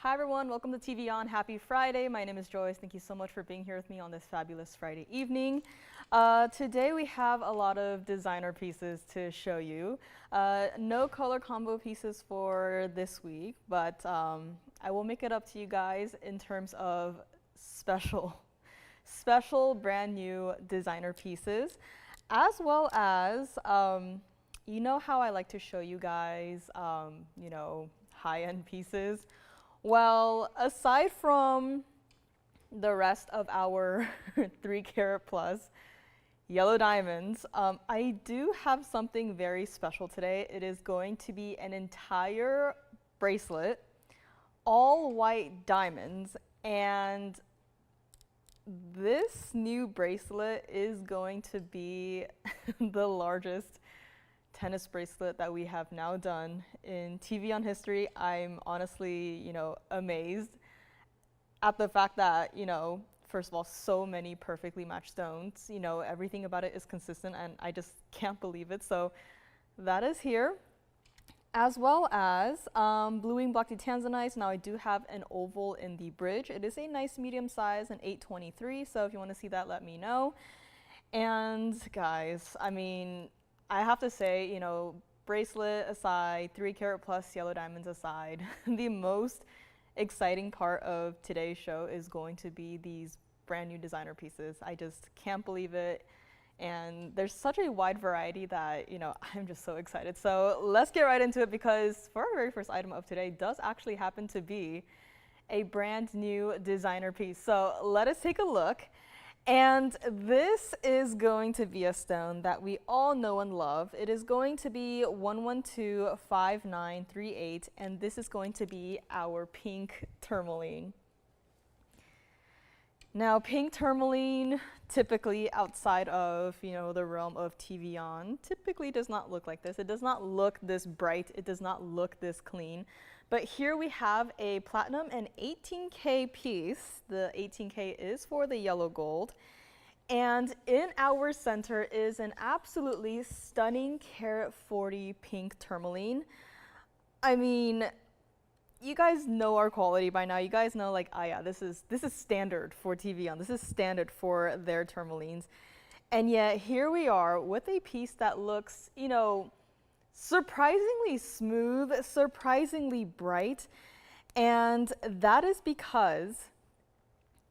Hi everyone, welcome to TVON. Happy Friday. My name is Joyce. Thank you so much for being here with me on this fabulous Friday evening. Today we have a lot of designer pieces to show you. No color combo pieces for this week, but I will make it up to you guys in terms of special brand new designer pieces, as well as, you know how I like to show you guys, high-end pieces. Well, aside from the rest of our 3 carat plus yellow diamonds, I do have something very special today. It is going to be an entire bracelet, all white diamonds, and this new bracelet is going to be the largest tennis bracelet that we have now done in TVON history. I'm honestly, amazed at the fact that, first of all, so many perfectly matched stones. Everything about it is consistent, and I just can't believe it. So that is here, as well as blue wing block Tanzanite. Now I do have an oval in the bridge. It is a nice medium size, an 823. So if you want to see that, let me know. And guys, I have to say, bracelet aside, 3 carat plus yellow diamonds aside, the most exciting part of today's show is going to be these brand new designer pieces. I just can't believe it. And there's such a wide variety that, I'm just so excited. So let's get right into it, because for our very first item of today does actually happen to be a brand new designer piece. So let us take a look. And this is going to be a stone that we all know and love. It is going to be 1125938, and this is going to be our pink tourmaline. Now, pink tourmaline, typically outside of, the realm of TVON, typically does not look like this. It does not look this bright. It does not look this clean. But here we have a platinum and 18K piece. The 18K is for the yellow gold. And in our center is an absolutely stunning carat 40 pink tourmaline. You guys know our quality by now. You guys know, this is standard for TVON. This is standard for their tourmalines. And yet here we are with a piece that looks, surprisingly smooth, surprisingly bright, and that is because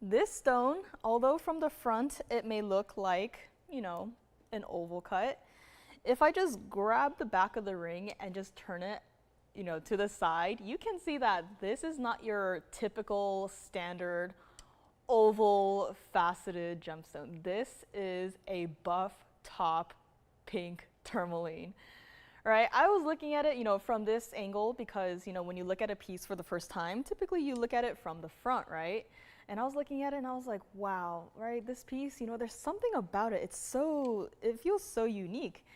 this stone, although from the front it may look like, an oval cut, if I just grab the back of the ring and just turn it, to the side, you can see that this is not your typical standard oval faceted gemstone. This is a buff top pink tourmaline. Right, I was looking at it, from this angle because, when you look at a piece for the first time, typically you look at it from the front, right? And I was looking at it and I was like, wow, right, this piece, there's something about it. It feels so unique.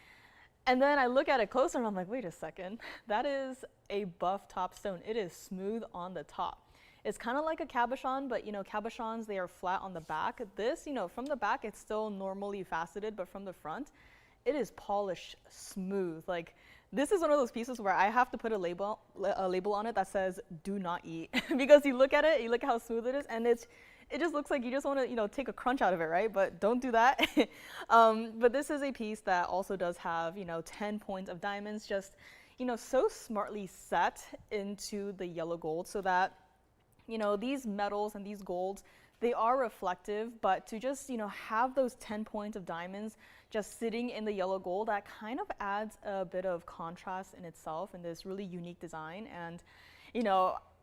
And then I look at it closer and I'm like, wait a second, that is a buff top stone. It is smooth on the top. It's kind of like a cabochon, but cabochons, they are flat on the back. This, from the back, it's still normally faceted, but from the front, it is polished smooth. Like, this is one of those pieces where I have to put a label on it that says "do not eat" because you look at it, you look at how smooth it is, and it just looks like you just want to take a crunch out of it, right? But don't do that. But this is a piece that also does have 10 points of diamonds, just so smartly set into the yellow gold, so that these metals and these golds, they are reflective, but to just have those 10 points of diamonds just sitting in the yellow gold, that kind of adds a bit of contrast in itself in this really unique design. And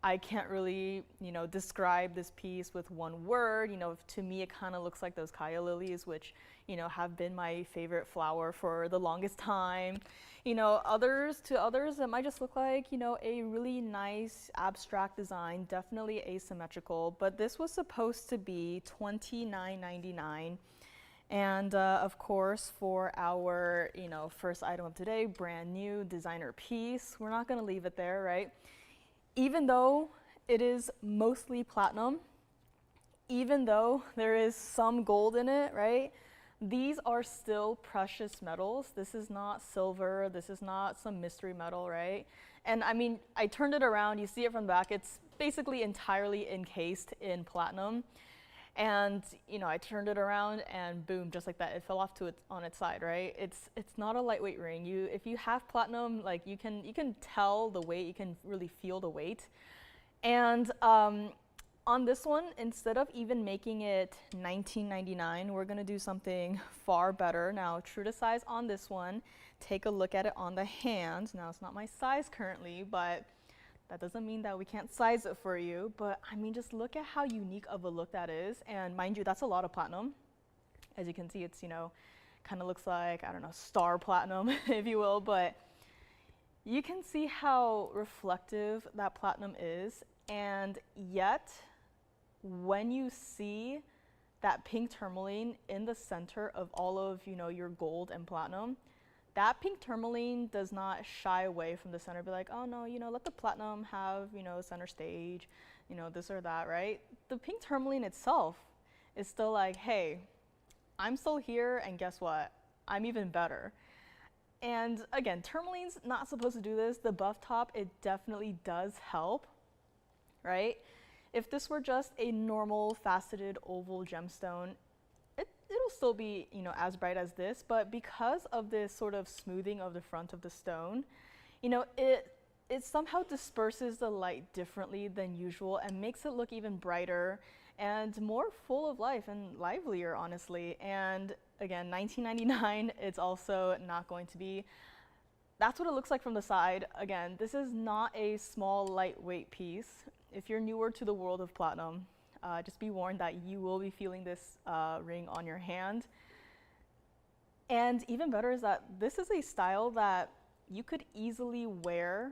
I can't really describe this piece with one word. To me it kind of looks like those Kaya lilies, which have been my favorite flower for the longest time. To others it might just look like a really nice abstract design, definitely asymmetrical, but this was supposed to be $29.99. And of course, for our first item of today, brand new designer piece, we're not going to leave it there, right? Even though it is mostly platinum, even though there is some gold in it, right? These are still precious metals. This is not silver. This is not some mystery metal, right? And I mean, I turned it around. You see it from the back. It's basically entirely encased in platinum. And I turned it around and boom, just like that, it fell off on its side, right? It's not a lightweight ring. If you have platinum, like you can tell the weight, you can really feel the weight. And on this one, instead of even making it $19.99, we're gonna do something far better. Now, true to size on this one, take a look at it on the hand. Now, it's not my size currently, but that doesn't mean that we can't size it for you. But I mean, just look at how unique of a look that is. And mind you, that's a lot of platinum. As you can see, it's, kind of looks like, I don't know, star platinum, if you will. But you can see how reflective that platinum is. And yet, when you see that pink tourmaline in the center of all of your gold and platinum, that pink tourmaline does not shy away from the center, be like, oh no, let the platinum have center stage, this or that, right? The pink tourmaline itself is still like, hey, I'm still here, and guess what, I'm even better. And again, tourmaline's not supposed to do this. The buff top, it definitely does help, right? If this were just a normal faceted oval gemstone, it'll still be as bright as this, but because of this sort of smoothing of the front of the stone, it somehow disperses the light differently than usual and makes it look even brighter and more full of life and livelier, honestly. And again, $19.99, it's also not going to be. That's what it looks like from the side. Again, this is not a small, lightweight piece. If you're newer to the world of platinum, just be warned that you will be feeling this ring on your hand. And even better is that this is a style that you could easily wear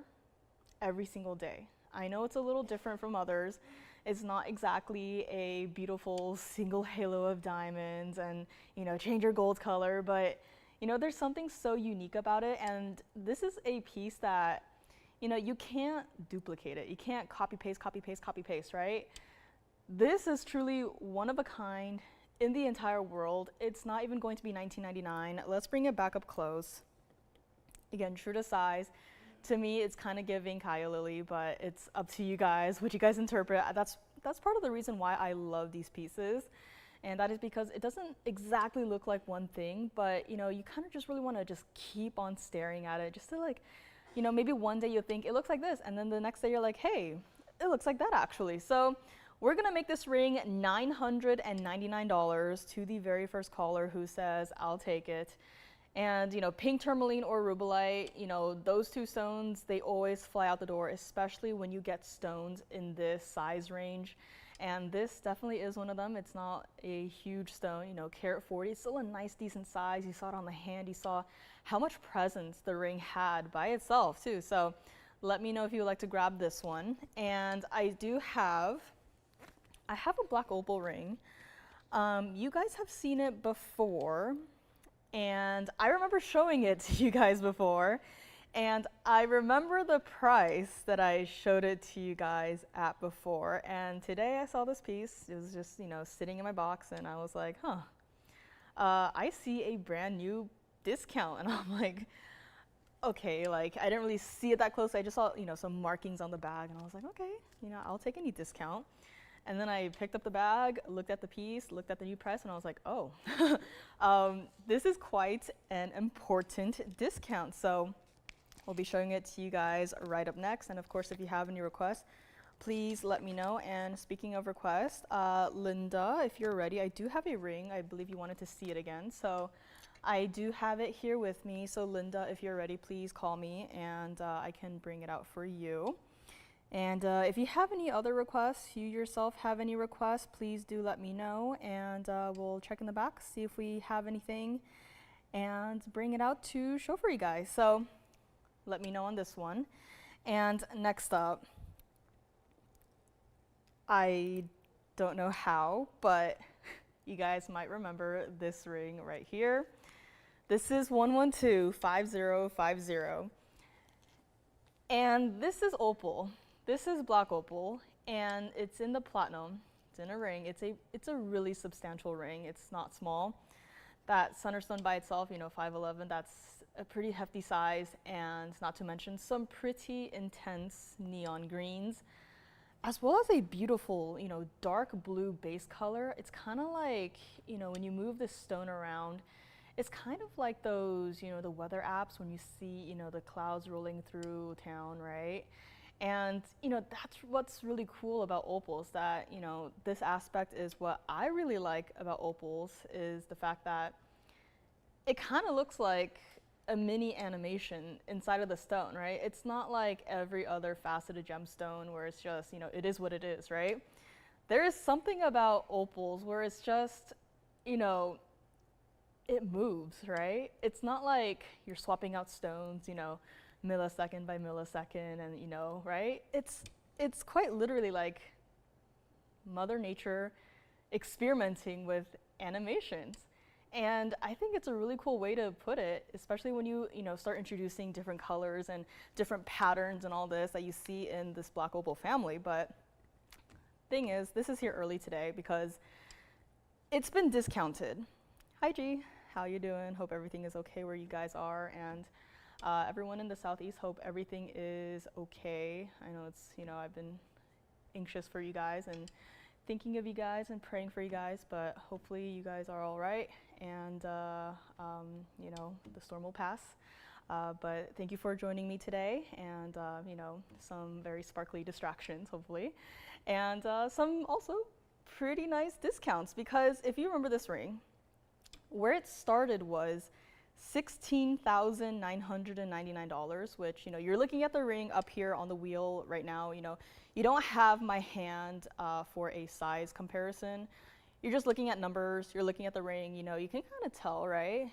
every single day. I know it's a little different from others. It's not exactly a beautiful single halo of diamonds and change your gold color, but there's something so unique about it. And this is a piece that you can't duplicate it. You can't copy paste, right? This is truly one of a kind in the entire world. It's not even going to be $19.99. Let's bring it back up close. Again, true to size. To me, it's kind of giving Kaya Lily, but it's up to you guys, what you guys interpret. That's part of the reason why I love these pieces. And that is because it doesn't exactly look like one thing, but you kind of just really want to just keep on staring at it, just to like, maybe one day you'll think it looks like this, and then the next day you're like, hey, it looks like that actually. So we're gonna make this ring $999 to the very first caller who says, I'll take it. And pink tourmaline or rubellite, those two stones, they always fly out the door, especially when you get stones in this size range. And this definitely is one of them. It's not a huge stone, carat 40. It's still a nice, decent size. You saw it on the hand. You saw how much presence the ring had by itself, too. So let me know if you would like to grab this one. And I have a black opal ring. You guys have seen it before. And I remember showing it to you guys before. And I remember the price that I showed it to you guys at before. And today I saw this piece. It was just, sitting in my box, and I was like, huh. I see a brand new discount, and I'm like, okay, like I didn't really see it that close. I just saw, some markings on the bag, and I was like, okay, I'll take any discount. And then I picked up the bag, looked at the piece, looked at the new price, and I was like, oh, this is quite an important discount. So we'll be showing it to you guys right up next. And of course, if you have any requests, please let me know. And speaking of requests, Linda, if you're ready, I do have a ring. I believe you wanted to see it again. So I do have it here with me. So Linda, if you're ready, please call me and I can bring it out for you. And if you have any other requests, you yourself have any requests, please do let me know. And we'll check in the back, see if we have anything, and bring it out to show for you guys. So let me know on this one. And next up, I don't know how, but you guys might remember this ring right here. This is 112-5050. And this is opal. This is black opal, and it's in the platinum. It's in a ring. It's a really substantial ring. It's not small. That center stone by itself, 511, that's a pretty hefty size, and not to mention some pretty intense neon greens. as well as a beautiful, dark blue base color. It's kind of like, when you move this stone around, it's kind of like those, the weather apps when you see, the clouds rolling through town, right? And, that's what's really cool about opals, that, this aspect is what I really like about opals, is the fact that it kind of looks like a mini animation inside of the stone, right? It's not like every other faceted gemstone where it's just, it is what it is, right? There is something about opals where it's just, it moves, right? It's not like you're swapping out stones, millisecond by millisecond, and right? It's quite literally like Mother Nature experimenting with animations. And I think it's a really cool way to put it, especially when you start introducing different colors and different patterns and all this that you see in this black opal family. But thing is, this is here early today because it's been discounted. Hi G, how you doing? Hope everything is okay where you guys are, and everyone in the Southeast, hope everything is okay. I know it's, I've been anxious for you guys and thinking of you guys and praying for you guys, but hopefully you guys are all right, and the storm will pass. But thank you for joining me today, and some very sparkly distractions, hopefully, and some also pretty nice discounts, because if you remember this ring, where it started was $16,999, which, you're looking at the ring up here on the wheel right now. You don't have my hand for a size comparison. You're just looking at numbers, you're looking at the ring, you can kind of tell, right?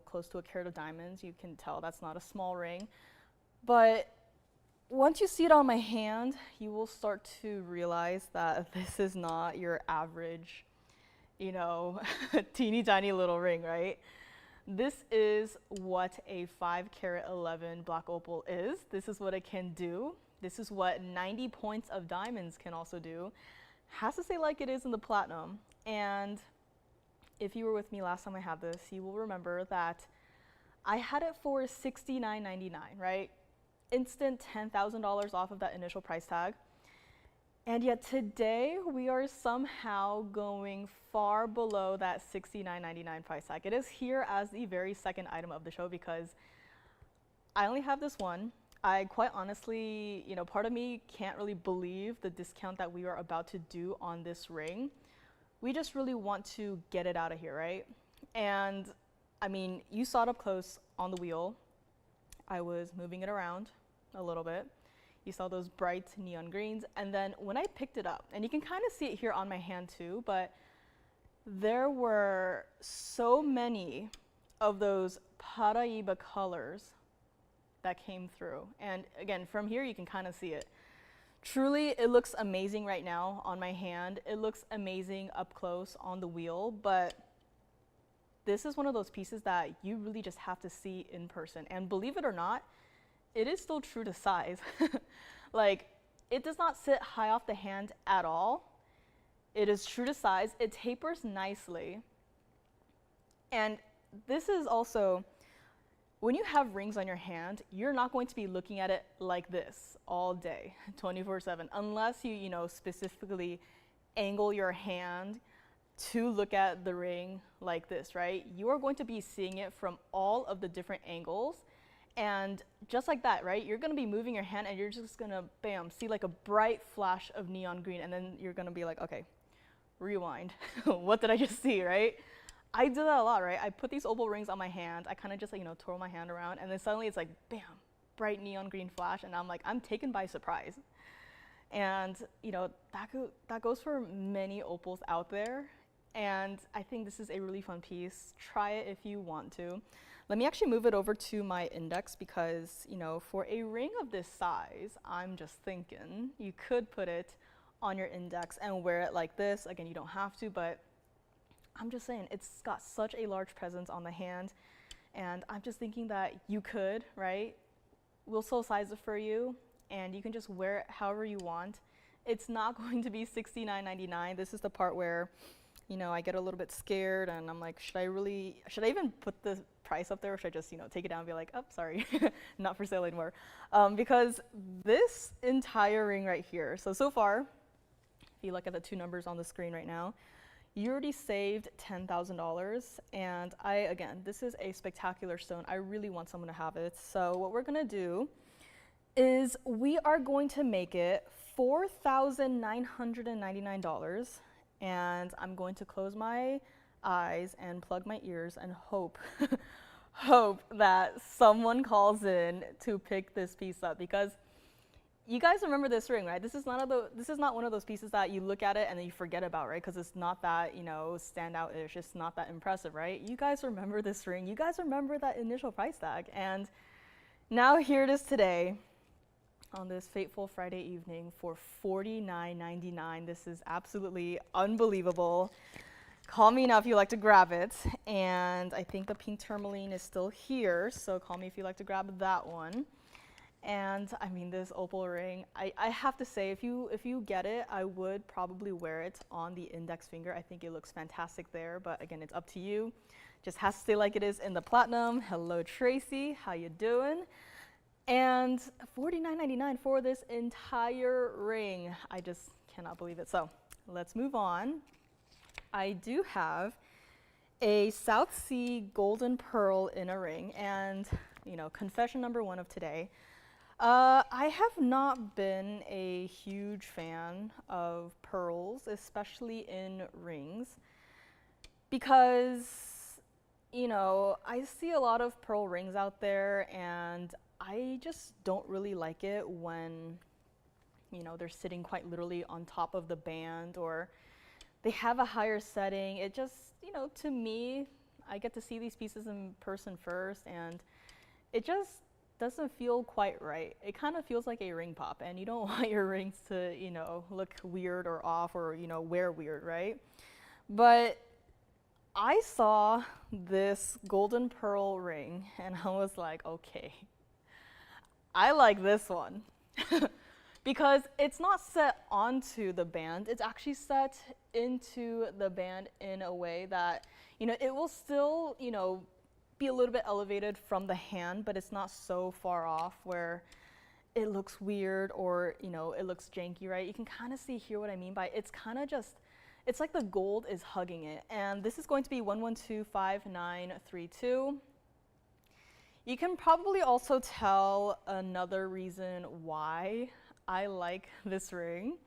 Close to a carat of diamonds, you can tell that's not a small ring. But once you see it on my hand, you will start to realize that this is not your average, teeny tiny little ring, right? This is what a 5 carat 11 black opal is. This is what it can do. This is what 90 points of diamonds can also do. Has to say like it is in the platinum. And if you were with me last time I had this, you will remember that I had it for $69.99, right? Instant $10,000 off of that initial price tag. And yet today we are somehow going far below that $69.99 price tag. It is here as the very second item of the show because I only have this one. I quite honestly, part of me can't really believe the discount that we are about to do on this ring. We just really want to get it out of here, right? And I mean, you saw it up close on the wheel. I was moving it around a little bit. You saw those bright neon greens, and then when I picked it up, and you can kind of see it here on my hand too, but there were so many of those paraiba colors that came through. And again, from here you can kind of see it. Truly, it looks amazing right now on my hand. It looks amazing up close on the wheel, but this is one of those pieces that you really just have to see in person. And believe it or not, it is still true to size. Like, it does not sit high off the hand at all. It is true to size. It tapers nicely. And this is also, when you have rings on your hand, you're not going to be looking at it like this all day, 24/7, unless you, specifically angle your hand to look at the ring like this, right? You are going to be seeing it from all of the different angles. And just like that, right? You're gonna be moving your hand and you're just gonna, bam, see like a bright flash of neon green, and then you're gonna be like, okay, rewind. What did I just see, right? I do that a lot, right? I put these opal rings on my hand, I kind of just twirl my hand around, and then suddenly it's like, bam, bright neon green flash, and I'm like, I'm taken by surprise. And that goes for many opals out there, and I think this is a really fun piece. Try it if you want to. Let me actually move it over to my index because, for a ring of this size, I'm just thinking you could put it on your index and wear it like this. Again, you don't have to, but I'm just saying it's got such a large presence on the hand, and I'm just thinking that you could, right? We'll still size it for you, and you can just wear it however you want. It's not going to be $69.99. This is the part where you know, I get a little bit scared and I'm like, should I even put the price up there, or should I just, you know, take it down and be like, oh, sorry, not for sale anymore? Because this entire ring right here, so far, if you look at the two numbers on the screen right now, you already saved $10,000. And again, this is a spectacular stone. I really want someone to have it. So what we're gonna do is we are going to make it $4,999. And I'm going to close my eyes and plug my ears and hope that someone calls in to pick this piece up, because you guys remember this ring, right? This is not one of those pieces that you look at it and then you forget about, right? Because it's not that, you know, standout-ish. It's not that impressive, right? You guys remember this ring. You guys remember that initial price tag. And now here it is today on this fateful Friday evening for $49.99. This is absolutely unbelievable. Call me now if you like to grab it. And I think the pink tourmaline is still here, so call me if you like to grab that one. And I mean, this opal ring, I have to say, if you get it, I would probably wear it on the index finger. I think it looks fantastic there, but again, it's up to you. Just has to stay like it is in the platinum. Hello, Tracy, how you doing? And $49.99 for this entire ring. I just cannot believe it. So let's move on. I do have a South Sea golden pearl in a ring, and you know, confession number one of today. I have not been a huge fan of pearls, especially in rings, because, you know, I see a lot of pearl rings out there and I just don't really like it when, you know, they're sitting quite literally on top of the band, or they have a higher setting. It just, you know, to me, I get to see these pieces in person first, and it just doesn't feel quite right. It kind of feels like a ring pop, and you don't want your rings to, you know, look weird or off, or, you know, wear weird, right? But I saw this golden pearl ring and I was like, okay, I like this one. Because it's not set onto the band, it's actually set into the band in a way that, you know, it will still, you know, be a little bit elevated from the hand, but it's not so far off where it looks weird or, you know, it looks janky, right? You can kind of see here what I mean by it's kind of just, it's like the gold is hugging it. And this is going to be 1125932. You can probably also tell another reason why I like this ring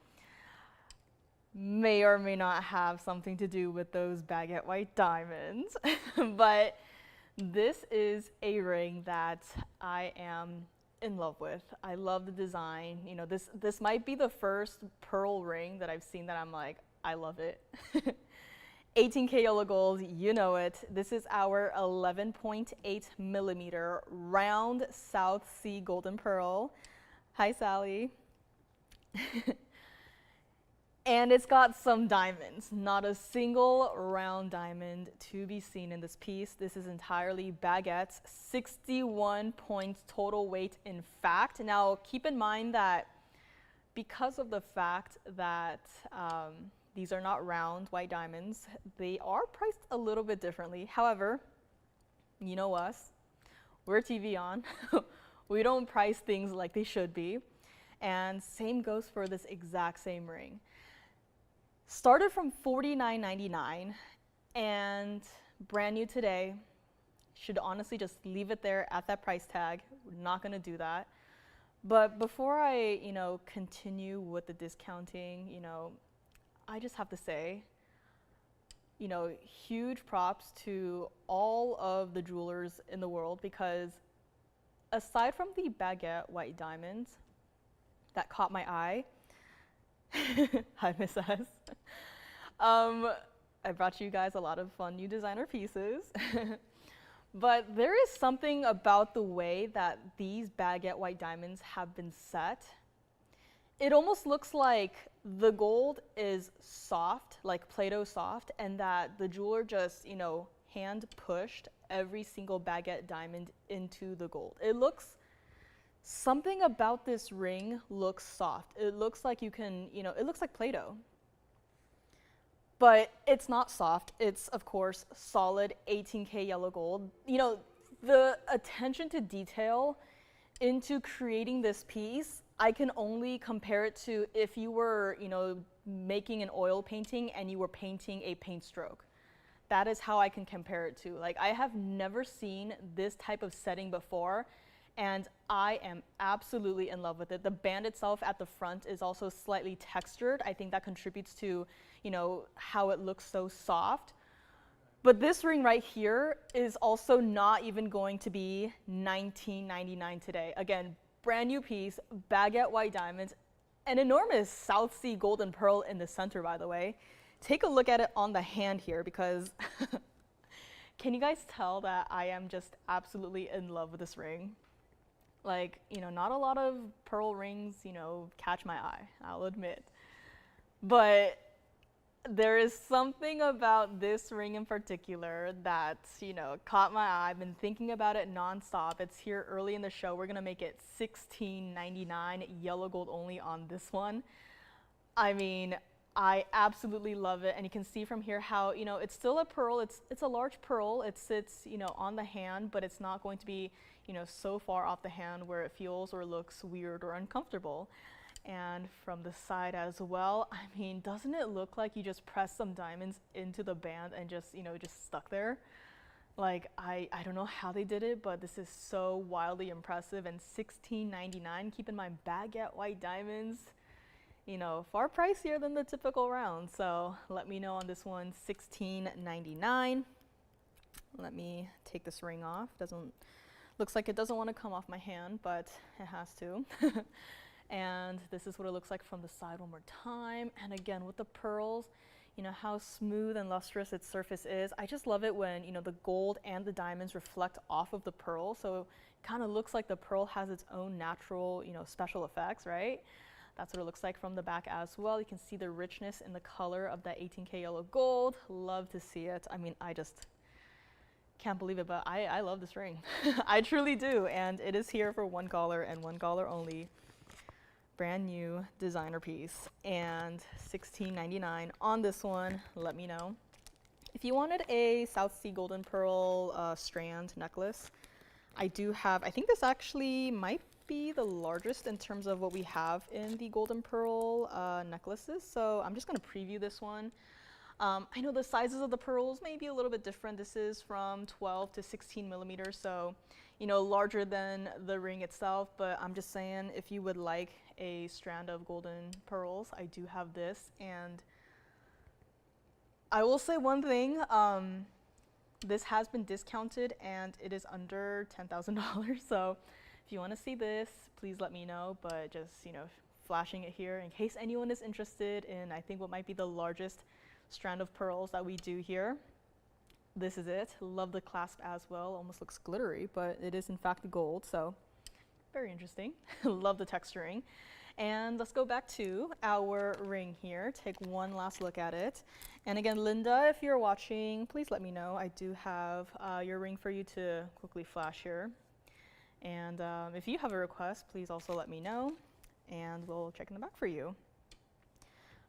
may or may not have something to do with those baguette white diamonds, but this is a ring that I am in love with. I love the design. You know, this might be the first pearl ring that I've seen that I'm like, I love it. 18K yellow gold, you know it. This is our 11.8 millimeter round South Sea golden pearl. Hi, Sally. And it's got some diamonds, not a single round diamond to be seen in this piece. This is entirely baguettes, 61 points total weight in fact. Now keep in mind that because of the fact that these are not round white diamonds, they are priced a little bit differently. However, you know us, we're TVON. We don't price things like they should be. And same goes for this exact same ring. Started from $49.99 and brand new today. Should honestly just leave it there at that price tag. We're not gonna do that. But before I, you know, continue with the discounting, you know, I just have to say, you know, huge props to all of the jewelers in the world, because aside from the baguette white diamonds that caught my eye, hi, Miss S. I brought you guys a lot of fun new designer pieces. But there is something about the way that these baguette white diamonds have been set. It almost looks like the gold is soft, like Play-Doh soft, and that the jeweler just, you know, hand pushed every single baguette diamond into the gold. It looks, something about this ring looks soft. It looks like you can, you know, it looks like Play-Doh. but it's not soft. It's, of course, solid 18K yellow gold. You know, the attention to detail into creating this piece, I can only compare it to if you were, you know, making an oil painting and you were painting a paint stroke. That is how I can compare it to. Like, I have never seen this type of setting before, and I am absolutely in love with it. The band itself at the front is also slightly textured. I think that contributes to, you know, how it looks so soft. But this ring right here is also not even going to be $19.99 today. Again, brand new piece, baguette white diamonds, an enormous South Sea golden pearl in the center, by the way. Take a look at it on the hand here, because can you guys tell that I am just absolutely in love with this ring? Like, you know, not a lot of pearl rings, you know, catch my eye, I'll admit. But there is something about this ring in particular that, you know, caught my eye. I've been thinking about it nonstop. It's here early in the show. We're gonna make it $16.99, yellow gold only on this one. I mean, I absolutely love it, and you can see from here how, you know, it's still a pearl. It's a large pearl. It sits, you know, on the hand, but it's not going to be, you know, so far off the hand where it feels or looks weird or uncomfortable. And from the side as well, I mean, doesn't it look like you just pressed some diamonds into the band and just, you know, just stuck there? Like, I don't know how they did it, but this is so wildly impressive. And $16.99, keep in mind baguette white diamonds, you know, far pricier than the typical round. So let me know on this one, $16.99. Let me take this ring off. Looks like it doesn't want to come off my hand, but it has to. And this is what it looks like from the side one more time. And again, with the pearls, you know, how smooth and lustrous its surface is. I just love it when, you know, the gold and the diamonds reflect off of the pearl. So it kind of looks like the pearl has its own natural, you know, special effects, right? That's what it looks like from the back as well. You can see the richness in the color of that 18K yellow gold. Love to see it. I mean, I just can't believe it, but I love this ring. I truly do. And it is here for $1 and $1 only. Brand new designer piece, and $16.99 on this one. Let me know. If you wanted a South Sea golden pearl strand necklace, I do have, I think this actually might be the largest in terms of what we have in the golden pearl necklaces. So I'm just going to preview this one. I know the sizes of the pearls may be a little bit different. This is from 12 to 16 millimeters, so, you know, larger than the ring itself, but I'm just saying, if you would like a strand of golden pearls, I do have this. And I will say one thing, this has been discounted and it is under $10,000. So if you want to see this, please let me know, but just, you know, flashing it here in case anyone is interested in, I think, what might be the largest strand of pearls that we do here. This is it. Love the clasp as well. Almost looks glittery, but it is in fact gold, so very interesting. Love the texturing. And let's go back to our ring here. Take one last look at it. And again, Linda, if you're watching, please let me know. I do have your ring for you to quickly flash here. And if you have a request, please also let me know, and we'll check in the back for you.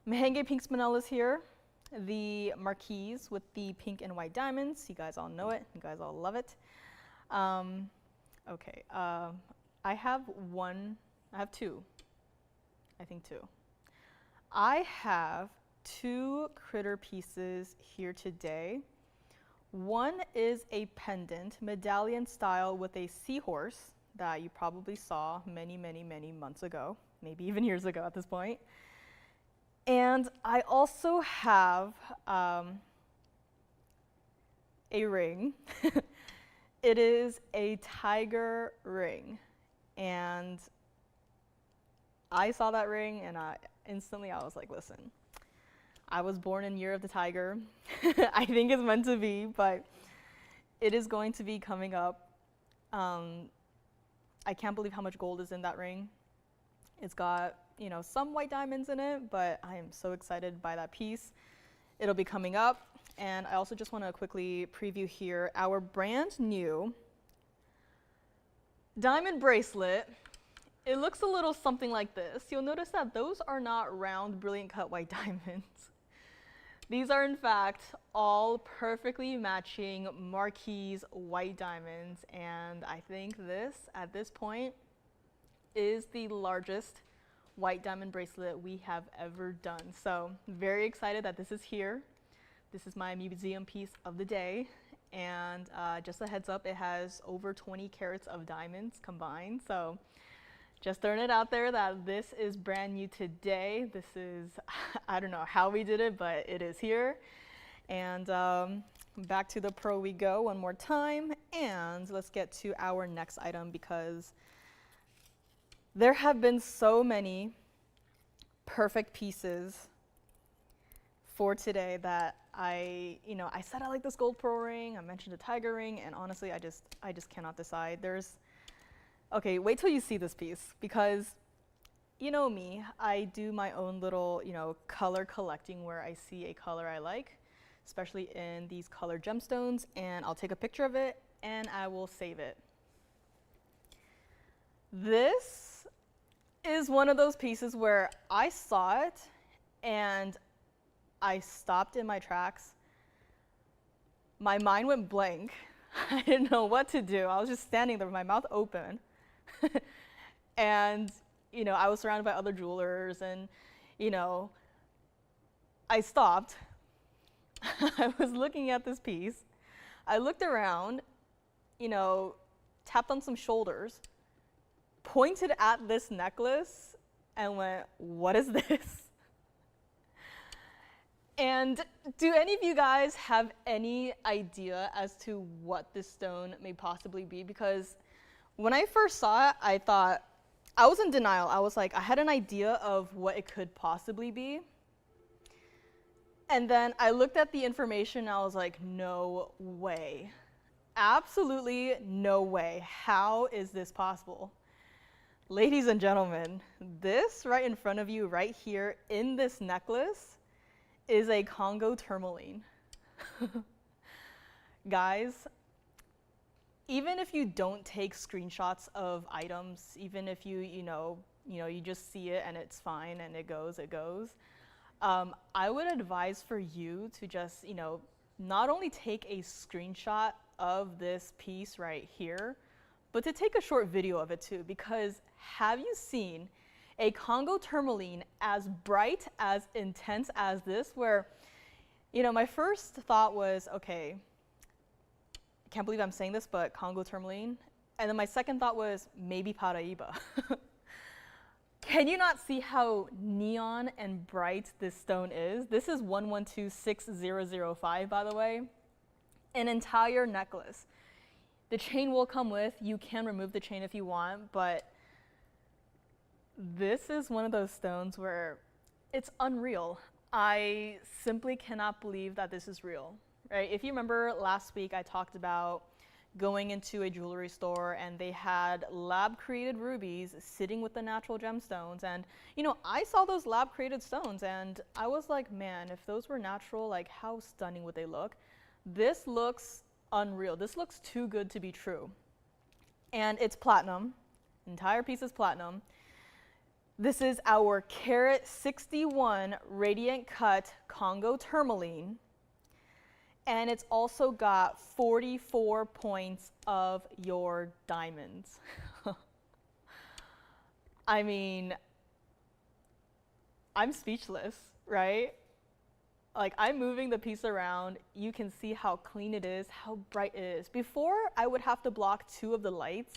Merengue Pink Spinel is here. The marquise with the pink and white diamonds. You guys all know it. You guys all love it. Okay. I have two. I think two. I have two critter pieces here today. One is a pendant, medallion style, with a seahorse that you probably saw many, many, many months ago, maybe even years ago at this point. And I also have a ring. It is a tiger ring. And I saw that ring and instantly I was like, listen, I was born in year of the tiger. I think it's meant to be, but it is going to be coming up. I can't believe how much gold is in that ring. It's got, you know, some white diamonds in it, but I am so excited by that piece. It'll be coming up. And I also just want to quickly preview here our brand new diamond bracelet. It looks a little something like this. You'll notice that those are not round, brilliant cut white diamonds. These are in fact all perfectly matching Marquise white diamonds, and I think this, at this point, is the largest white diamond bracelet we have ever done. So very excited that this is here. This is my museum piece of the day, and just a heads up, it has over 20 carats of diamonds combined. So just throwing it out there that this is brand new today. This is, I don't know how we did it, but it is here. And back to the pro we go one more time, and let's get to our next item, because there have been so many perfect pieces for today that I said I like this gold pearl ring, I mentioned a tiger ring, and honestly, I just cannot decide. Okay, wait till you see this piece, because you know me, I do my own little, color collecting where I see a color I like, especially in these colored gemstones, and I'll take a picture of it and I will save it. This is one of those pieces where I saw it and I stopped in my tracks. My mind went blank. I didn't know what to do. I was just standing there with my mouth open. And, I was surrounded by other jewelers, and, I stopped. I was looking at this piece. I looked around, tapped on some shoulders, pointed at this necklace, and went, "What is this?" And do any of you guys have any idea as to what this stone may possibly be? Because when I first saw it, I thought, I was in denial. I was like, I had an idea of what it could possibly be. And then I looked at the information and I was like, no way. Absolutely no way. How is this possible? Ladies and gentlemen, this right in front of you, right here in this necklace, is a Congo tourmaline. Guys, even if you don't take screenshots of items, even if you just see it and it's fine and it goes, I would advise for you to just, not only take a screenshot of this piece right here, but to take a short video of it too, because have you seen a Congo tourmaline as bright, as intense as this, where, my first thought was, okay, can't believe I'm saying this, but Congo tourmaline. And then my second thought was maybe paraiba. Can you not see how neon and bright this stone is? This is 1126005, by the way. An entire necklace. The chain will come with. You can remove the chain if you want, but this is one of those stones where it's unreal. I simply cannot believe that this is real. Right? If you remember last week, I talked about going into a jewelry store and they had lab-created rubies sitting with the natural gemstones. And, I saw those lab-created stones and I was like, man, if those were natural, like how stunning would they look? This looks unreal. This looks too good to be true. And it's platinum. The entire piece is platinum. This is our carat 61 radiant cut Congo tourmaline. And it's also got 44 points of your diamonds. I mean, I'm speechless, right? Like, I'm moving the piece around. You can see how clean it is, how bright it is. Before, I would have to block 2 of the lights,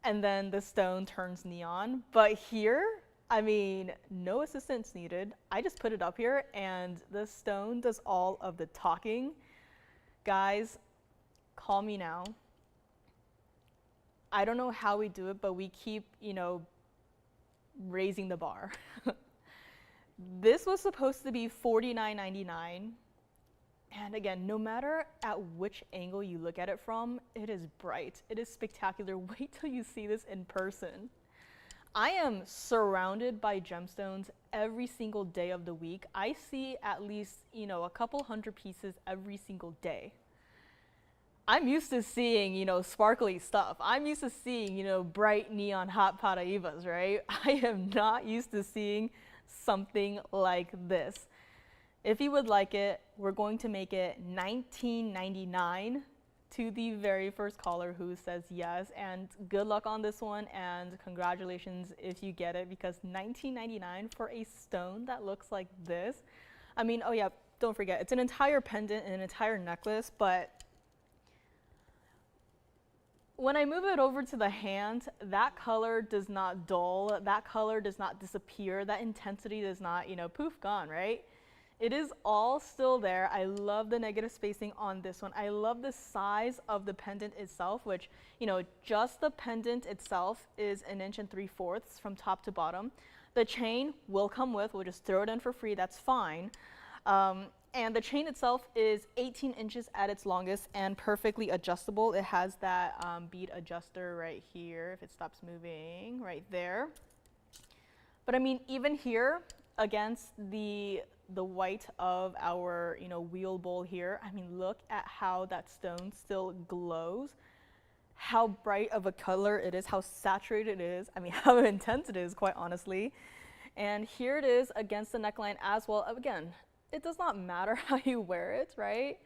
and then the stone turns neon. But here, I mean, no assistance needed. I just put it up here, and the stone does all of the talking. Guys, call me now. I don't know how we do it, but we keep, raising the bar. This was supposed to be $49.99. And again, no matter at which angle you look at it from, it is bright. It is spectacular. Wait till you see this in person. I am surrounded by gemstones every single day of the week. I see at least, a couple hundred pieces every single day. I'm used to seeing, sparkly stuff. I'm used to seeing, bright neon hot paraibas, right? I am not used to seeing something like this. If you would like it, we're going to make it $19.99 to the very first caller who says yes. And good luck on this one, and congratulations if you get it, because $19.99 for a stone that looks like this. I mean, oh yeah, don't forget, it's an entire pendant and an entire necklace, but when I move it over to the hand, that color does not dull, that color does not disappear, that intensity does not, poof, gone, right? It is all still there. I love the negative spacing on this one. I love the size of the pendant itself, which, just the pendant itself is 1 3/4 from top to bottom. The chain will come with, we'll just throw it in for free, that's fine. And the chain itself is 18 inches at its longest and perfectly adjustable. It has that bead adjuster right here, if it stops moving, right there. But I mean, even here, against the white of our, wheel bowl here, I mean, look at how that stone still glows, how bright of a color it is, how saturated it is, I mean, how intense it is, quite honestly. And here it is against the neckline as well. Again, it does not matter how you wear it, right?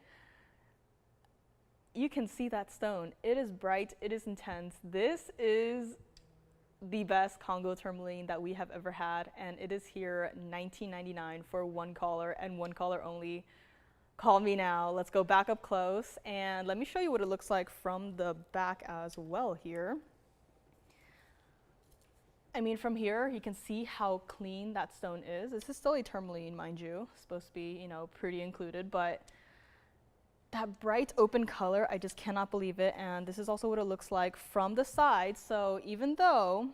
You can see that stone. It is bright, it is intense. This is the best Congo tourmaline that we have ever had, and it is here $19.99 for one caller and one caller only. Call me now. Let's go back up close, and let me show you what it looks like from the back as well here. I mean, from here, you can see how clean that stone is. This is still a tourmaline, mind you. It's supposed to be, pretty included, but that bright open color, I just cannot believe it. And this is also what it looks like from the side. So even though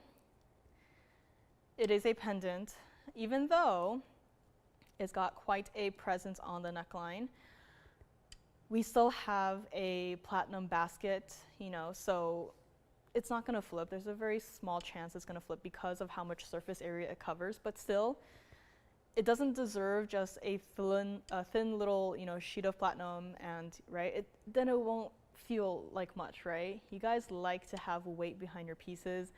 it is a pendant, even though it's got quite a presence on the neckline, we still have a platinum basket, so it's not going to flip. There's a very small chance it's going to flip because of how much surface area it covers, but still, it doesn't deserve just a thin little, sheet of platinum, and then it won't feel like much, right? You guys like to have weight behind your pieces.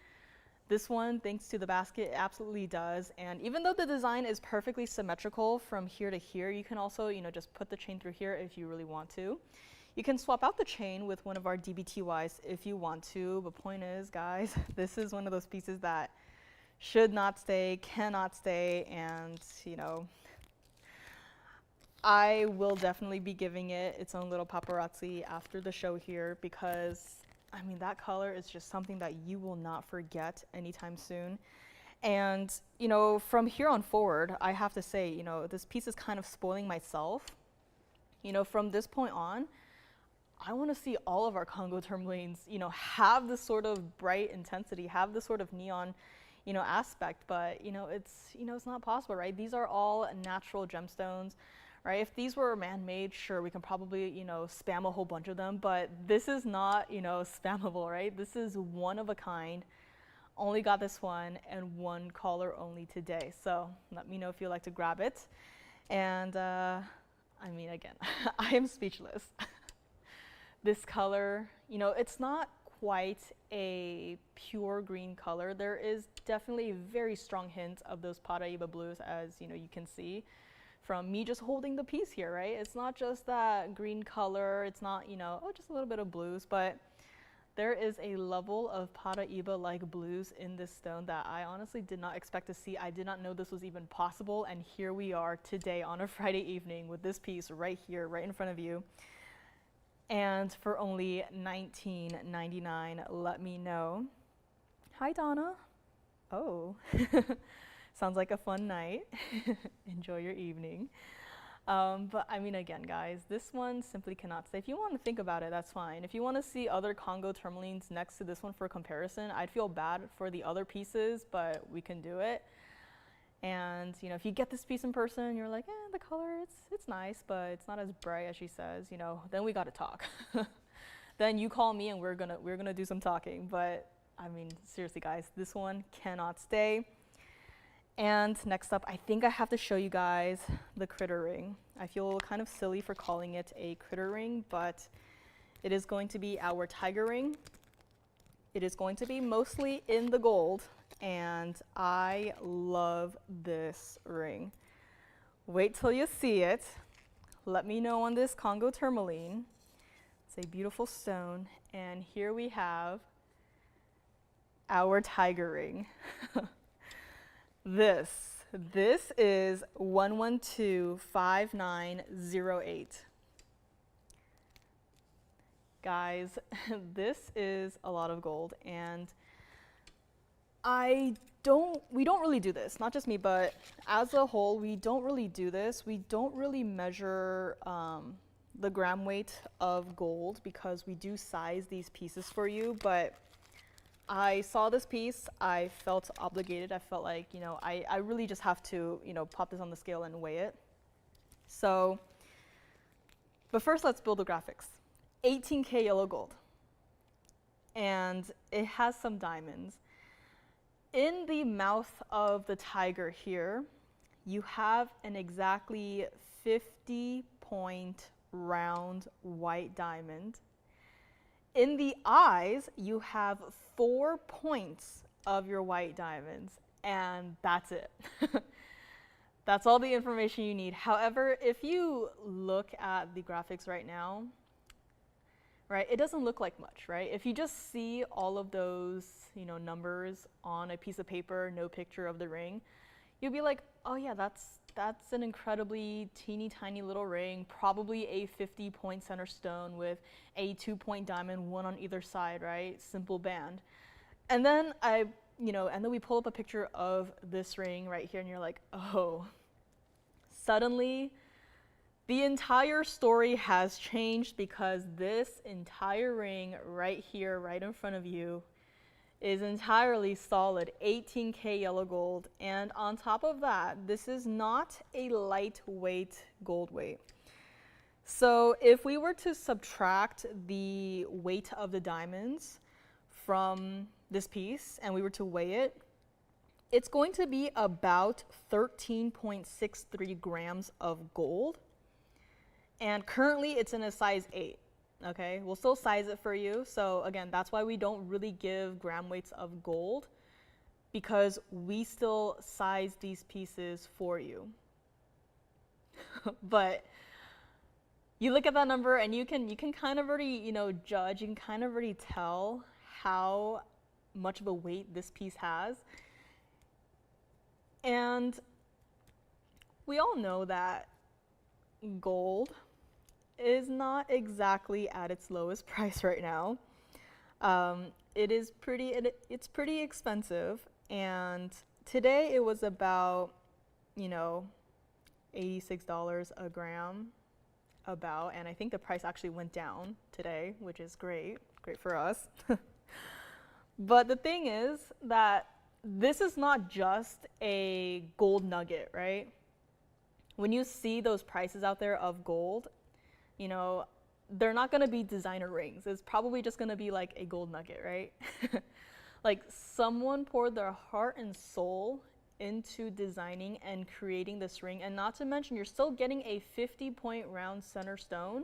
This one, thanks to the basket, absolutely does. And even though the design is perfectly symmetrical from here to here, you can also, just put the chain through here if you really want to. You can swap out the chain with one of our DBTYs if you want to, but point is, guys, this is one of those pieces that should not stay, cannot stay, and, I will definitely be giving it its own little paparazzi after the show here, because, I mean, that color is just something that you will not forget anytime soon. And, from here on forward, I have to say, this piece is kind of spoiling myself. From this point on, I want to see all of our Congo tourmalines, have this sort of bright intensity, have this sort of neon, aspect, but, it's not possible, right? These are all natural gemstones, right? If these were man-made, sure, we can probably, spam a whole bunch of them, but this is not, spammable, right? This is one of a kind. Only got this one, and one caller only today. So let me know if you'd like to grab it. And, I mean, again, I am speechless. This color, it's not quite a pure green color. There is definitely a very strong hint of those paraiba blues, as you can see from me just holding the piece here, right? It's not just that green color, it's not, just a little bit of blues, but there is a level of paraiba-like blues in this stone that I honestly did not expect to see. I did not know this was even possible, and here we are today on a Friday evening with this piece right here, right in front of you. And for only $19.99, let me know. Hi, Donna. Oh, sounds like a fun night. Enjoy your evening. But I mean, again, guys, this one simply cannot stay. If you want to think about it, that's fine. If you want to see other Congo tourmalines next to this one for comparison, I'd feel bad for the other pieces, but we can do it. And if you get this piece in person, you're like, the color, it's nice, but it's not as bright as she says, then we got to talk. Then you call me and we're gonna do some talking. But I mean, seriously, guys, this one cannot stay. And next up, I think I have to show you guys the critter ring. I feel kind of silly for calling it a critter ring, but it is going to be our tiger ring. It is going to be mostly in the gold. And I love this ring. Wait till you see it. Let me know on this Congo Tourmaline. It's a beautiful stone. And here we have our tiger ring. This is 1125908. Guys, this is a lot of gold, and we don't really do this, not just me, but as a whole, we don't really do this. We don't really measure the gram weight of gold because we do size these pieces for you, but I saw this piece, I felt obligated. I felt like, you know, I really just have to, you know, pop this on the scale and weigh it. So, but first let's build the graphics. 18K yellow gold, and it has some diamonds. In the mouth of the tiger here, you have an exactly 50-point round white diamond. In the eyes, you have 4 points of your white diamonds, and that's it. That's all the information you need. However, if you look at the graphics right now, right, it doesn't look like much, right? If you just see all of those, you know, numbers on a piece of paper, no picture of the ring, you'll be like, oh yeah, that's an incredibly teeny tiny little ring, probably a 50-point center stone with a 2-point diamond, one on either side, right? Simple band. And then and then we pull up a picture of this ring right here, and you're like, oh, suddenly the entire story has changed because this entire ring right here, right in front of you, is entirely solid 18K yellow gold. And on top of that, this is not a lightweight gold weight. So if we were to subtract the weight of the diamonds from this piece and we were to weigh it, it's going to be about 13.63 grams of gold. And currently it's in a size 8, okay? We'll still size it for you. So again, that's why we don't really give gram weights of gold, because we still size these pieces for you. But you look at that number and you can kind of already, you know, judge, you can kind of already tell how much of a weight this piece has. And we all know that gold is not exactly at its lowest price right now. It's pretty expensive, and today it was about, you know, $86 a gram, and I think the price actually went down today, which is great for us. But the thing is that this is not just a gold nugget, right? When you see those prices out there of gold, you know, they're not going to be designer rings. It's probably just going to be like a gold nugget, right? Like someone poured their heart and soul into designing and creating this ring. And not to mention, you're still getting a 50-point round center stone,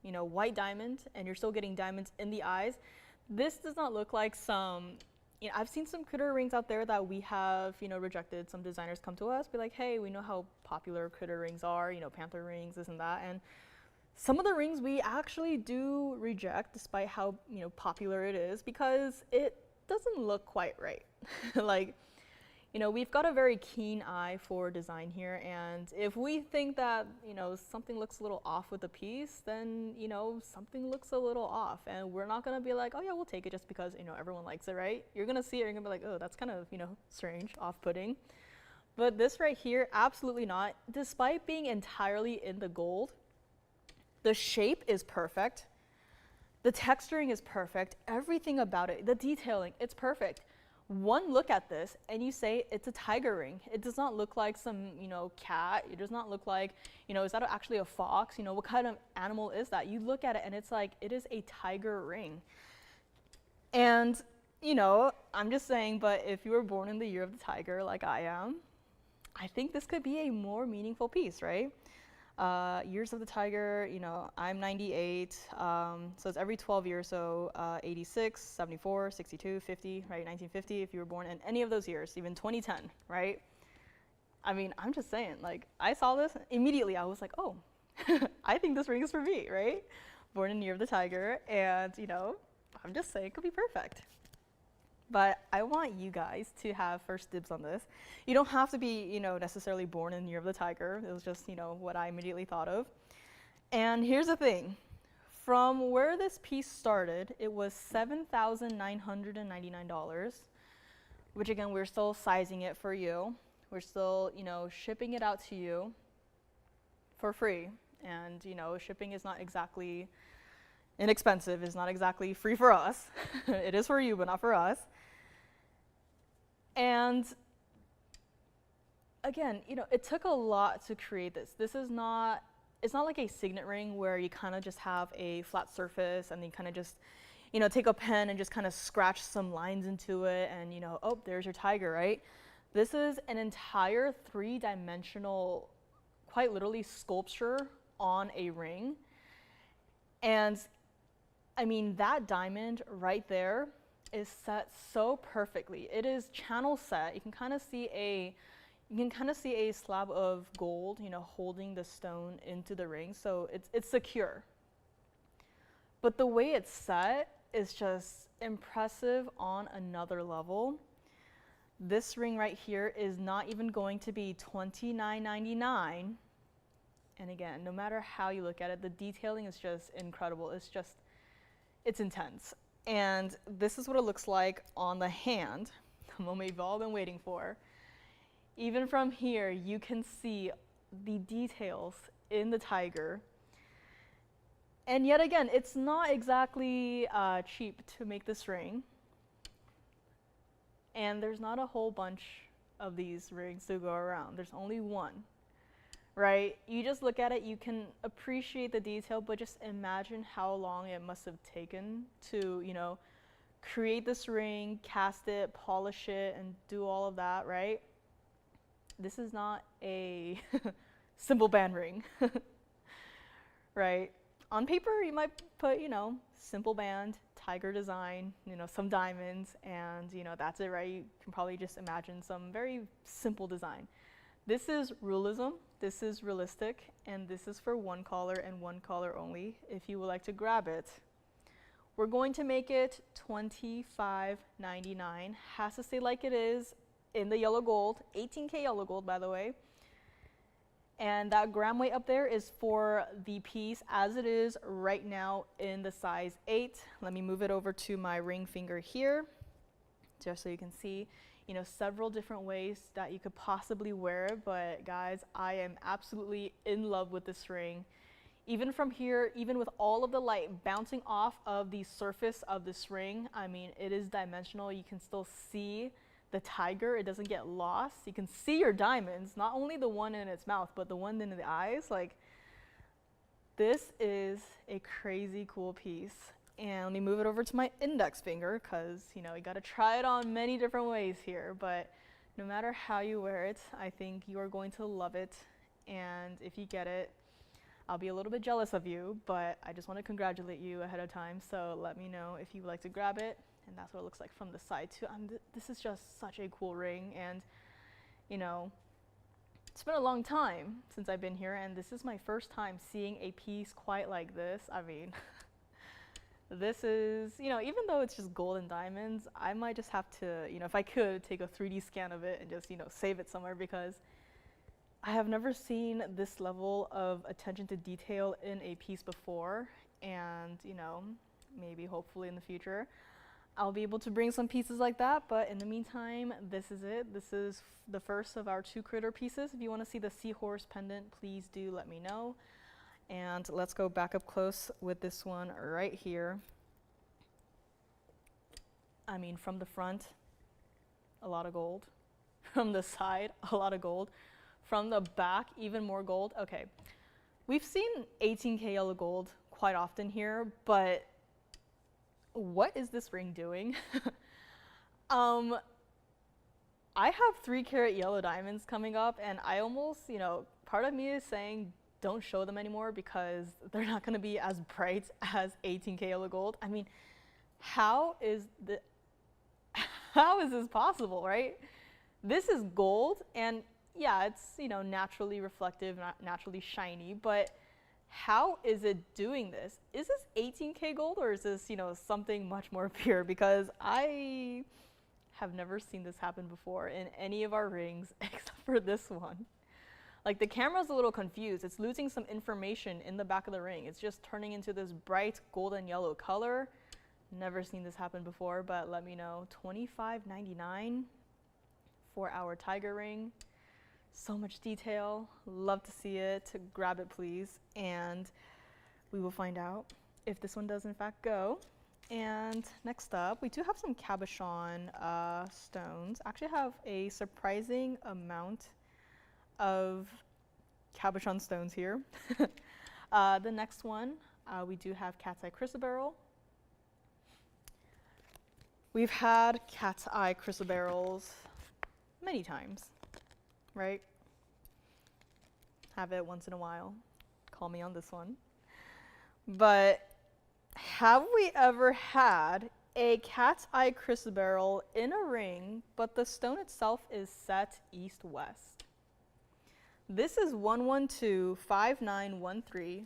you know, white diamond, and you're still getting diamonds in the eyes. This does not look like some, you know, I've seen some critter rings out there that we have, you know, rejected. Some designers come to us, be like, hey, we know how popular critter rings are, you know, panther rings, this and that. And some of the rings we actually do reject, despite how, you know, popular it is, because it doesn't look quite right. Like, you know, we've got a very keen eye for design here, and if we think that, you know, something looks a little off with the piece, then, you know, something looks a little off, and we're not gonna be like, oh yeah, we'll take it just because, you know, everyone likes it, right? You're gonna see it, you're gonna be like, oh, that's kind of, you know, strange, off-putting. But this right here, absolutely not. Despite being entirely in the gold, the shape is perfect, the texturing is perfect, everything about it, the detailing, it's perfect. One look at this and you say it's a tiger ring. It does not look like some, you know, cat. It does not look like, you know, is that actually a fox? You know, what kind of animal is that? You look at it and it's like, it is a tiger ring. And, you know, I'm just saying, but if you were born in the year of the tiger like I am, I think this could be a more meaningful piece, right? Years of the tiger, you know, I'm 98, so it's every 12 years, so 86, 74, 62, 50, right, 1950, if you were born in any of those years, even 2010, right? I mean, I'm just saying, like, I saw this, immediately I was like, oh, I think this ring is for me, right? Born in the year of the tiger, and, you know, I'm just saying it could be perfect. But I want you guys to have first dibs on this. You don't have to be, you know, necessarily born in the year of the tiger. It was just, you know, what I immediately thought of. And here's the thing. From where this piece started, it was $7,999, which again, we're still sizing it for you. We're still, you know, shipping it out to you for free. And, you know, shipping is not exactly inexpensive. It's not exactly free for us. It is for you, but not for us. And again, you know, it took a lot to create this. This is not, it's not like a signet ring where you kind of just have a flat surface and you kind of just, you know, take a pen and just kind of scratch some lines into it and, you know, oh, there's your tiger, right? This is an entire three-dimensional, quite literally, sculpture on a ring. And I mean, that diamond right there is set so perfectly. It is channel set. You can kind of see a slab of gold, you know, holding the stone into the ring, so it's secure. But the way it's set is just impressive on another level. This ring right here is not even going to be $29.99. And again, no matter how you look at it, the detailing is just incredible. It's intense. And this is what it looks like on the hand, the moment we've all been waiting for. Even from here, you can see the details in the tiger. And yet again, it's not exactly cheap to make this ring. And there's not a whole bunch of these rings to go around. There's only one, right? You just look at it, you can appreciate the detail, but just imagine how long it must have taken to, you know, create this ring, cast it, polish it, and do all of that, right? This is not a simple band ring, right? On paper, you might put, you know, simple band, tiger design, you know, some diamonds, and, you know, that's it, right? You can probably just imagine some very simple design. This is realism, this is realistic, and this is for one color and one color only, if you would like to grab it. We're going to make it $25.99. Has to stay like it is in the yellow gold, 18K yellow gold, by the way. And that gram weight up there is for the piece as it is right now in the size 8. Let me move it over to my ring finger here, just so you can see, you know, several different ways that you could possibly wear it. But guys, I am absolutely in love with this ring. Even from here, even with all of the light bouncing off of the surface of this ring, I mean, it is dimensional. You can still see the tiger, it doesn't get lost. You can see your diamonds, not only the one in its mouth, but the one in the eyes. Like, this is a crazy cool piece. And let me move it over to my index finger, because, you know, you gotta try it on many different ways here, but no matter how you wear it, I think you are going to love it. And if you get it, I'll be a little bit jealous of you, but I just want to congratulate you ahead of time, so let me know if you would like to grab it. And that's what it looks like from the side too. This is just such a cool ring, and you know, it's been a long time since I've been here, and this is my first time seeing a piece quite like this. I mean, this is, you know, even though it's just gold and diamonds, I might just have to, you know, if I could, take a 3D scan of it and just, you know, save it somewhere, because I have never seen this level of attention to detail in a piece before. And, you know, maybe hopefully in the future I'll be able to bring some pieces like that, but in the meantime, this is it. This is the first of our 2 critter pieces. If you want to see the seahorse pendant, please do let me know. And let's go back up close with this one right here. I mean, from the front, a lot of gold. From the side, a lot of gold. From the back, even more gold. Okay, we've seen 18K yellow gold quite often here, but what is this ring doing? I have 3-carat yellow diamonds coming up, and I almost, you know, part of me is saying don't show them anymore because they're not going to be as bright as 18K yellow gold. I mean, how is this possible, right? This is gold, and yeah, it's, naturally reflective, naturally shiny, but how is it doing this? Is this 18K gold, or is this, something much more pure? Because I have never seen this happen before in any of our rings except for this one. Like, the camera's a little confused. It's losing some information in the back of the ring. It's just turning into this bright golden yellow color. Never seen this happen before, but let me know. $25.99 for our tiger ring. So much detail. Love to see it. Grab it, please. And we will find out if this one does in fact go. And next up, we do have some cabochon stones. Actually have a surprising amount of cabochon stones here. The next one, we do have cat's eye chrysoberyl. We've had cat's eye chrysoberyls many times, right? Have it once in a while. Call me on this one. But have we ever had a cat's eye chrysoberyl in a ring, but the stone itself is set east-west? This is 1125913,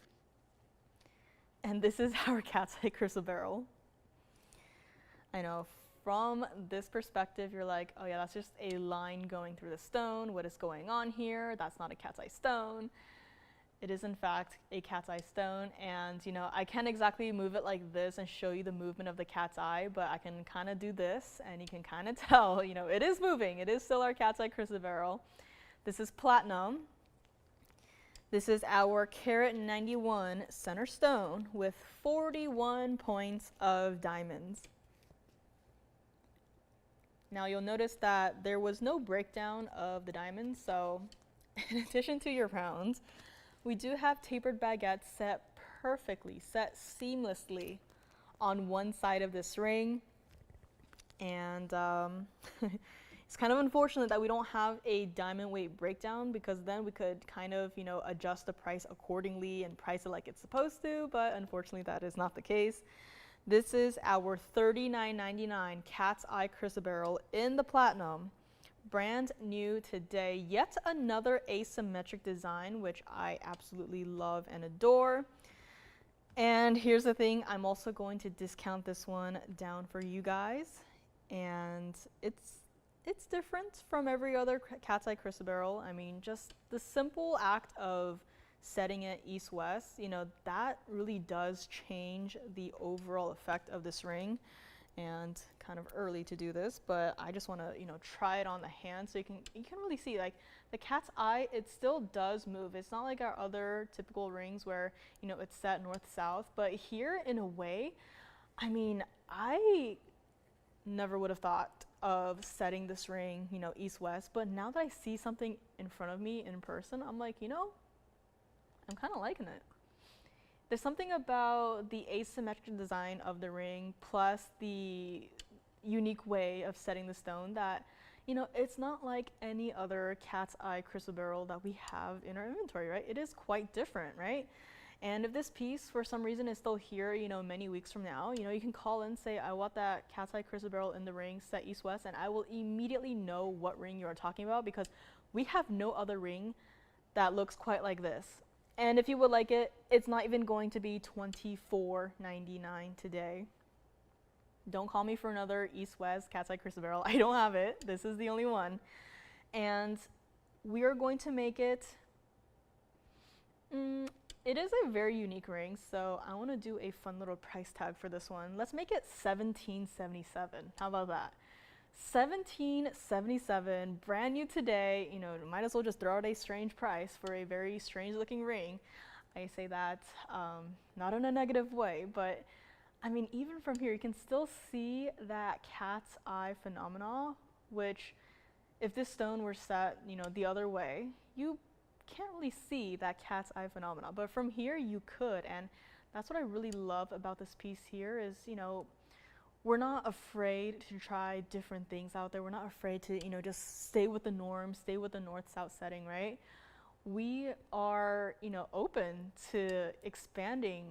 and this is our cat's eye chrysoberyl. I know, from this perspective, you're like, oh yeah, that's just a line going through the stone. What is going on here? That's not a cat's eye stone. It is in fact a cat's eye stone, and I can't exactly move it like this and show you the movement of the cat's eye, but I can kind of do this, and you can kind of tell, it is moving. It is still our cat's eye chrysoberyl. This is platinum. This is our carat 91 center stone with 41 points of diamonds. Now you'll notice that there was no breakdown of the diamonds, so in addition to your rounds, we do have tapered baguettes set perfectly, set seamlessly on one side of this ring. And it's kind of unfortunate that we don't have a diamond weight breakdown, because then we could kind of, adjust the price accordingly and price it like it's supposed to, but unfortunately that is not the case. This is our $39.99 cat's eye chrysoberyl in the platinum. Brand new today. Yet another asymmetric design, which I absolutely love and adore. And here's the thing, I'm also going to discount this one down for you guys. And it's different from every other cat's eye chrysoberyl. I mean, just the simple act of setting it east-west, that really does change the overall effect of this ring. And kind of early to do this, but I just want to try it on the hand so you can really see, like, the cat's eye, it still does move. It's not like our other typical rings where it's set north-south, but here in a way, I mean, I never would have thought of setting this ring east-west, but now that I see something in front of me in person, I'm like, I'm kind of liking it. There's something about the asymmetric design of the ring plus the unique way of setting the stone that, it's not like any other cat's eye chrysoberyl that we have in our inventory, right? It is quite different, right? And if this piece, for some reason, is still here, many weeks from now, you can call in, say, I want that cat's eye chrysoberyl in the ring set east-west, and I will immediately know what ring you are talking about, because we have no other ring that looks quite like this. And if you would like it, it's not even going to be $24.99 today. Don't call me for another east-west cat's eye chrysoberyl. I don't have it. This is the only one. And we are going to make it, it is a very unique ring, so I want to do a fun little price tag for this one. Let's make it $17.77. How about that? $17.77, brand new today. Might as well just throw out a strange price for a very strange looking ring. I say that not in a negative way, but I mean, even from here, you can still see that cat's eye phenomena, which if this stone were set, the other way, you can't really see that cat's eye phenomena. But from here, you could, and that's what I really love about this piece here is, we're not afraid to try different things out there. We're not afraid to, just stay with the norm, stay with the north-south setting, right? We are, open to expanding,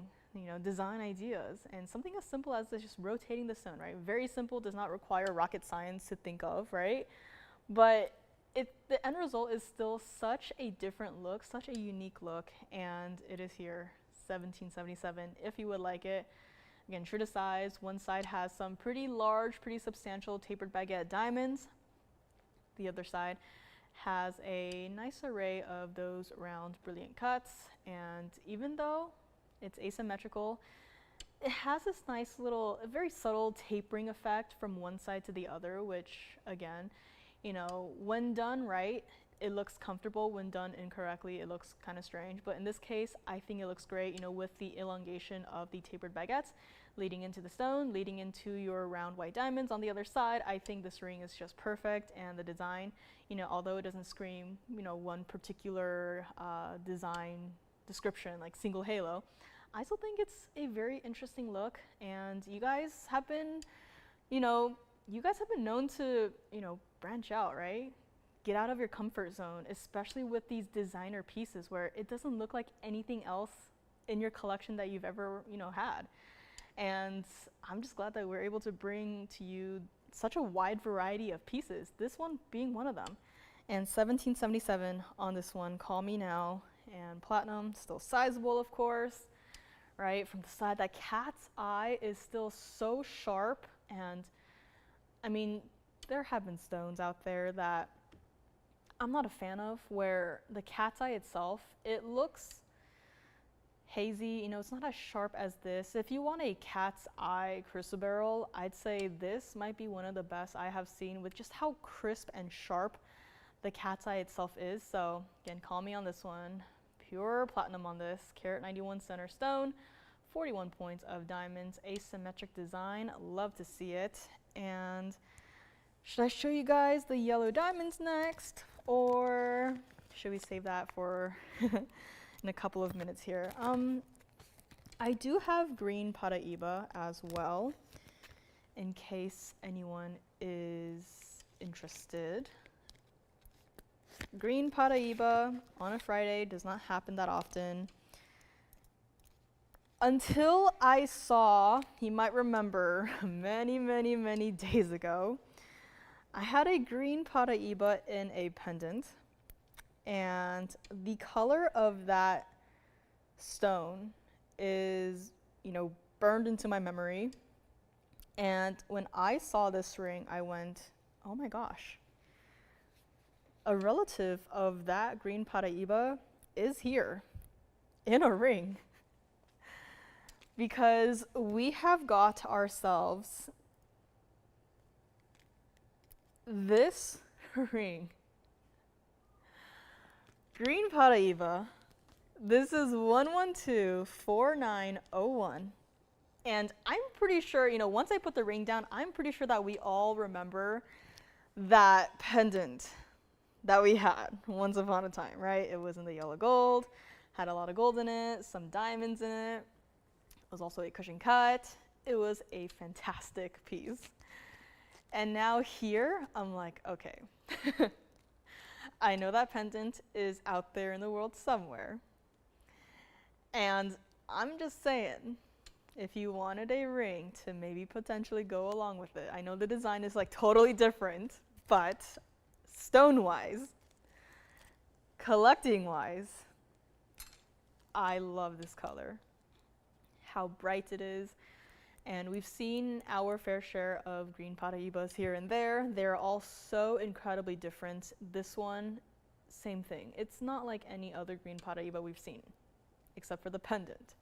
design ideas, and something as simple as just rotating the stone, right? Very simple, does not require rocket science to think of, right? But the end result is still such a different look, such a unique look, and it is here, 1777, if you would like it. Again, true to size. One side has some pretty large, pretty substantial tapered baguette diamonds. The other side has a nice array of those round, brilliant cuts, and even though it's asymmetrical, it has this nice little, very subtle tapering effect from one side to the other, which, again, you know, when done right, it looks comfortable. When done incorrectly, it looks kind of strange. But in this case, I think it looks great, you know, with the elongation of the tapered baguettes leading into the stone, leading into your round white diamonds on the other side. I think this ring is just perfect, and the design, you know, although it doesn't scream, you know, one particular design description like single halo, I still think it's a very interesting look. And you guys have been, you know, known to, you know, branch out, right? Get out of your comfort zone, especially with these designer pieces where it doesn't look like anything else in your collection that you've ever, you know, had. And I'm just glad that we're able to bring to you such a wide variety of pieces, this one being one of them. And 1777 on this one, call me now. And platinum, still sizable, of course, right? From the side, that cat's eye is still so sharp. And I mean, there have been stones out there that I'm not a fan of, where the cat's eye itself, it looks hazy, you know, it's not as sharp as this. If you want a cat's eye chrysoberyl, I'd say this might be one of the best I have seen, with just how crisp and sharp the cat's eye itself is. So again, call me on this one. Pure platinum on this, carat 91 center stone, 41 points of diamonds, asymmetric design, love to see it. And should I show you guys the yellow diamonds next, or should we save that for in a couple of minutes here? I do have green paraiba as well, in case anyone is interested. Green paraiba on a Friday does not happen that often. Until I saw, you might remember, many days ago, I had a green paraiba in a pendant, and the color of that stone is, you know, burned into my memory. And when I saw this ring, I went, oh my gosh, a relative of that green paraiba is here in a ring. Because we have got ourselves this ring. Green paraiba. This is 1124901. And I'm pretty sure, you know, once I put the ring down, I'm pretty sure that we all remember that pendant that we had once upon a time, right? It was in the yellow gold, had a lot of gold in it, some diamonds in it. It was also a cushion cut. It was a fantastic piece. And now here, I'm like, okay, I know that pendant is out there in the world somewhere. And I'm just saying, if you wanted a ring to maybe potentially go along with it, I know the design is like totally different, but stone-wise, collecting-wise, I love this color, how bright it is. And we've seen our fair share of green paraibas here and there. They're all so incredibly different. This one, same thing. It's not like any other green paraiba we've seen, except for the pendant.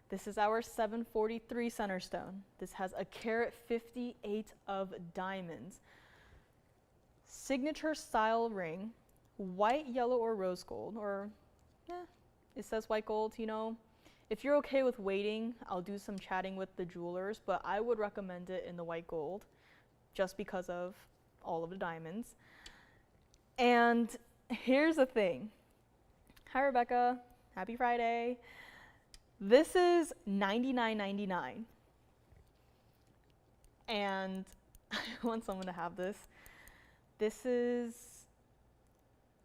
This is our 743 center stone. This has a carat 58 of diamonds. Signature style ring, white, yellow, or rose gold, or it says white gold, you know. If you're okay with waiting, I'll do some chatting with the jewelers, but I would recommend it in the white gold just because of all of the diamonds. And here's the thing. Hi, Rebecca. Happy Friday. This is $99.99. And I want someone to have this. This is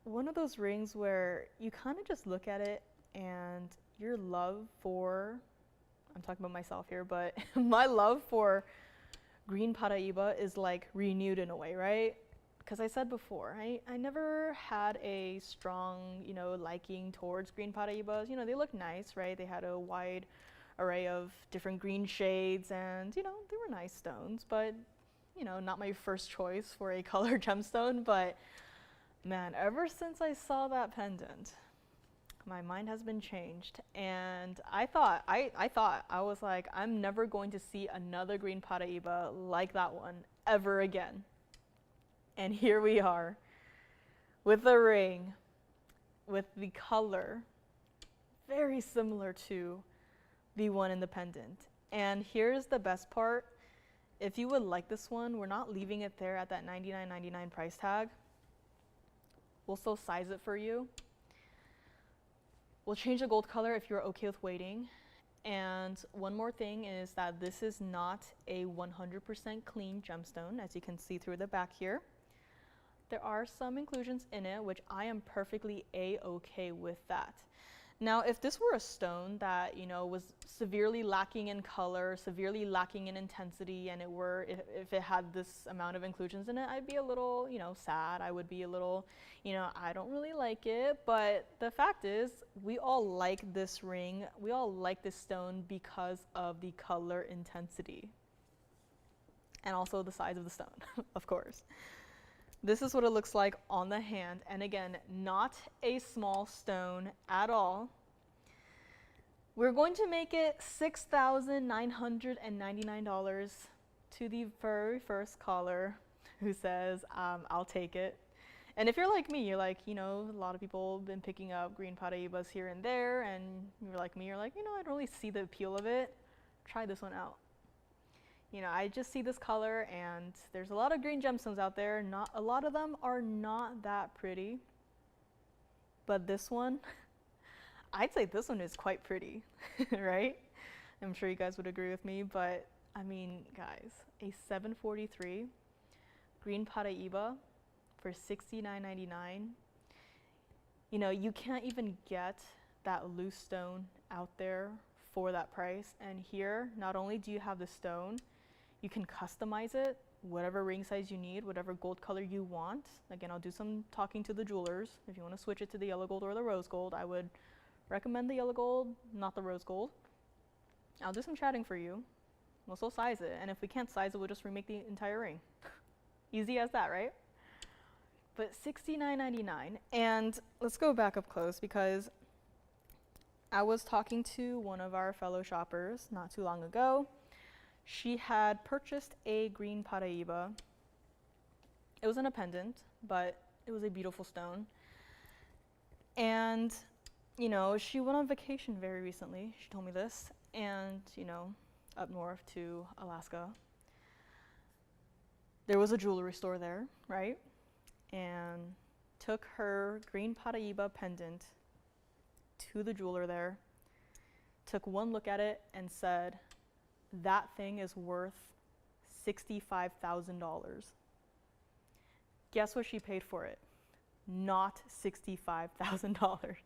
one of those rings where you kind of just look at it and your love for, I'm talking about myself here, but my love for green paraiba is like renewed in a way, right? because I said before, I never had a strong, you know, liking towards green paraibas. You know, they look nice, right? They had a wide array of different green shades, and, you know, they were nice stones, but, you know, not my first choice for a color gemstone. But man, ever since I saw that pendant, my mind has been changed. And I was like, I'm never going to see another green paraiba like that one ever again. And here we are with the ring, with the color very similar to the one in the pendant. And here's the best part. If you would like this one, we're not leaving it there at that $99.99 price tag. We'll still size it for you. We'll change the gold color if you're okay with waiting. And one more thing is that this is not a 100% clean gemstone, as you can see through the back here. There are some inclusions in it, which I am perfectly a-okay with that. Now, if this were a stone that, you know, was severely lacking in color, severely lacking in intensity, and if it had this amount of inclusions in it, I'd be a little, you know, sad. I would be a little, you know, I don't really like it. But the fact is, we all like this ring. We all like this stone because of the color intensity. And also the size of the stone, of course. This is what it looks like on the hand, and again, not a small stone at all. We're going to make it $6,999 to the very first caller who says, I'll take it. And if you're like me, you're like, you know, a lot of people have been picking up green paraibas here and there, and you're like me, you're like, you know, I don't really see the appeal of it. Try this one out. You know, I just see this color, and there's a lot of green gemstones out there. Not a lot of them are not that pretty, but this one, I'd say this one is quite pretty, right? I'm sure you guys would agree with me, but I mean, guys, a 743 green paraiba for $69.99. You know, you can't even get that loose stone out there for that price. And here, not only do you have the stone, you can customize it, whatever ring size you need, whatever gold color you want. Again, I'll do some talking to the jewelers. If you want to switch it to the yellow gold or the rose gold, I would recommend the yellow gold, not the rose gold. I'll do some chatting for you. We'll still size it, and if we can't size it, we'll just remake the entire ring. Easy as that, right? But $69.99, and let's go back up close, because I was talking to one of our fellow shoppers not too long ago. She had purchased a green paraiba. It wasn't a pendant, but it was a beautiful stone. And, you know, she went on vacation very recently. She told me this. And, you know, up north to Alaska. There was a jewelry store there, right? And took her green paraiba pendant to the jeweler there, took one look at it and said, that thing is worth $65,000. Guess what she paid for it? Not $65,000.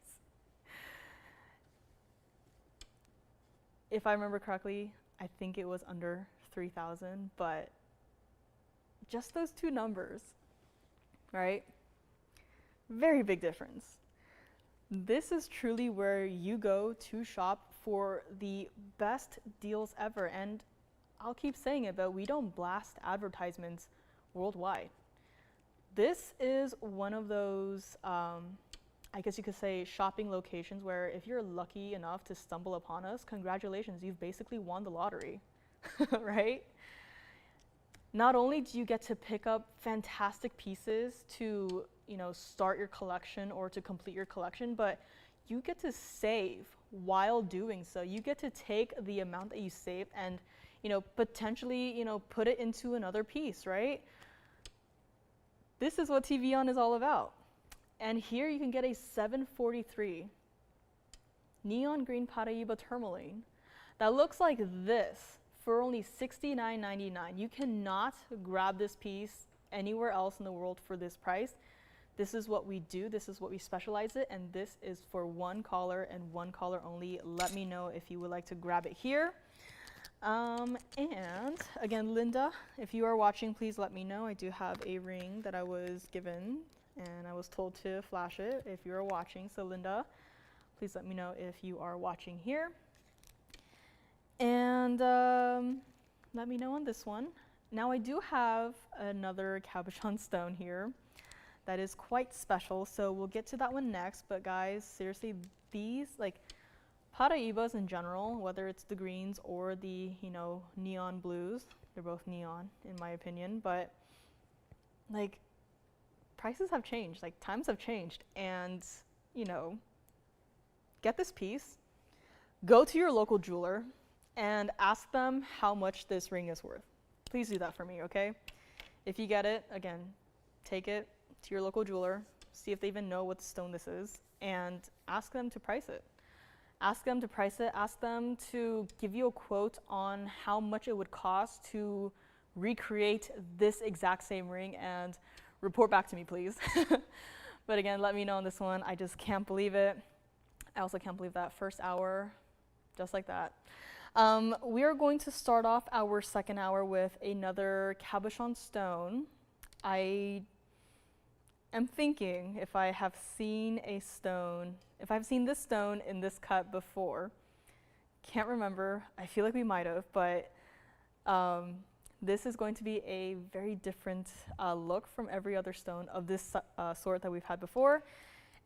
If I remember correctly, I think it was under $3,000, but just those two numbers, right? Very big difference. This is truly where you go to shop for the best deals ever. And I'll keep saying it, but we don't blast advertisements worldwide. This is one of those, I guess you could say, shopping locations where if you're lucky enough to stumble upon us, congratulations, you've basically won the lottery, right? Not only do you get to pick up fantastic pieces to, you know, start your collection or to complete your collection, but you get to save while doing so. You get to take the amount that you saved and, you know, potentially, you know, put it into another piece, right? This is what TVON is all about. And here you can get a 743 neon green paraiba tourmaline that looks like this for only $69.99. You cannot grab this piece anywhere else in the world for this price. This is what we do, this is what we specialize in, and this is for one caller and one caller only. Let me know if you would like to grab it here. And again, Linda, if you are watching, please let me know. I do have a ring that I was given and I was told to flash it if you are watching. So Linda, please let me know if you are watching here. And let me know on this one. Now I do have another cabochon stone here that is quite special, so we'll get to that one next. But guys, seriously, these, like, paraibas in general, whether it's the greens or the, you know, neon blues, they're both neon in my opinion, but like, prices have changed, like times have changed, and you know, get this piece, go to your local jeweler and ask them how much this ring is worth. Please do that for me, okay? If you get it, again, take it to your local jeweler, see if they even know what stone this is, and ask them to price it. Ask them to price it, ask them to give you a quote on how much it would cost to recreate this exact same ring, and report back to me, please. But again, let me know on this one. I just can't believe it. I also can't believe that first hour, just like that. We are going to start off our second hour with another cabochon stone. I am thinking if I have seen a stone, if I've seen this stone in this cut before. Can't remember. I feel like we might have, but this is going to be a very different look from every other stone of this sort that we've had before.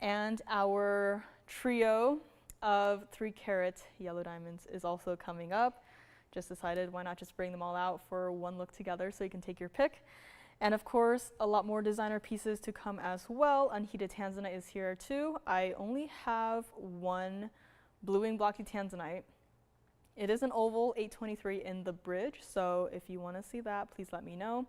And our trio of 3-carat yellow diamonds is also coming up. Just decided why not just bring them all out for one look together so you can take your pick. And of course, a lot more designer pieces to come as well. Unheated Tanzanite is here too. I only have one bluing blocky Tanzanite. It is an oval 823 in the bridge, so if you want to see that, please let me know.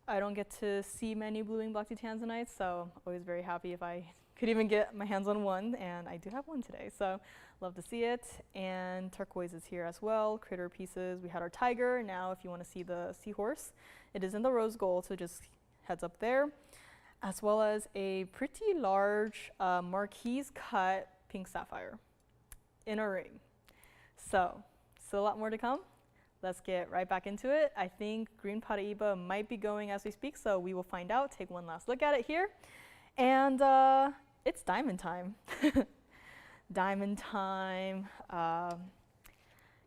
I don't get to see many bluing blocky Tanzanites, so I'm always very happy if I could even get my hands on one, and I do have one today, so love to see it. And turquoise is here as well, critter pieces. We had our tiger. Now if you want to see the seahorse, it is in the rose gold, so just heads up there, as well as a pretty large marquise cut pink sapphire in a ring. So still a lot more to come. Let's get right back into it. I think green paraiba might be going as we speak, so we will find out. Take one last look at it here. And it's diamond time. Diamond time,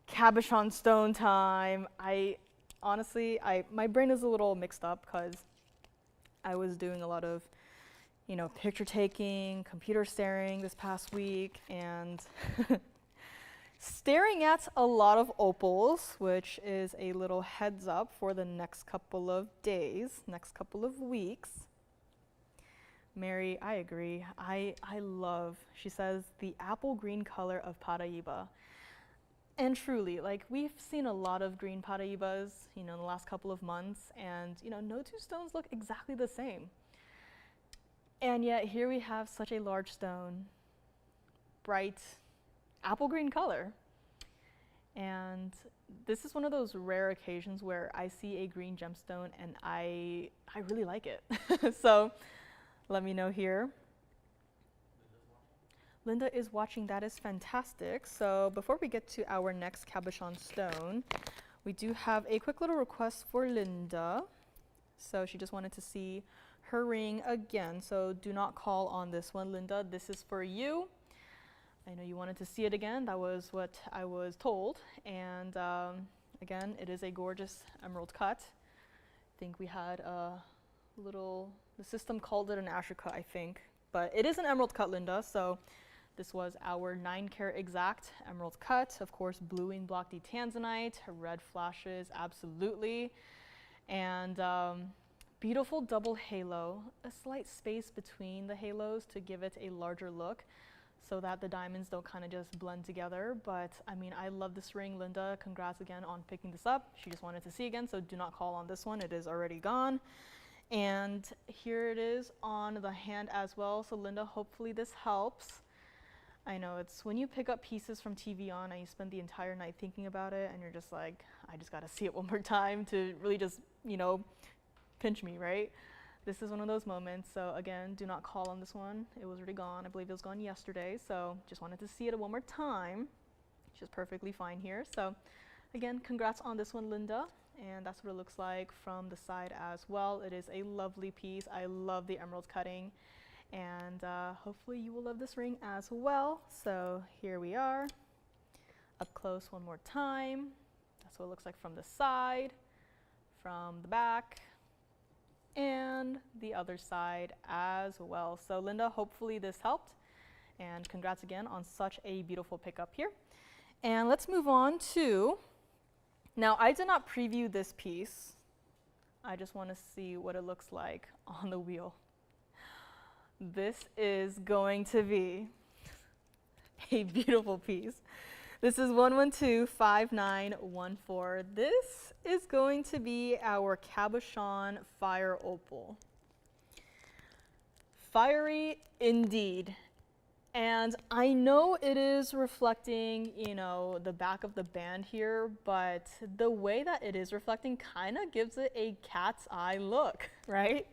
cabochon stone time. Honestly, my brain is a little mixed up because I was doing a lot of, you know, picture taking, computer staring this past week, and staring at a lot of opals, which is a little heads up for the next couple of days, next couple of weeks. Mary, I agree. I love, she says, the apple green color of paraiba. And truly, like, we've seen a lot of green paraibas, you know, in the last couple of months, and, you know, no two stones look exactly the same. And yet here we have such a large stone, bright apple green color. And this is one of those rare occasions where I see a green gemstone and I really like it. So let me know here. Linda is watching. That is fantastic. So before we get to our next cabochon stone, we do have a quick little request for Linda. So she just wanted to see her ring again. So do not call on this one, Linda. This is for you. I know you wanted to see it again. That was what I was told. And again, it is a gorgeous emerald cut. I think we had a little, the system called it an Asher cut, I think. But it is an emerald cut, Linda. So this was our 9-carat exact emerald cut. Of course, bluing blocky Tanzanite, red flashes, absolutely. And beautiful double halo, a slight space between the halos to give it a larger look so that the diamonds don't kind of just blend together. But I mean, I love this ring, Linda. Congrats again on picking this up. She just wanted to see again, so do not call on this one. It is already gone. And here it is on the hand as well. So Linda, hopefully this helps. I know it's when you pick up pieces from TVON and you spend the entire night thinking about it and you're just like, I just gotta see it one more time to really just, you know, pinch me, right? This is one of those moments. So again, do not call on this one. It was already gone. I believe it was gone yesterday. So just wanted to see it one more time. Which is perfectly fine here. So again, congrats on this one, Linda. And that's what it looks like from the side as well. It is a lovely piece. I love the emerald cutting. And hopefully you will love this ring as well. So here we are, up close one more time. That's what it looks like from the side, from the back, and the other side as well. So Linda, hopefully this helped. And congrats again on such a beautiful pickup here. And let's move on to, now I did not preview this piece. I just want to see what it looks like on the wheel. This is going to be a beautiful piece. This is 1125914. This is going to be our cabochon fire opal. Fiery indeed. And I know it is reflecting, you know, the back of the band here, but the way that it is reflecting kind of gives it a cat's eye look, right?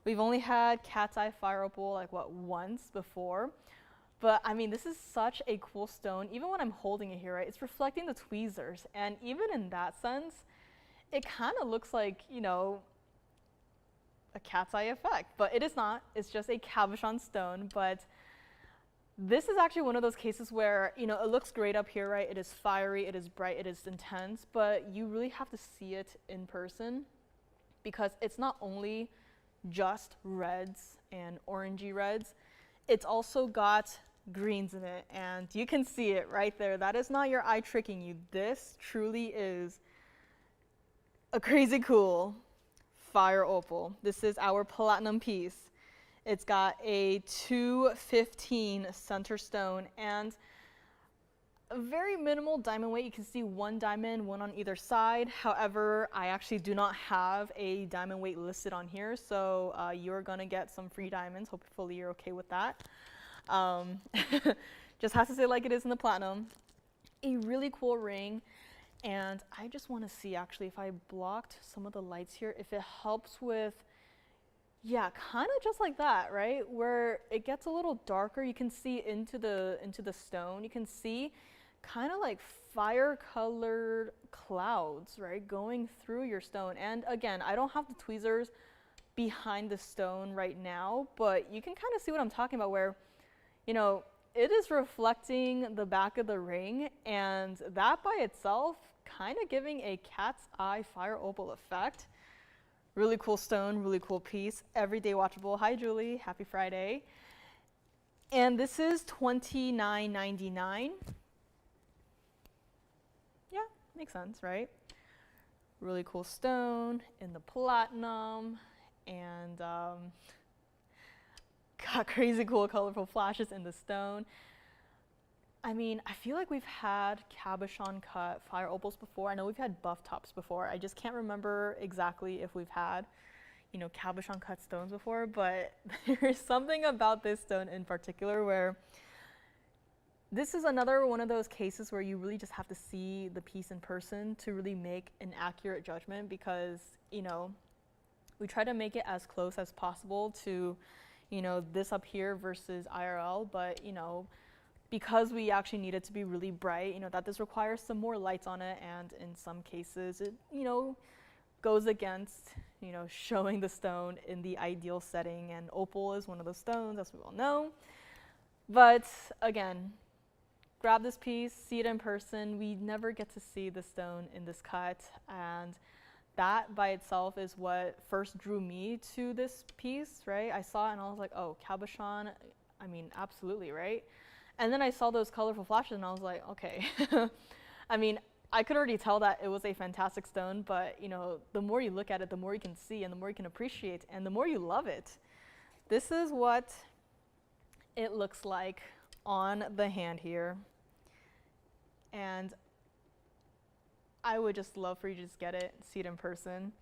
We've only had cat's eye fire opal like what, once before. But I mean, this is such a cool stone. Even when I'm holding it here, right, it's reflecting the tweezers. And even in that sense, it kind of looks like, you know, a cat's eye effect. But it is not. It's just a cabochon stone. But this is actually one of those cases where, you know, it looks great up here, right? It is fiery, it is bright, it is intense, but you really have to see it in person because it's not only just reds and orangey reds, it's also got greens in it, and you can see it right there. That is not your eye tricking you. This truly is a crazy cool fire opal. This is our platinum piece. It's got a 215 center stone and a very minimal diamond weight. You can see one diamond, one on either side. However, I actually do not have a diamond weight listed on here, so you're gonna get some free diamonds. Hopefully you're okay with that. Just has to say like it is in the platinum. A really cool ring. And I just wanna see actually if I blocked some of the lights here, if it helps with, yeah, kind of just like that, right? Where it gets a little darker, you can see into the stone. You can see kind of like fire-colored clouds, right, going through your stone. And again, I don't have the tweezers behind the stone right now, but you can kind of see what I'm talking about where, you know, it is reflecting the back of the ring, and that by itself kind of giving a cat's eye fire opal effect. Really cool stone, really cool piece, everyday watchable. Hi Julie, happy Friday. And this is $29.99. Yeah, makes sense, right? Really cool stone in the platinum, and got crazy cool colorful flashes in the stone. I mean, I feel like we've had cabochon cut fire opals before. I know we've had buff tops before. I just can't remember exactly if we've had, you know, cabochon cut stones before, but there's something about this stone in particular where this is another one of those cases where you really just have to see the piece in person to really make an accurate judgment because, you know, we try to make it as close as possible to, you know, this up here versus IRL, but, you know, because we actually need it to be really bright, you know, that this requires some more lights on it, and in some cases it, you know, goes against, you know, showing the stone in the ideal setting, and opal is one of those stones, as we all know. But again, grab this piece, see it in person. We never get to see the stone in this cut, and that by itself is what first drew me to this piece, right? I saw it and I was like, oh, cabochon, I mean, absolutely, right? And then I saw those colorful flashes and I was like, okay. I mean, I could already tell that it was a fantastic stone, but you know, the more you look at it, the more you can see and the more you can appreciate and the more you love it. This is what it looks like on the hand here. And I would just love for you to just get it, see it in person.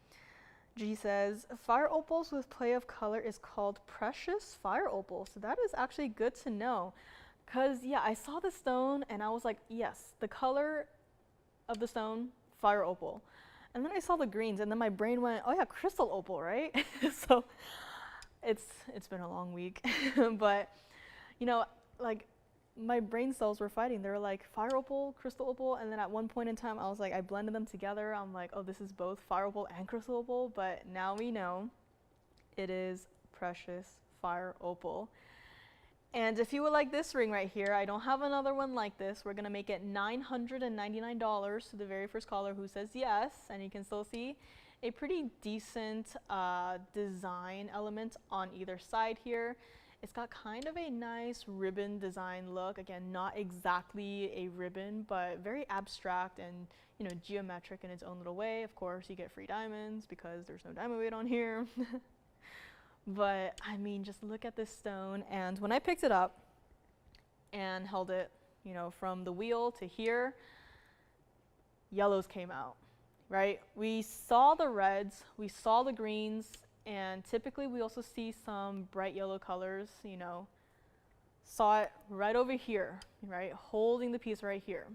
G says, fire opals with play of color is called precious fire opal. So that is actually good to know. Because, yeah, I saw the stone and I was like, yes, the color of the stone, fire opal. And then I saw the greens and then my brain went, oh yeah, crystal opal, right? So it's been a long week. But, you know, like, my brain cells were fighting. They were like fire opal, crystal opal, and then at one point in time I was like, I blended them together. I'm like, oh, this is both fire opal and crystal opal, but now we know it is precious fire opal. And if you would like this ring right here, I don't have another one like this. We're gonna make it $999 to the very first caller who says yes, and you can still see a pretty decent design element on either side here. It's got kind of a nice ribbon design look. Again, not exactly a ribbon, but very abstract and, you know, geometric in its own little way. Of course, you get free diamonds because there's no diamond weight on here. But I mean, just look at this stone. And when I picked it up and held it, you know, from the wheel to here, yellows came out, right? We saw the reds, we saw the greens, and typically we also see some bright yellow colors, you know. Saw it right over here, right? Holding the piece right here.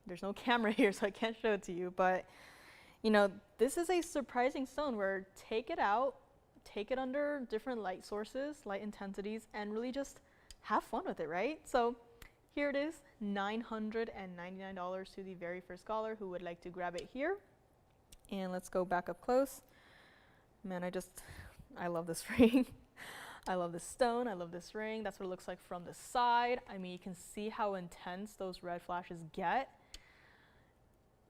There's no camera here, so I can't show it to you, but you know, this is a surprising stone where take it out, take it under different light sources, light intensities, and really just have fun with it, right? So here it is, $999 to the very first caller who would like to grab it here. And let's go back up close. Man, I love this ring. I love this stone, I love this ring. That's what it looks like from the side. I mean, you can see how intense those red flashes get.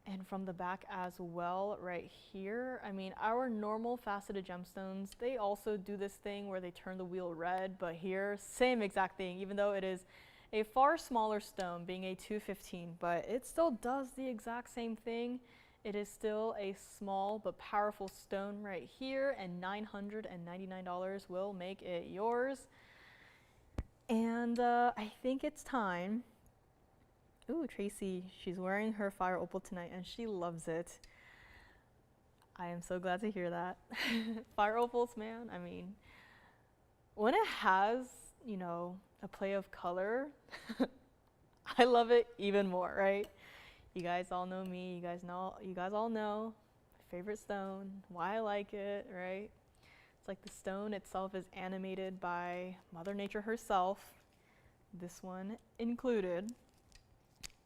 And from the back as well, right here. I mean, our normal faceted gemstones, they also do this thing where they turn the wheel red, but here, same exact thing, even though it is a far smaller stone, being a 215, but it still does the exact same thing. It is still a small but powerful stone right here, and $999 will make it yours. And I think it's time. Ooh, Tracy, she's wearing her fire opal tonight and she loves it. I am so glad to hear that. Fire opals, man, I mean, when it has, you know, a play of color, I love it even more, right? You guys all know me, you guys all know my favorite stone, why I like it, right? It's like the stone itself is animated by Mother Nature herself, this one included.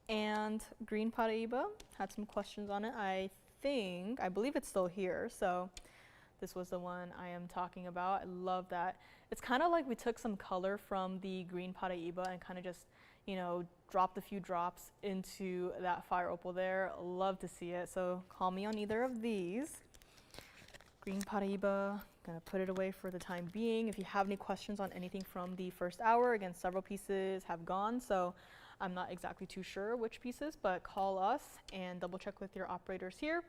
And green paraiba had some questions on it. I believe it's still here, so this was the one I am talking about. I love that. It's kind of like we took some color from the green paraiba and kind of just, you know, dropped a few drops into that fire opal there. Love to see it, so call me on either of these. Green paraiba, gonna put it away for the time being. If you have any questions on anything from the first hour, again, several pieces have gone, so I'm not exactly too sure which pieces, but call us and double check with your operators here.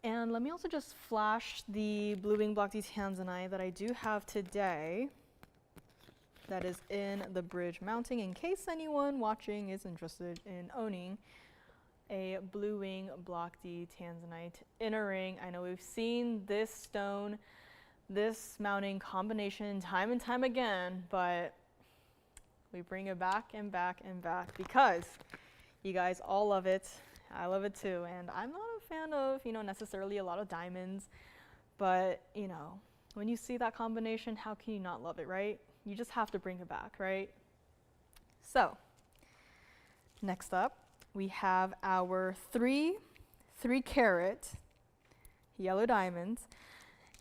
And let me also just flash the blue wing block D Tanzanite that I do have today that is in the bridge mounting, in case anyone watching is interested in owning a blue wing block D Tanzanite in a ring. I know we've seen this stone, this mounting combination time and time again, but we bring it back and back and back because you guys all love it. I love it too. And I'm not a fan of, you know, necessarily a lot of diamonds, but you know, when you see that combination, how can you not love it, right? You just have to bring it back, right? So next up, we have our three 3-carat yellow diamonds.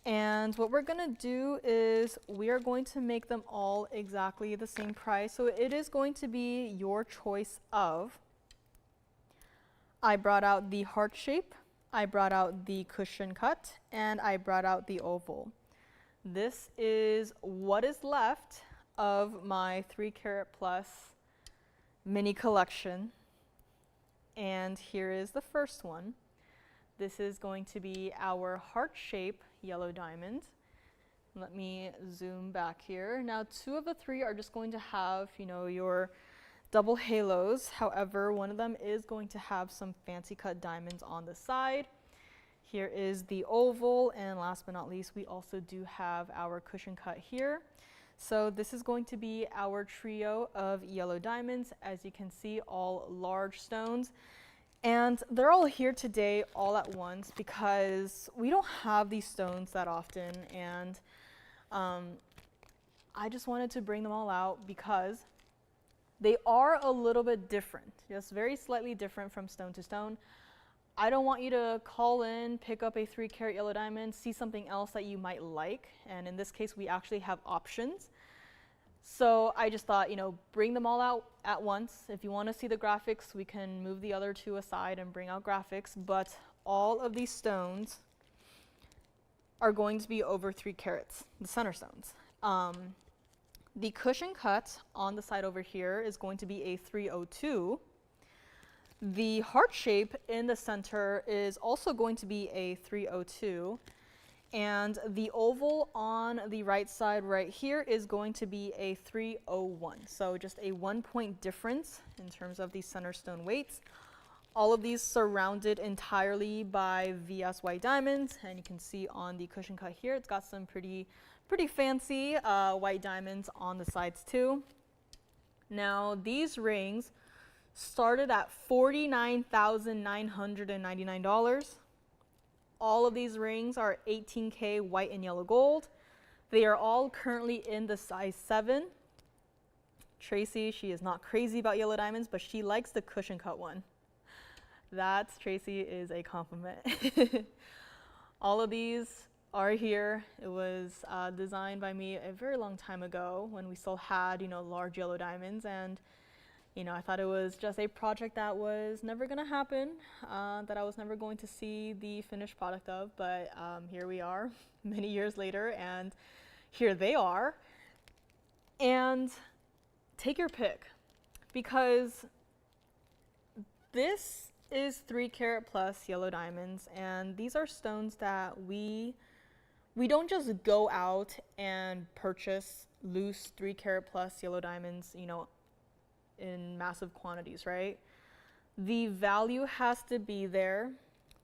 And what we're gonna do is we are going to make them all exactly the same price. So it is going to be your choice of, I brought out the heart shape, I brought out the cushion cut, and I brought out the oval. This is what is left of my 3-carat plus mini collection. And here is the first one. This is going to be our heart shape yellow diamond. Let me zoom back here. Now 2 of the 3 are just going to have, you know, your double halos. However, one of them is going to have some fancy cut diamonds on the side. Here is the oval, and last but not least, we also do have our cushion cut here. So this is going to be our trio of yellow diamonds. As you can see, all large stones. And they're all here today all at once because we don't have these stones that often, and I just wanted to bring them all out because They are a little bit different, just very slightly different from stone to stone. I don't want you to call in, pick up a 3-carat yellow diamond, see something else that you might like, and in this case we actually have options. So I just thought, you know, bring them all out at once. If you want to see the graphics, we can move the other two aside and bring out graphics, but all of these stones are going to be over 3 carats, the center stones. The cushion cut on the side over here is going to be a 302. The heart shape in the center is also going to be a 302. And the oval on the right side right here is going to be a 301. So just a 1-point difference in terms of the center stone weights. All of these surrounded entirely by VS white diamonds. And you can see on the cushion cut here, it's got some pretty fancy white diamonds on the sides too. Now these rings started at $49,999. All of these rings are 18K white and yellow gold. They are all currently in the size 7. Tracy, she is not crazy about yellow diamonds, but she likes the cushion cut one. That, Tracy, is a compliment. All of these are here. It was designed by me a very long time ago when we still had, you know, large yellow diamonds, and you know, I thought it was just a project that was never going to happen, that I was never going to see the finished product of, but here we are many years later, and here they are. And take your pick, because this is 3-carat plus yellow diamonds, and these are stones that we don't just go out and purchase loose 3-carat plus yellow diamonds, you know, in massive quantities, right? The value has to be there.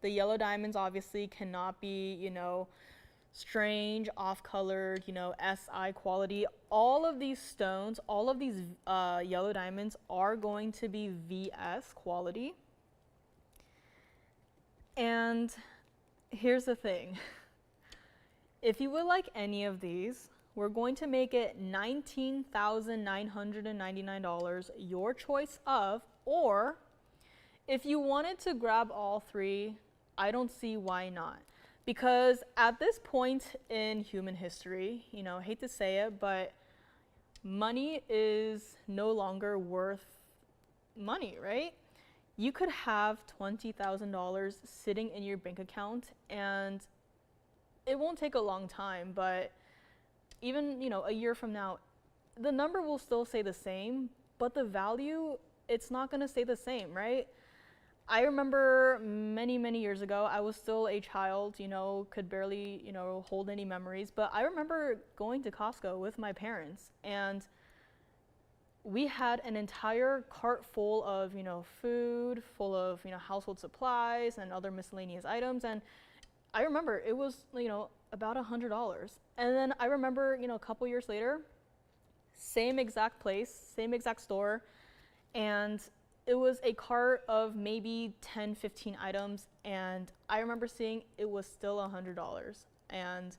The yellow diamonds obviously cannot be, you know, strange, off-colored, you know, SI quality. All of these stones, all of these yellow diamonds are going to be VS quality. And here's the thing. If you would like any of these, we're going to make it $19,999, your choice of, or if you wanted to grab all 3, I don't see why not. Because at this point in human history, you know, I hate to say it, but money is no longer worth money, right? You could have $20,000 sitting in your bank account, and it won't take a long time, but even, you know, a year from now, the number will still stay the same, but the value, it's not going to stay the same, right? I remember many years ago, I was still a child, you know, could barely, you know, hold any memories, but I remember going to Costco with my parents, and we had an entire cart full of, you know, food, full of, you know, household supplies and other miscellaneous items, and I remember it was, you know, about $100. And then I remember, you know, a couple years later, same exact place, same exact store, and it was a cart of maybe 10, 15 items, and I remember seeing it was still $100. And,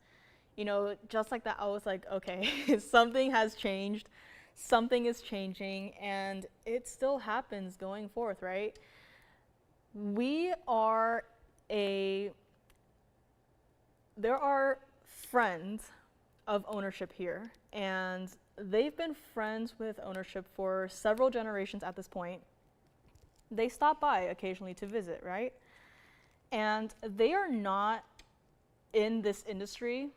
you know, just like that, I was like, okay, something has changed, something is changing, and it still happens going forth, right? There are friends of ownership here, and they've been friends with ownership for several generations at this point. They stop by occasionally to visit, right? And they are not in this industry,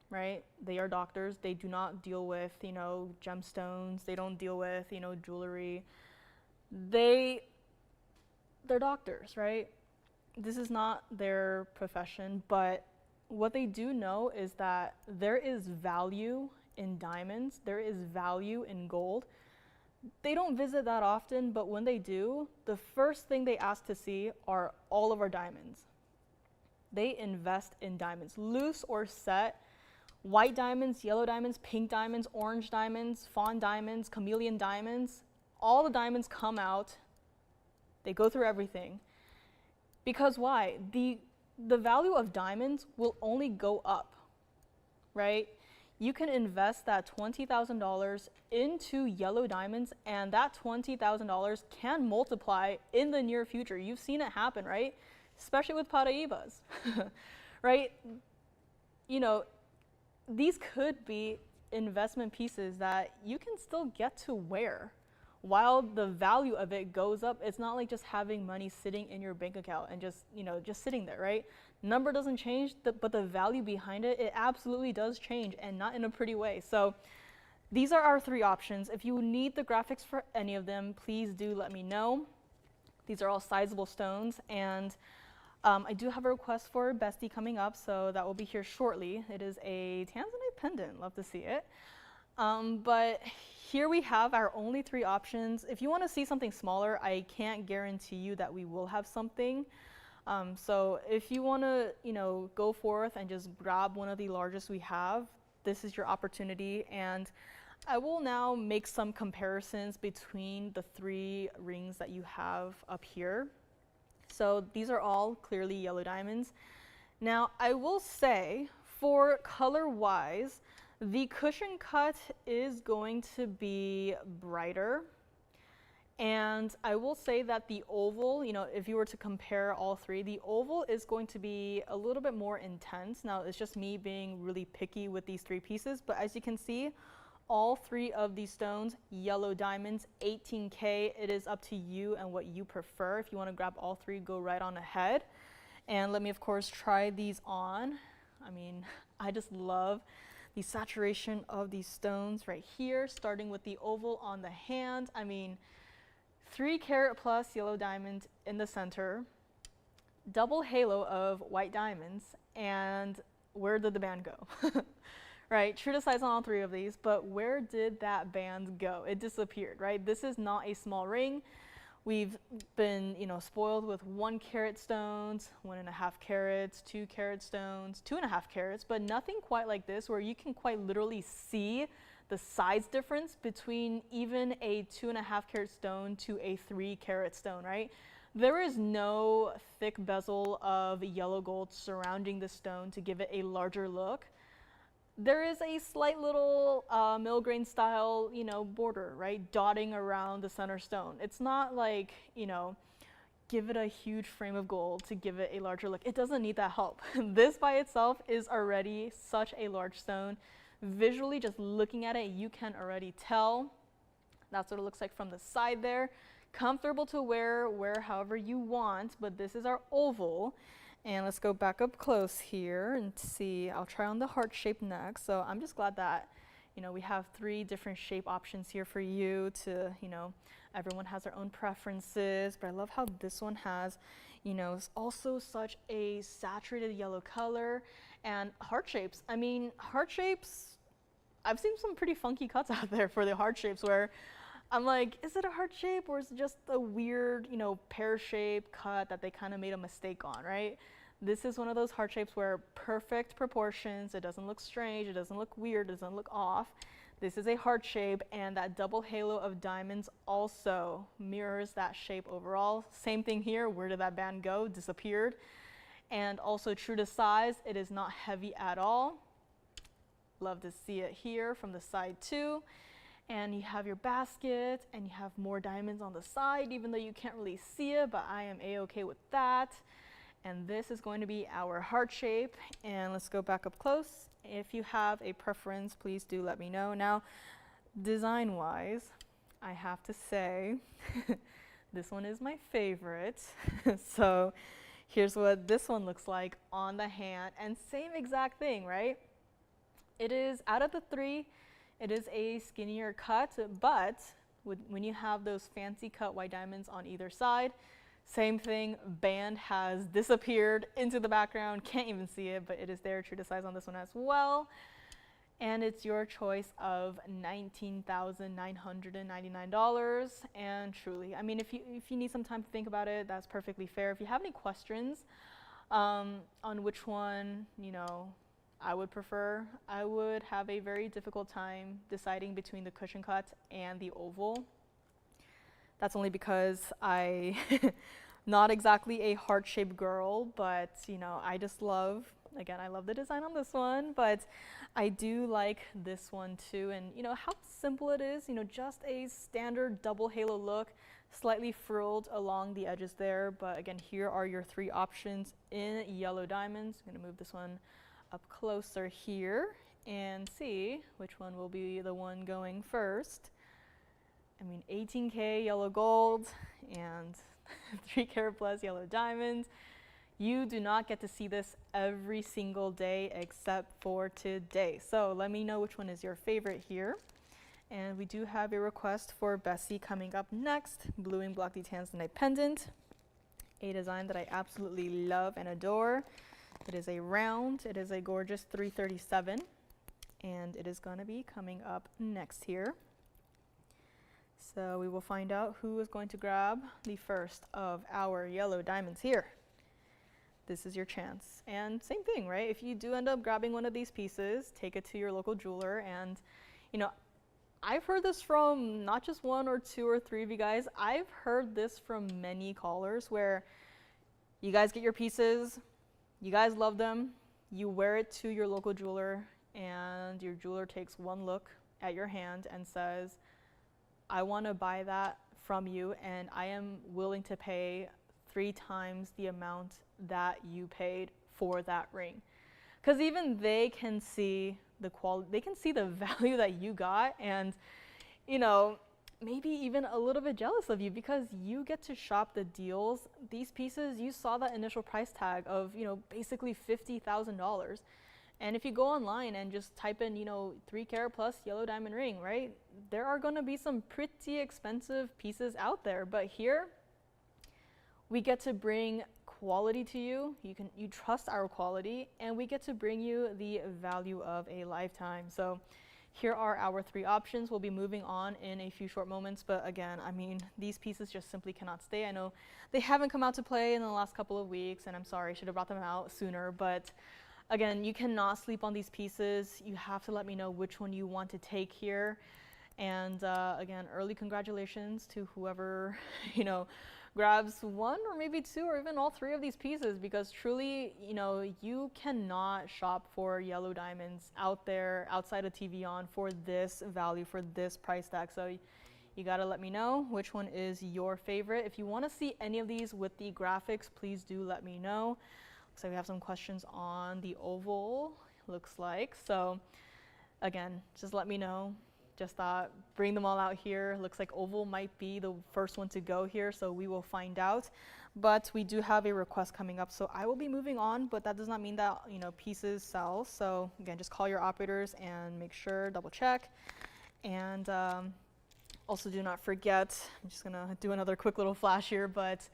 right? They are doctors. They do not deal with, you know, gemstones. They don't deal with, you know, jewelry. They're doctors, right? This is not their profession, but what they do know is that there is value in diamonds, there is value in gold. They don't visit that often, but when they do, the first thing they ask to see are all of our diamonds. They invest in diamonds, loose or set, white diamonds, yellow diamonds, pink diamonds, orange diamonds, fawn diamonds, chameleon diamonds. All the diamonds come out, they go through everything. Because why? The value of diamonds will only go up, right? you can invest that $20,000 into yellow diamonds, and that $20,000 can multiply in the near future. You've seen it happen, right? Especially with paraibas, right? You know, these could be investment pieces that you can still get to wear while the value of it goes up. It's not like just having money sitting in your bank account and just, you know, just sitting there, right? Number doesn't change, but the value behind it, it absolutely does change, and not in a pretty way. So these are our three options. If you need the graphics for any of them, please do let me know. These are all sizable stones, and I do have a request for Bestie coming up, so that will be here shortly. It is a Tanzanite pendant, love to see it. But here we have our only three options. If you want to see something smaller, I can't guarantee you that we will have something. So if you want to, you know, go forth and just grab one of the largest we have, this is your opportunity. And I will now make some comparisons between the three rings that you have up here. So these are all clearly yellow diamonds. Now I will say, for color-wise, the cushion cut is going to be brighter. And I will say that the oval, you know, if you were to compare all three, the oval is going to be a little bit more intense. Now, it's just me being really picky with these three pieces, but as you can see, all three of these stones, yellow diamonds, 18K. It is up to you and what you prefer. If you want to grab all three, go right on ahead. And let me, of course, try these on. I mean, I just love the saturation of these stones right here, starting with the oval on the hand. I mean, 3 carat plus yellow diamond in the center, double halo of white diamonds, and where did the band go? Right, true to size on all three of these, but where did that band go? It disappeared, right? This is not a small ring. We've been, you know, spoiled with 1 carat stones, 1.5 carats, 2 carat stones, 2.5 carats, but nothing quite like this, where you can quite literally see the size difference between even a 2.5 carat stone to a 3 carat stone, right? There is no thick bezel of yellow gold surrounding the stone to give it a larger look. There is a slight little mill-grain style, you know, border, right, dotting around the center stone. It's not like, you know, give it a huge frame of gold to give it a larger look. It doesn't need that help. This by itself is already such a large stone. Visually, just looking at it, you can already tell. That's what it looks like from the side there. Comfortable to wear however you want, but this is our oval. And let's go back up close here and see. I'll try on the heart shape next. So I'm just glad that, you know, we have 3 different shape options here for you to, you know, everyone has their own preferences, but I love how this one has, you know, it's also such a saturated yellow color. And heart shapes, I mean, heart shapes, I've seen some pretty funky cuts out there for the heart shapes where I'm like, is it a heart shape or is it just a weird, you know, pear shape cut that they kind of made a mistake on, right? This is one of those heart shapes where perfect proportions, it doesn't look strange, it doesn't look weird, it doesn't look off. This is a heart shape, and that double halo of diamonds also mirrors that shape overall. Same thing here, where did that band go? Disappeared. And also true to size, it is not heavy at all. Love to see it here from the side too. And you have your basket, and you have more diamonds on the side, even though you can't really see it, but I am a-okay with that. And this is going to be our heart shape. And let's go back up close. If you have a preference, please do let me know. Now, design-wise, I have to say, this one is my favorite. So here's what this one looks like on the hand, and same exact thing, right? It is, out of the 3, it is a skinnier cut, but when you have those fancy cut white diamonds on either side, same thing, band has disappeared into the background, can't even see it, but it is there, true to size on this one as well. And it's your choice of $19,999. And truly, I mean, if you need some time to think about it, that's perfectly fair. If you have any questions on which one, you know, I would prefer, I would have a very difficult time deciding between the cushion cut and the oval. That's only because I not exactly a heart-shaped girl, but you know, I just love again, I love the design on this one, but I do like this one too. And you know how simple it is, you know, just a standard double halo look, slightly frilled along the edges there. But again, here are your three options in yellow diamonds. I'm gonna move this one up closer here and see which one will be the one going first. I mean, 18K yellow gold and 3 carat plus yellow diamonds. You do not get to see this every single day except for today. So let me know which one is your favorite here. And we do have a request for Bessie coming up next, Blue Wing Block D Tanzanite pendant, a design that I absolutely love and adore. It is a round, it is a gorgeous 337, and it is going to be coming up next here. So we will find out who is going to grab the first of our yellow diamonds here. This is your chance. And same thing, right? If you do end up grabbing one of these pieces, take it to your local jeweler. And, you know, I've heard this from not just one or two or three of you guys. I've heard this from many callers where you guys get your pieces, you guys love them, you wear it to your local jeweler, and your jeweler takes one look at your hand and says, I want to buy that from you, and I am willing to pay 3 times the amount that you paid for that ring. Because even they can see the quality, they can see the value that you got, and you know, maybe even a little bit jealous of you because you get to shop the deals. These pieces, you saw that initial price tag of, you know, basically $50,000. And if you go online and just type in, you know, 3 carat plus yellow diamond ring, right? There are going to be some pretty expensive pieces out there, but here we get to bring quality to you. You trust our quality, and we get to bring you the value of a lifetime. So here are our 3 options. We'll be moving on in a few short moments, but again, I mean, these pieces just simply cannot stay. I know they haven't come out to play in the last couple of weeks, and I'm sorry, I should have brought them out sooner, but again, you cannot sleep on these pieces. You have to let me know which one you want to take here. And again, early congratulations to whoever, you know, grabs 1 or maybe 2 or even all 3 of these pieces, because truly, you know, you cannot shop for yellow diamonds out there outside of TVON for this value, for this price tag. So you gotta let me know which one is your favorite. If you want to see any of these with the graphics, please do let me know. Looks like we have some questions on the oval, looks like. So again, just let me know. Just thought, bring them all out here. Looks like oval might be the first one to go here, so we will find out. But we do have a request coming up, so I will be moving on, but that does not mean that, you know, pieces sell. So again, just call your operators and make sure, double check. And also do not forget, I'm just gonna do another quick little flash here, but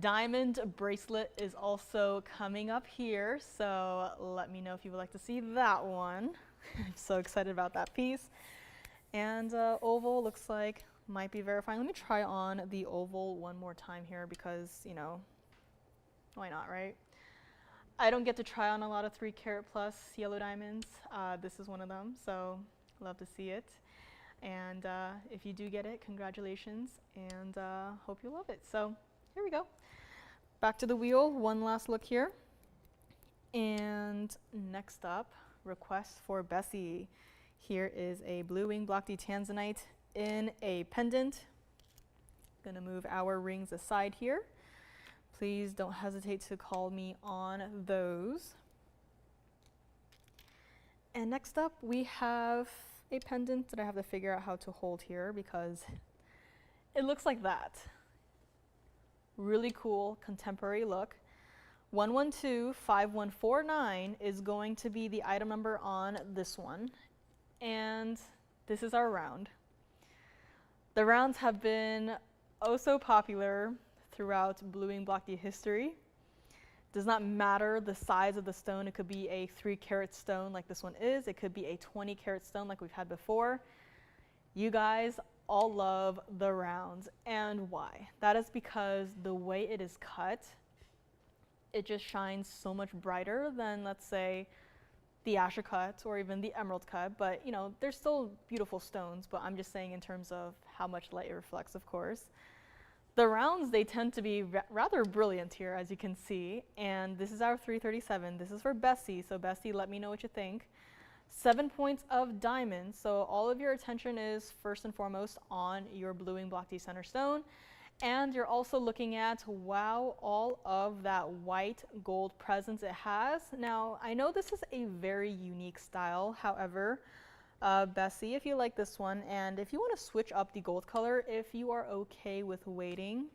diamond bracelet is also coming up here, so let me know if you would like to see that one. I'm so excited about that piece. And oval looks like might be verifying. Let me try on the oval one more time here because, you know, why not, right? I don't get to try on a lot of 3 carat plus yellow diamonds. This is one of them, so love to see it. And if you do get it, congratulations, and hope you love it. So here we go. Back to the wheel, one last look here. And next up, request for Bessie. Here is a Blue Wing Block D Tanzanite in a pendant. Gonna move our rings aside here. Please don't hesitate to call me on those. And next up, we have a pendant that I have to figure out how to hold here because it looks like that. Really cool contemporary look. 1125149 is going to be the item number on this one, and this is our round. The rounds have been oh so popular throughout Blue Wing Block D history. Does not matter the size of the stone. It could be a 3 carat stone like this one is. It could be a 20 carat stone like we've had before. You guys all love the rounds, and why? That is because the way it is cut, it just shines so much brighter than, let's say, the Asher cut or even the emerald cut. But you know, they're still beautiful stones, but I'm just saying in terms of how much light it reflects, of course. The rounds, they tend to be rather brilliant here, as you can see. And this is our 337. This is for Bessie. So Bessie, let me know what you think. 7 points of diamonds. So all of your attention is first and foremost on your bluing block D center stone. And you're also looking at, wow, all of that white gold presence it has. Now, I know this is a very unique style. However, Bessie, if you like this one, and if you want to switch up the gold color, if you are okay with waiting,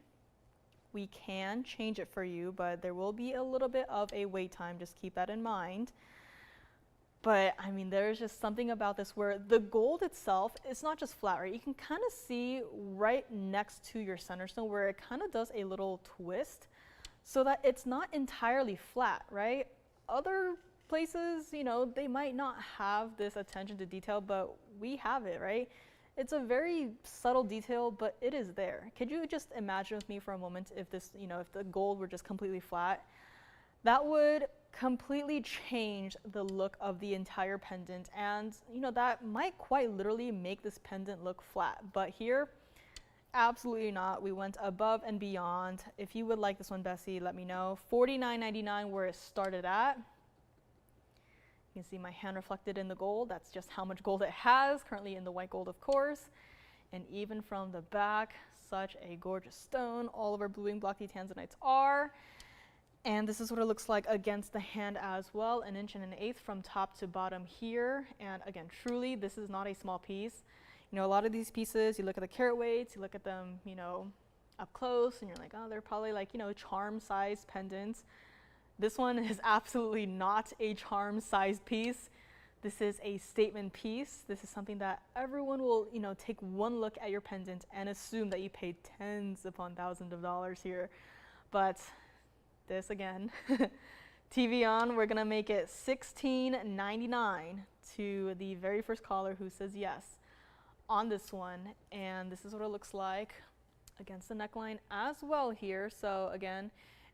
we can change it for you, but there will be a little bit of a wait time. Just keep that in mind. But I mean, there's just something about this where the gold itself, it's not just flat, right? You can kind of see right next to your center stone where it kind of does a little twist so that it's not entirely flat, right? Other places, you know, they might not have this attention to detail, but we have it, right? It's a very subtle detail, but it is there. Could you just imagine with me for a moment if this, you know, if the gold were just completely flat? That would completely change the look of the entire pendant, and you know, that might quite literally make this pendant look flat. But here, absolutely not. We went above and beyond. If you would like this one, Bessie, let me know. $49.99 where it started at. You can see my hand reflected in the gold. That's just how much gold it has, currently in the white gold, of course. And even from the back, such a gorgeous stone. All of our bluing block D Tanzanites are. And this is what it looks like against the hand as well, 1 inch and 1/8 from top to bottom here. And again, truly, this is not a small piece. You know, a lot of these pieces, you look at the carat weights, you look at them, you know, up close, and you're like, oh, they're probably like, you know, charm-sized pendants. This one is absolutely not a charm-sized piece. This is a statement piece. This is something that everyone will, you know, take one look at your pendant and assume that you paid tens upon thousands of dollars here. But this again, TVON, we're gonna make it $16.99 to the very first caller who says yes on this one. And this is what it looks like against the neckline as well here. So again,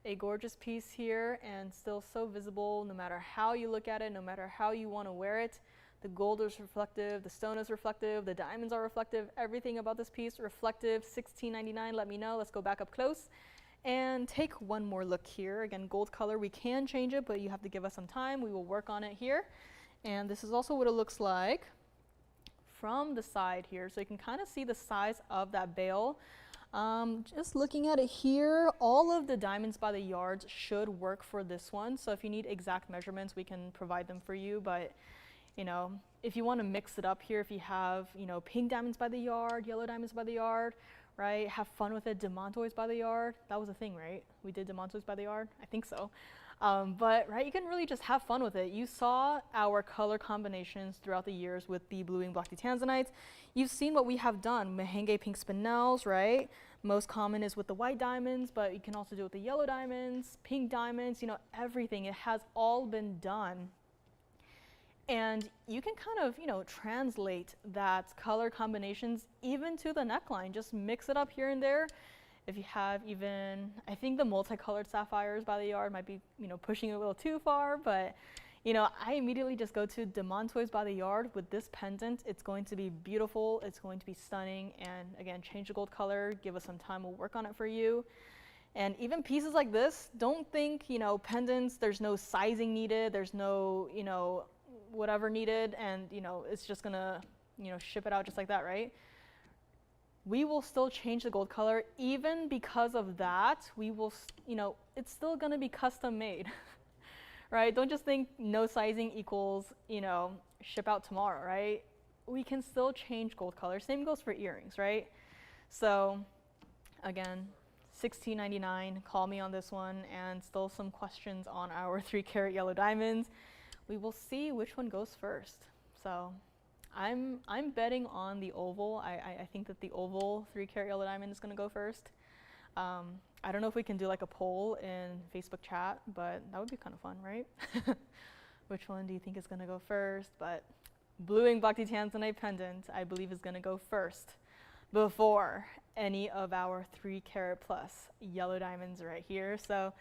a gorgeous piece here and still so visible no matter how you look at it, no matter how you want to wear it. The gold is reflective, the stone is reflective, the diamonds are reflective, everything about this piece reflective. $16.99, let me know. Let's go back up close and take one more look here. Again, gold color, we can change it, but you have to give us some time. We will work on it here. And this is also what it looks like from the side here. So you can kind of see the size of that bail. Just looking at it here, all of the diamonds by the yards should work for this one. So if you need exact measurements, we can provide them for you. But, you know, if you want to mix it up here, if you have, you know, pink diamonds by the yard, yellow diamonds by the yard, right? Have fun with it. Demontoids by the yard. That was a thing, right? We did Demontoids by the yard? I think so. But, right, you can really just have fun with it. You saw our color combinations throughout the years with the bluing block D Tanzanites. You've seen what we have done. Mahenge pink spinels, right? Most common is with the white diamonds, but you can also do it with the yellow diamonds, pink diamonds, you know, everything. It has all been done. And you can kind of, you know, translate that color combinations even to the neckline. Just mix it up here and there. If you have even, I think the multicolored sapphires by the yard might be, you know, pushing it a little too far, but, you know, I immediately just go to Demontoids by the yard with this pendant. It's going to be beautiful. It's going to be stunning. And again, change the gold color. Give us some time. We'll work on it for you. And even pieces like this, don't think, you know, pendants, there's no sizing needed. There's no, you know, whatever needed, and you know, it's just gonna, you know, ship it out just like that, right? We will still change the gold color. Even because of that, we will, you know, it's still gonna be custom made, right? Don't just think no sizing equals, you know, ship out tomorrow, right? We can still change gold color. Same goes for earrings, right? So again, $16.99, call me on this one, and still some questions on our 3-carat yellow diamonds. We will see which one goes first. So I'm betting on the oval. I think that the oval 3-carat yellow diamond is gonna go first. I don't know if we can do like a poll in Facebook chat, but that would be kind of fun, right? Which one do you think is gonna go first? But bluing block D Tanzanite pendant, I believe, is gonna go first before any of our 3-carat plus yellow diamonds right here. So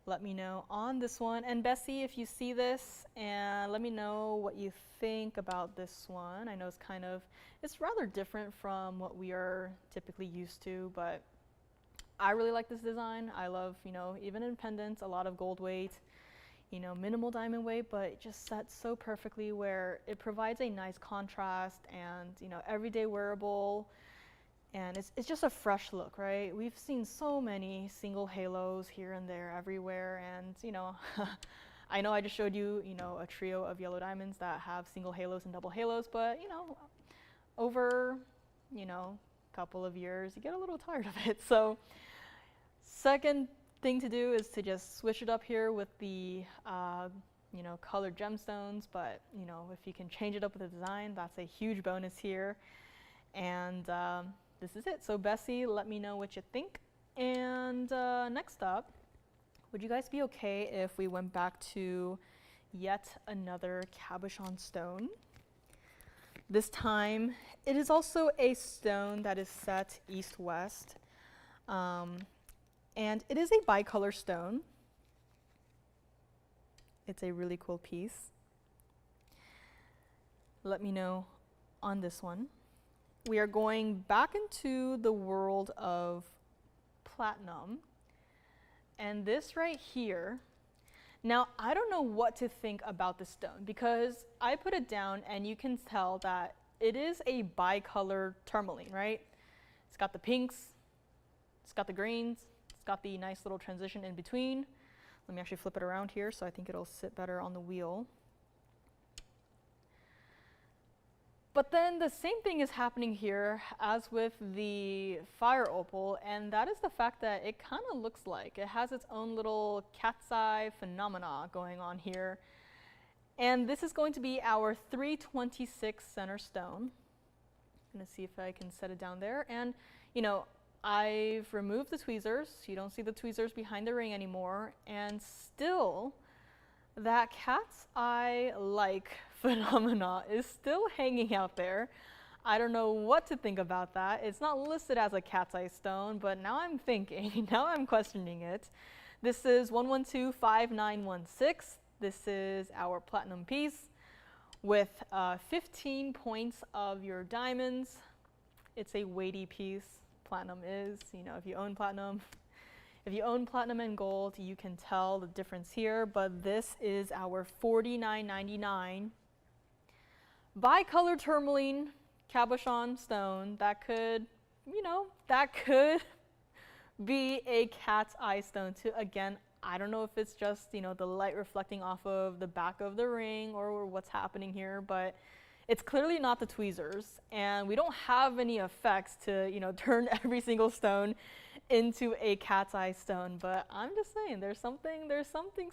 let me know on this one. And Bessie, if you see this, and let me know what you think about this one. I know it's rather different from what we are typically used to, but I really like this design. I love, you know, even in pendants, a lot of gold weight, you know, minimal diamond weight, but it just sets so perfectly where it provides a nice contrast and, you know, everyday wearable. And it's just a fresh look, right? We've seen so many single halos here and there everywhere. And, you know, I know I just showed you, you know, a trio of yellow diamonds that have single halos and double halos, but, you know, over, you know, a couple of years, you get a little tired of it. So second thing to do is to just switch it up here with the, you know, colored gemstones. But, you know, if you can change it up with the design, that's a huge bonus here. And this is it. So Bessie, let me know what you think. And next up, would you guys be okay if we went back to yet another cabochon stone? This time, it is also a stone that is set east-west. And it is a bicolor stone. It's a really cool piece. Let me know on this one. We are going back into the world of platinum. And this right here, now I don't know what to think about this stone because I put it down and you can tell that it is a bicolor tourmaline, right? It's got the pinks, it's got the greens, it's got the nice little transition in between. Let me actually flip it around here so I think it'll sit better on the wheel. But then the same thing is happening here as with the fire opal, and that is the fact that it kind of looks like it has its own little cat's eye phenomena going on here. And this is going to be our 326 center stone. I'm going to see if I can set it down there. And, you know, I've removed the tweezers. You don't see the tweezers behind the ring anymore. And still, that cat's eye like phenomena is still hanging out there. I don't know what to think about that. It's not listed as a cat's eye stone, but now I'm thinking, now I'm questioning it. This is 1125916. This is our platinum piece with 15 points of your diamonds. It's a weighty piece. Platinum is, you know, if you own platinum and gold, you can tell the difference here, but this is our $49.99 bicolor tourmaline cabochon stone that could, you know, that could be a cat's eye stone too. Again, I don't know if it's just, you know, the light reflecting off of the back of the ring or what's happening here, but it's clearly not the tweezers, and we don't have any effects to, you know, turn every single stone into a cat's eye stone. But I'm just saying, there's something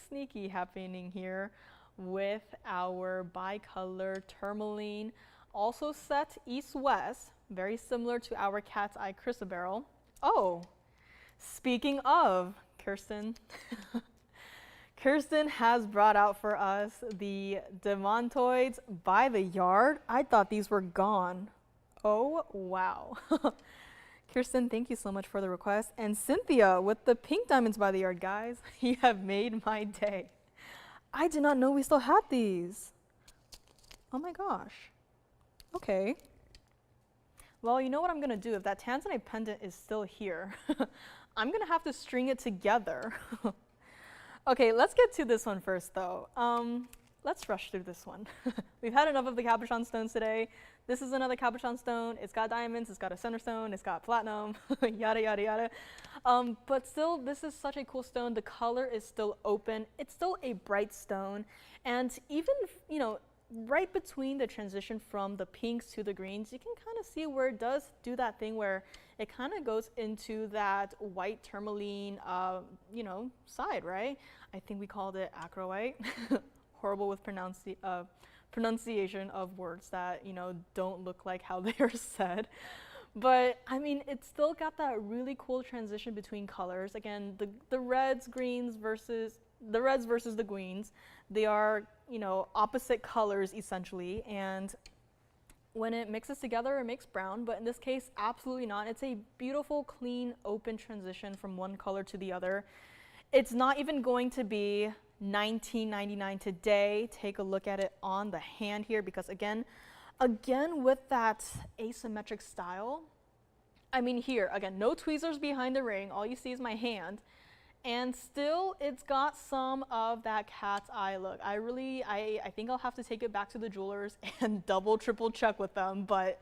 sneaky happening here with our bicolor tourmaline, also set east-west, very similar to our cat's eye chrysoberyl. Oh, speaking of Kirsten, Kirsten has brought out for us the demantoids by the yard. I thought these were gone. Oh, wow. Kirsten, thank you so much for the request. And Cynthia with the pink diamonds by the yard, guys. You have made my day. I did not know we still had these. Oh my gosh. Okay. Well, you know what I'm going to do? If that Tanzanite pendant is still here, I'm going to have to string it together. Okay, let's get to this one first, though. Let's rush through this one. We've had enough of the cabochon stones today. This is another cabochon stone. It's got diamonds, it's got a center stone, it's got platinum, yada, yada, yada. But still, this is such a cool stone. The color is still open. It's still a bright stone. And even, you know, right between the transition from the pinks to the greens, you can kind of see where it does do that thing where it kind of goes into that white tourmaline, you know, side, right? I think we called it acro-white. Horrible with pronunciation of words that, you know, don't look like how they are said. But I mean, it's still got that really cool transition between colors. Again, the reds versus the greens. They are, you know, opposite colors essentially, and when it mixes together, it makes brown, but in this case, absolutely not. It's a beautiful, clean, open transition from one color to the other. It's not even going to be $19.99 today. Take a look at it on the hand here, because again, with that asymmetric style, I mean, here, again, no tweezers behind the ring. All you see is my hand. And still, it's got some of that cat's eye look. I think I'll have to take it back to the jewelers and double, triple check with them. But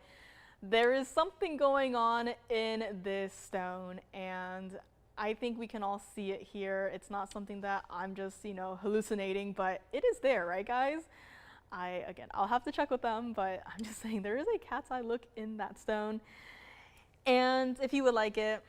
there is something going on in this stone, and I think we can all see it here. It's not something that I'm just, hallucinating, but it is there, right, guys? Again, I'll have to check with them, but I'm just saying there is a cat's eye look in that stone. And if you would like it,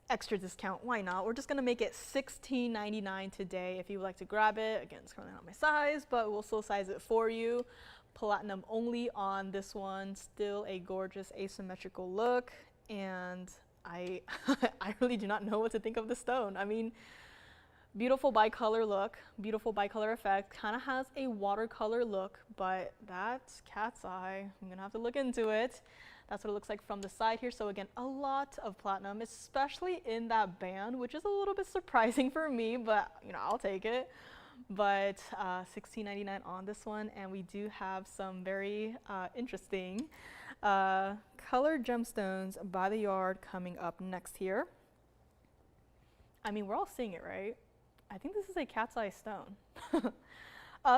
extra discount, why not? We're just gonna make it $16.99 today. If you would like to grab it, again, it's currently not my size, but we'll still size it for you. Platinum only on this one. Still a gorgeous asymmetrical look, and I really do not know what to think of the stone. I mean, beautiful bicolor look, beautiful bicolor effect, kind of has a watercolor look, but that's cat's eye. I'm gonna have to look into it. That's what it looks like from the side here. So again, a lot of platinum, especially in that band, which is a little bit surprising for me, but I'll take it. But $16.99 on this one, and we do have some very interesting colored gemstones by the yard coming up next here. I mean, we're all seeing it, right? I think this is a cat's eye stone.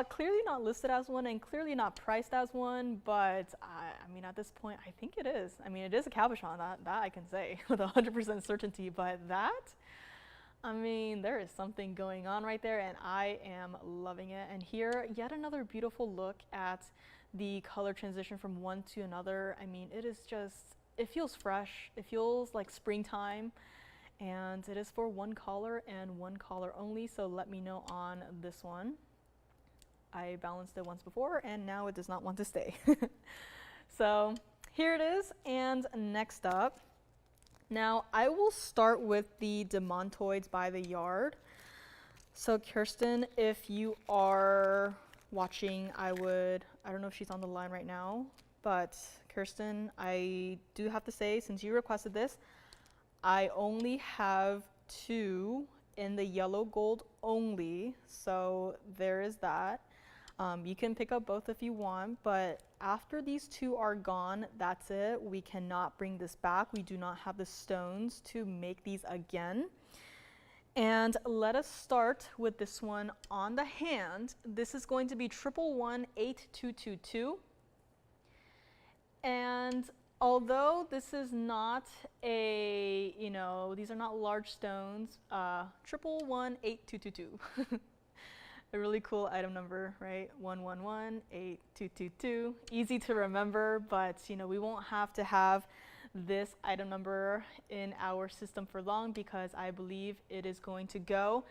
Clearly not listed as one and clearly not priced as one, but I mean, at this point, I think it is. I mean, it is a cabochon, that I can say with 100% certainty, but that, I mean, there is something going on right there, and I am loving it. And here, yet another beautiful look at the color transition from one to another. I mean, it is just, it feels fresh. It feels like springtime, and it is for one color and one color only, so let me know on this one. I balanced it once before, and now it does not want to stay. So here it is, and next up, now I will start with the demontoids by the yard. So Kirsten, if you are watching, I don't know if she's on the line right now, but Kirsten, I do have to say, since you requested this, I only have 2 in the yellow gold only, so there is that. You can pick up both if you want, but after these 2 are gone, that's it. We cannot bring this back. We do not have the stones to make these again. And let us start with this one on the hand. This is going to be 1118222. And although this is not a, these are not large stones, 1118222. A really cool item number, right? 1118222. Easy to remember, but we won't have to have this item number in our system for long because I believe it is going to go.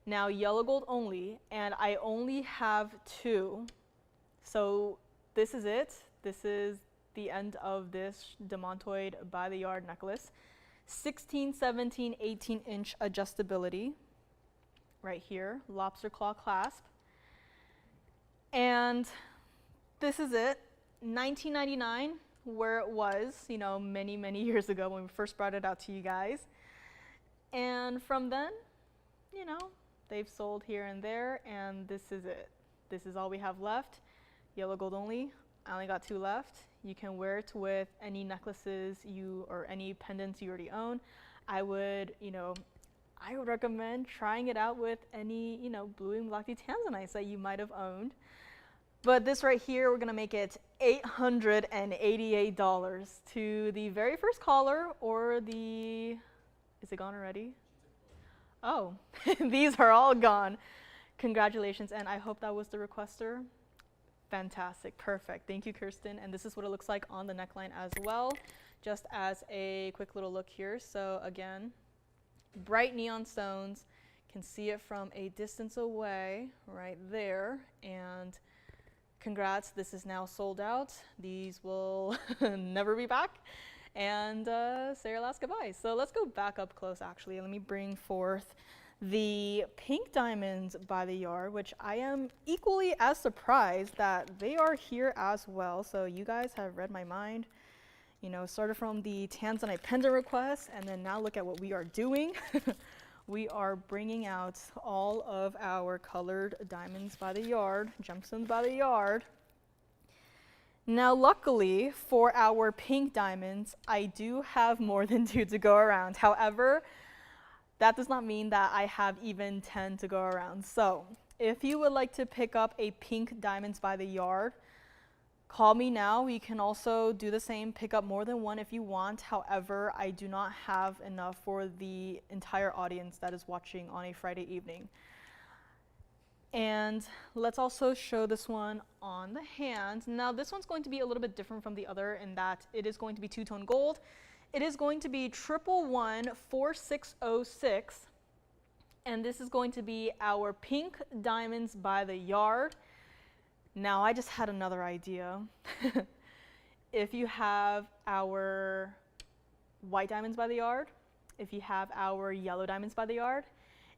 Now yellow gold only, and I only have 2. So this is it. This is the end of this demontoid by the yard necklace. 16, 17, 18 inch adjustability. Right here, lobster claw clasp. And this is it, $19.99, where it was, many, many years ago when we first brought it out to you guys. And from then, they've sold here and there, and this is it. This is all we have left, yellow gold only. I only got 2 left. You can wear it with any necklaces or any pendants you already own. I would recommend trying it out with any, blue and black Tanzanites that you might have owned. But this right here, we're gonna make it $888 to the very first caller, or is it gone already? Oh, these are all gone. Congratulations, and I hope that was the requester. Fantastic, perfect. Thank you, Kirsten. And this is what it looks like on the neckline as well, just as a quick little look here. So again, bright neon stones, can see it from a distance away right there, and congrats, this is now sold out. These will never be back, and say your last goodbye. So let's go back up close actually. Let me bring forth the pink diamonds by the yard, which I am equally as surprised that they are here as well. So you guys have read my mind. Started from the Tanzanite pendant request, and then now look at what we are doing. We are bringing out all of our colored diamonds by the yard, gemstones by the yard. Now, luckily for our pink diamonds, I do have more than 2 to go around. However, that does not mean that I have even 10 to go around. So if you would like to pick up a pink diamonds by the yard, call me now. You can also do the same, pick up more than one if you want. However, I do not have enough for the entire audience that is watching on a Friday evening. And let's also show this one on the hand. Now this one's going to be a little bit different from the other in that it is going to be two-tone gold. It is going to be 1114606, and this is going to be our pink diamonds by the yard. Now I just had another idea. If you have our white diamonds by the yard, if you have our yellow diamonds by the yard,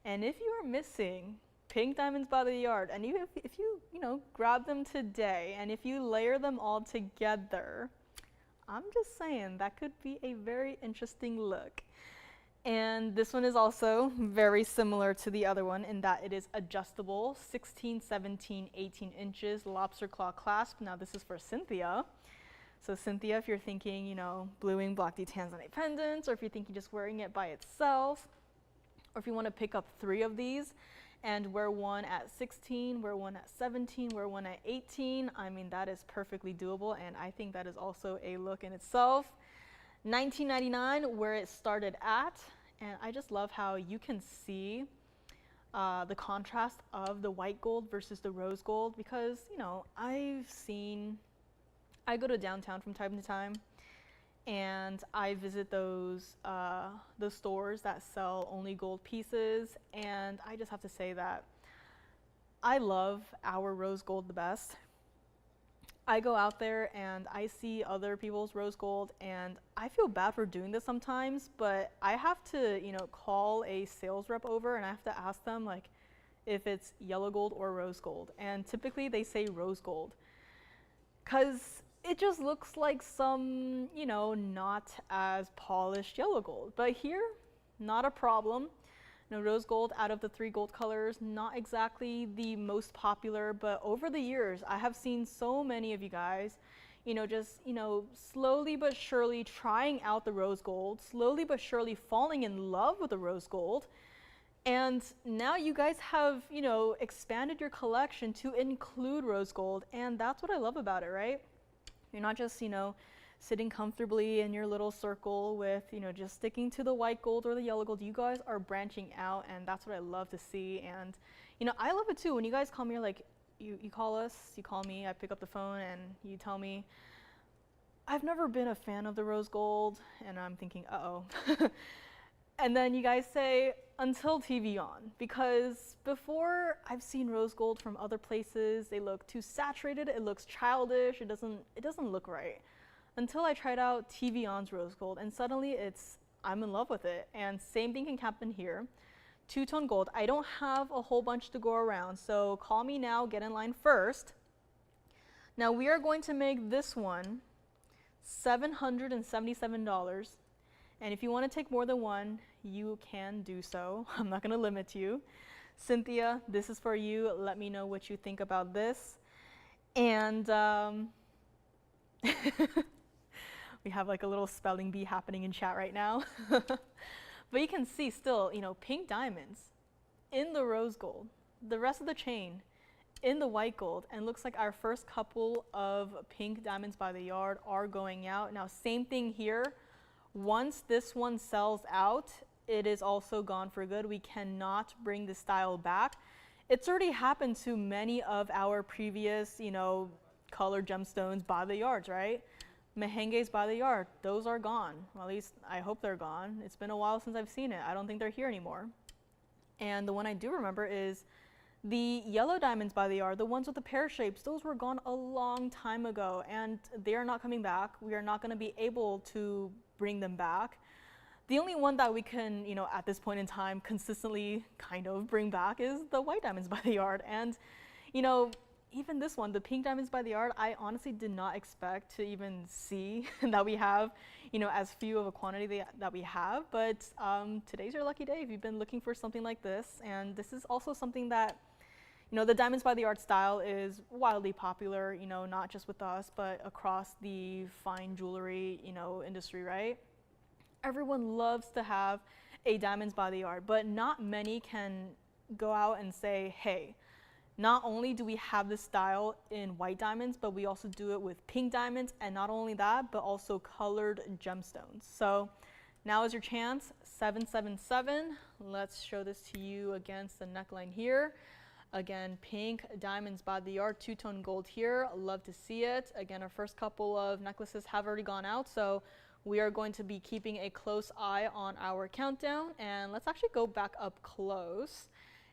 and if you are missing pink diamonds by the yard, and if you grab them today, and if you layer them all together, I'm just saying that could be a very interesting look. And this one is also very similar to the other one in that it is adjustable, 16, 17, 18 inches, lobster claw clasp. Now this is for Cynthia. So Cynthia, if you're thinking, bluing block D Tanzanite pendants, or if you're thinking just wearing it by itself, or if you want to pick up 3 of these and wear one at 16, wear one at 17, wear one at 18, I mean, that is perfectly doable, and I think that is also a look in itself. $19.99 where it started at, and I just love how you can see the contrast of the white gold versus the rose gold, because I go to downtown from time to time, and I visit those stores that sell only gold pieces, and I just have to say that I love our rose gold the best. I go out there and I see other people's rose gold, and I feel bad for doing this sometimes, but I have to, call a sales rep over and I have to ask them if it's yellow gold or rose gold, and typically they say rose gold, because it just looks like some, not as polished yellow gold. But here, not a problem. Rose gold out of the 3 gold colors, not exactly the most popular, but over the years, I have seen so many of you guys, slowly but surely trying out the rose gold, slowly but surely falling in love with the rose gold. And now you guys have, expanded your collection to include rose gold, and that's what I love about it, right? You're not just, sitting comfortably in your little circle with, just sticking to the white gold or the yellow gold. You guys are branching out, and that's what I love to see. And, I love it too. When you guys call me, you're like, you call us, you call me, I pick up the phone, and you tell me, I've never been a fan of the rose gold, and I'm thinking, uh-oh. And then you guys say, until TVON, because before I've seen rose gold from other places, they look too saturated, it looks childish, it doesn't look right. Until I tried out TVON's rose gold, and suddenly I'm in love with it. And same thing can happen here. Two-tone gold. I don't have a whole bunch to go around, so call me now, get in line first. Now we are going to make this one $777. And if you want to take more than one, you can do so. I'm not going to limit you. Cynthia, this is for you. Let me know what you think about this. And we have like a little spelling bee happening in chat right now. But you can see still, pink diamonds in the rose gold, the rest of the chain in the white gold, and looks like our first couple of pink diamonds by the yard are going out. Now, same thing here. Once this one sells out, it is also gone for good. We cannot bring the style back. It's already happened to many of our previous, colored gemstones by the yards, right? Mehenges by the yard, those are gone. Well, at least I hope they're gone. It's been a while since I've seen it. I don't think they're here anymore. And the one I do remember is the yellow diamonds by the yard, the ones with the pear shapes. Those were gone a long time ago, and they are not coming back. We are not going to be able to bring them back. The only one that we can, at this point in time, consistently kind of bring back is the white diamonds by the yard. And, even this one, the pink diamonds by the yard, I honestly did not expect to even see that we have, as few of a quantity that we have. But today's your lucky day if you've been looking for something like this. And this is also something that, You know, the diamonds by the yard style is wildly popular, you know, not just with us, but across the fine jewelry, you know, industry, right? Everyone loves to have a diamonds by the yard, but not many can go out and say, hey, not only do we have this style in white diamonds, but we also do it with pink diamonds, and not only that, but also colored gemstones. So now is your chance, 777. Let's show this to you against the neckline here. Again, pink diamonds by the yard, two-tone gold here. Love to see it. Again, our first couple of necklaces have already gone out, so we are going to be keeping a close eye on our countdown. And let's actually go back up close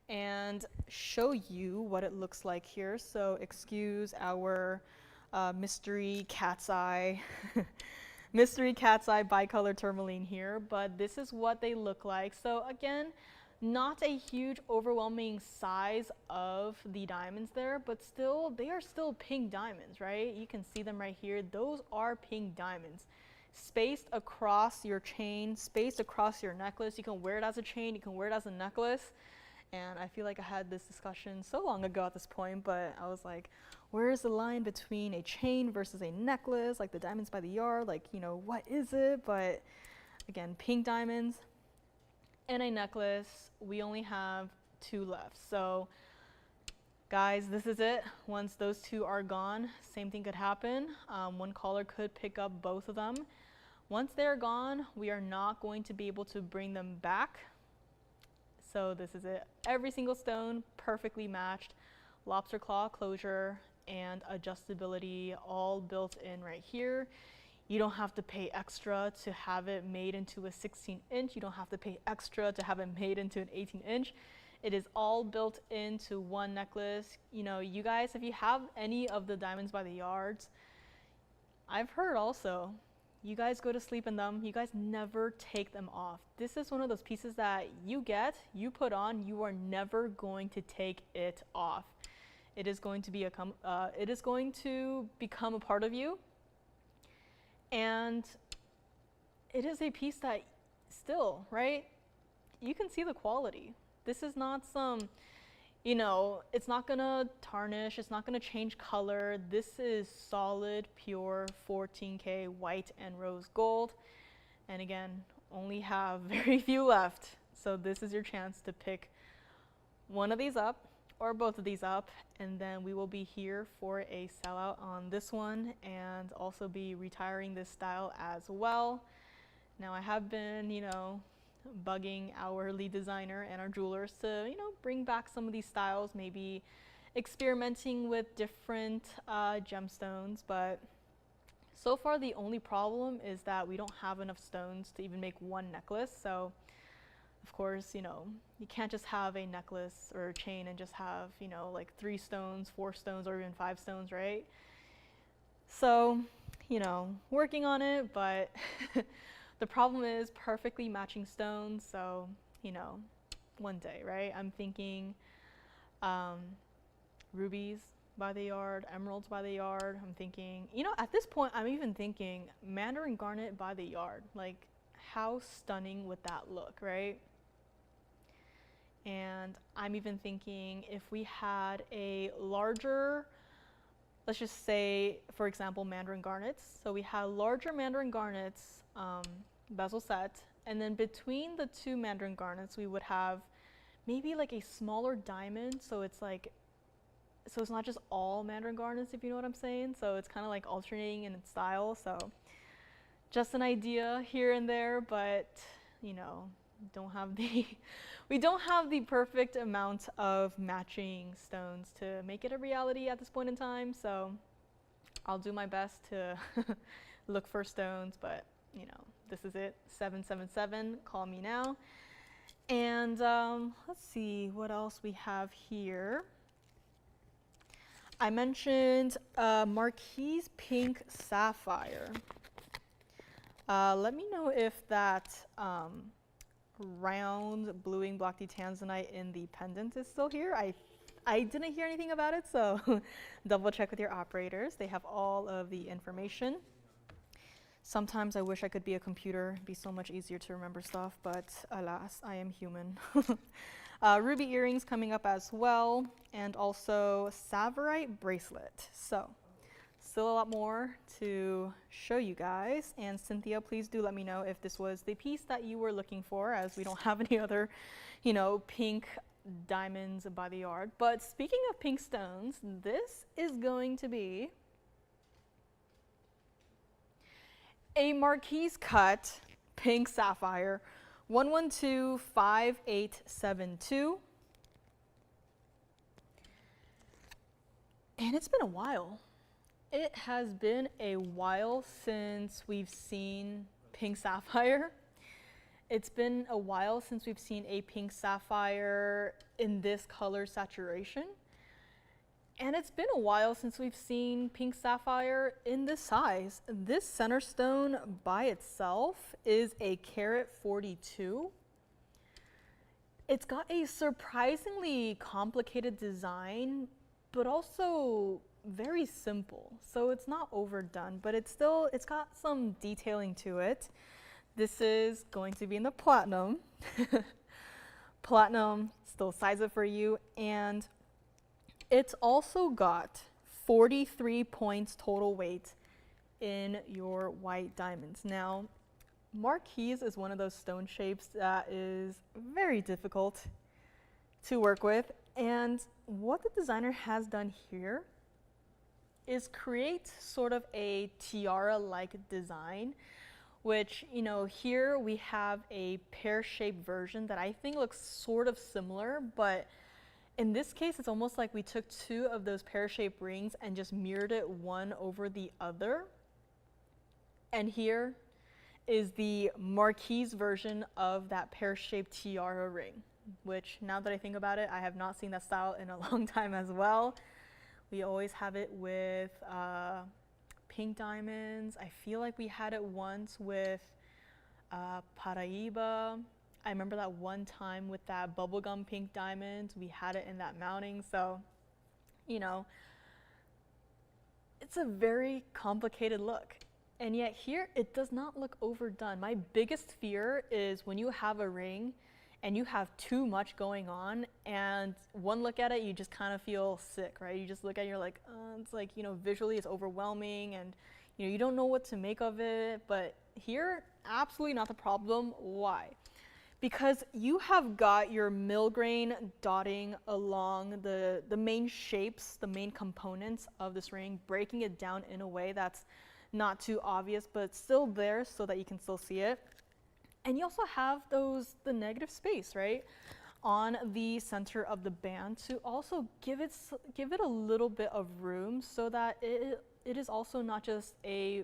and show you what it looks like here. So excuse our mystery cat's eye, mystery cat's eye bicolor tourmaline here, but this is what they look like. So again, not a huge overwhelming size of the diamonds there, but still, they are still pink diamonds, right? You can see them right here. Those are pink diamonds. Spaced across your chain, spaced across your necklace. You can wear it as a chain, you can wear it as a necklace. And I feel like I had this discussion so long ago at this point, but I was like, where is the line between a chain versus a necklace, like the diamonds by the yard, like, you know, what is it? But again, pink diamonds and a necklace, we only have 2 left. So guys, this is it. Once those 2 are gone, same thing could happen. One caller could pick up both of them. Once they're gone, we are not going to be able to bring them back. So this is it. Every single stone perfectly matched. Lobster claw closure and adjustability all built in right here. You don't have to pay extra to have it made into a 16-inch. You don't have to pay extra to have it made into an 18-inch. It is all built into one necklace. You know, you guys, if you have any of the diamonds by the yards, I've heard also, you guys go to sleep in them, you guys never take them off. This is one of those pieces that you get, you put on, you are never going to take it off. It is going to become a part of you. And it is a piece that still, right? You can see the quality. This is not some, you know, it's not gonna tarnish, it's not gonna change color. This is solid, pure 14K white and rose gold. And again, only have very few left. So this is your chance to pick one of these up or both of these up, and then we will be here for a sellout on this one and also be retiring this style as well. Now I have been, you know, bugging our lead designer and our jewelers to, you know, bring back some of these styles, maybe experimenting with different gemstones, but so far the only problem is that we don't have enough stones to even make one necklace. So of course, you know, you can't just have a necklace or a chain and just have, you know, like 3 stones, 4 stones, or even 5 stones, right? So, you know, working on it, but the problem is perfectly matching stones. So, you know, one day, right? I'm thinking rubies by the yard, emeralds by the yard. I'm thinking, you know, at this point, I'm even thinking mandarin garnet by the yard. Like, how stunning would that look, right? And I'm even thinking if we had a larger, let's just say, for example, mandarin garnets. So we had larger mandarin garnets, bezel set, and then between the 2 mandarin garnets, we would have maybe like a smaller diamond. So it's like, so it's not just all mandarin garnets, if you know what I'm saying. So it's kind of like alternating in its style. So just an idea here and there, but you know, we don't have the perfect amount of matching stones to make it a reality at this point in time. So I'll do my best to look for stones, but you know, this is it, 777, call me now. And let's see what else we have here. I mentioned Marquise Pink Sapphire. Let me know if that round bluing block D Tanzanite in the pendant is still here. I didn't hear anything about it, so double check with your operators. They have all of the information. Sometimes I wish I could be a computer. It'd be so much easier to remember stuff, but alas, I am human. Ruby earrings coming up as well, and also Savarite bracelet. So still a lot more to show you guys. And Cynthia, please do let me know if this was the piece that you were looking for, as we don't have any other, you know, pink diamonds by the yard. But speaking of pink stones, this is going to be a Marquise cut pink sapphire, 1125872. And it's been a while. It has been a while since we've seen pink sapphire. It's been a while since we've seen a pink sapphire in this color saturation. And it's been a while since we've seen pink sapphire in this size. This center stone by itself is a carat 42. It's got a surprisingly complicated design, but also very simple. So it's not overdone, but it's got some detailing to it. This is going to be in the platinum. Platinum, still size it for you. And it's also got 43 points total weight in your white diamonds. Now, Marquise is one of those stone shapes that is very difficult to work with. And what the designer has done here is create sort of a tiara-like design, which, you know, here we have a pear-shaped version that I think looks sort of similar, but in this case, it's almost like we took two of those pear-shaped rings and just mirrored it one over the other. And here is the Marquise version of that pear-shaped tiara ring, which now that I think about it, I have not seen that style in a long time as well. We always have it with pink diamonds. I feel like we had it once with paraiba. I remember that one time with that bubblegum pink diamond, we had it in that mounting. So, you know, it's a very complicated look. And yet here, it does not look overdone. My biggest fear is when you have a ring and you have too much going on, and one look at it, you just kind of feel sick, right? You just look at it, you're like, it's like, you know, visually it's overwhelming, and you know, you don't know what to make of it. But here, absolutely not the problem. Why? Because you have got your millgrain dotting along the main shapes, the main components of this ring, breaking it down in a way that's not too obvious, but still there so that you can still see it. And you also have the negative space, right, on the center of the band to also give it a little bit of room so that it is also not just a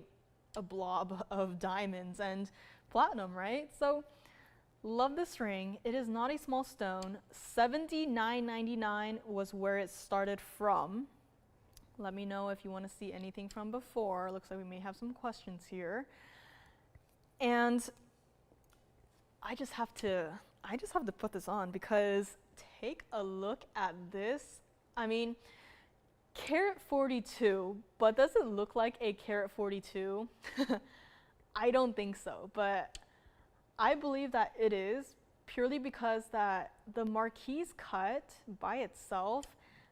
blob of diamonds and platinum, right? So love this ring. It is not a small stone. $79.99 was where it started from. Let me know if you want to see anything from before. Looks like we may have some questions here. And I just have to put this on because take a look at this. I mean, carat 42, but does it look like a carat 42? I don't think so, but I believe that it is, purely because that the Marquise cut by itself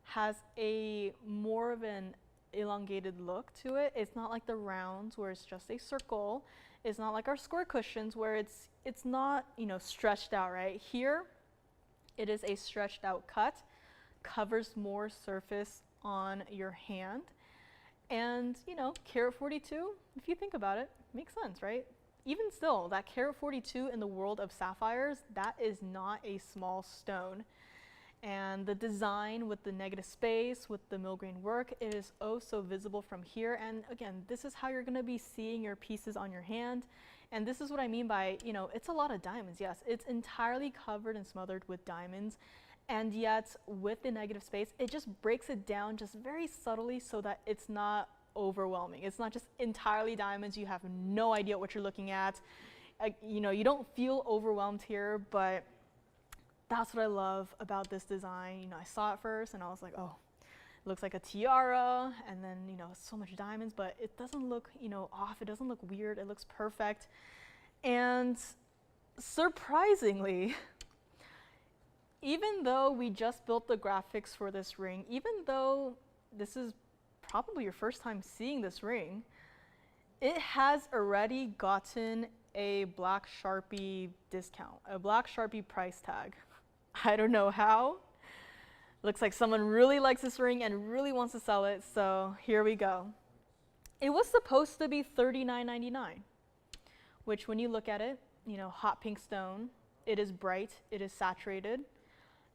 has a more of an elongated look to it. It's not like the rounds where it's just a circle. It's not like our square cushions where it's not, you know, stretched out, right? Here, it is a stretched out cut, covers more surface on your hand. And, you know, carat 42, if you think about it, makes sense, right? Even still, that carat 42 in the world of sapphires, that is not a small stone. And the design with the negative space, with the millgrain work, it is oh so visible from here. And again, this is how you're gonna be seeing your pieces on your hand. And this is what I mean by, you know, it's a lot of diamonds, yes. It's entirely covered and smothered with diamonds. And yet, with the negative space, it just breaks it down just very subtly so that it's not overwhelming. It's not just entirely diamonds. You have no idea what you're looking at. You know, you don't feel overwhelmed here, but that's what I love about this design. You know, I saw it first and I was like, oh, it looks like a tiara, and then, you know, so much diamonds, but it doesn't look, you know, off. It doesn't look weird. It looks perfect. And surprisingly, even though we just built the graphics for this ring, even though this is probably your first time seeing this ring, it has already gotten a black Sharpie discount, a black Sharpie price tag. I don't know how. Looks like someone really likes this ring and really wants to sell it, so here we go. It was supposed to be $39.99, which when you look at it, you know, hot pink stone, it is bright, it is saturated,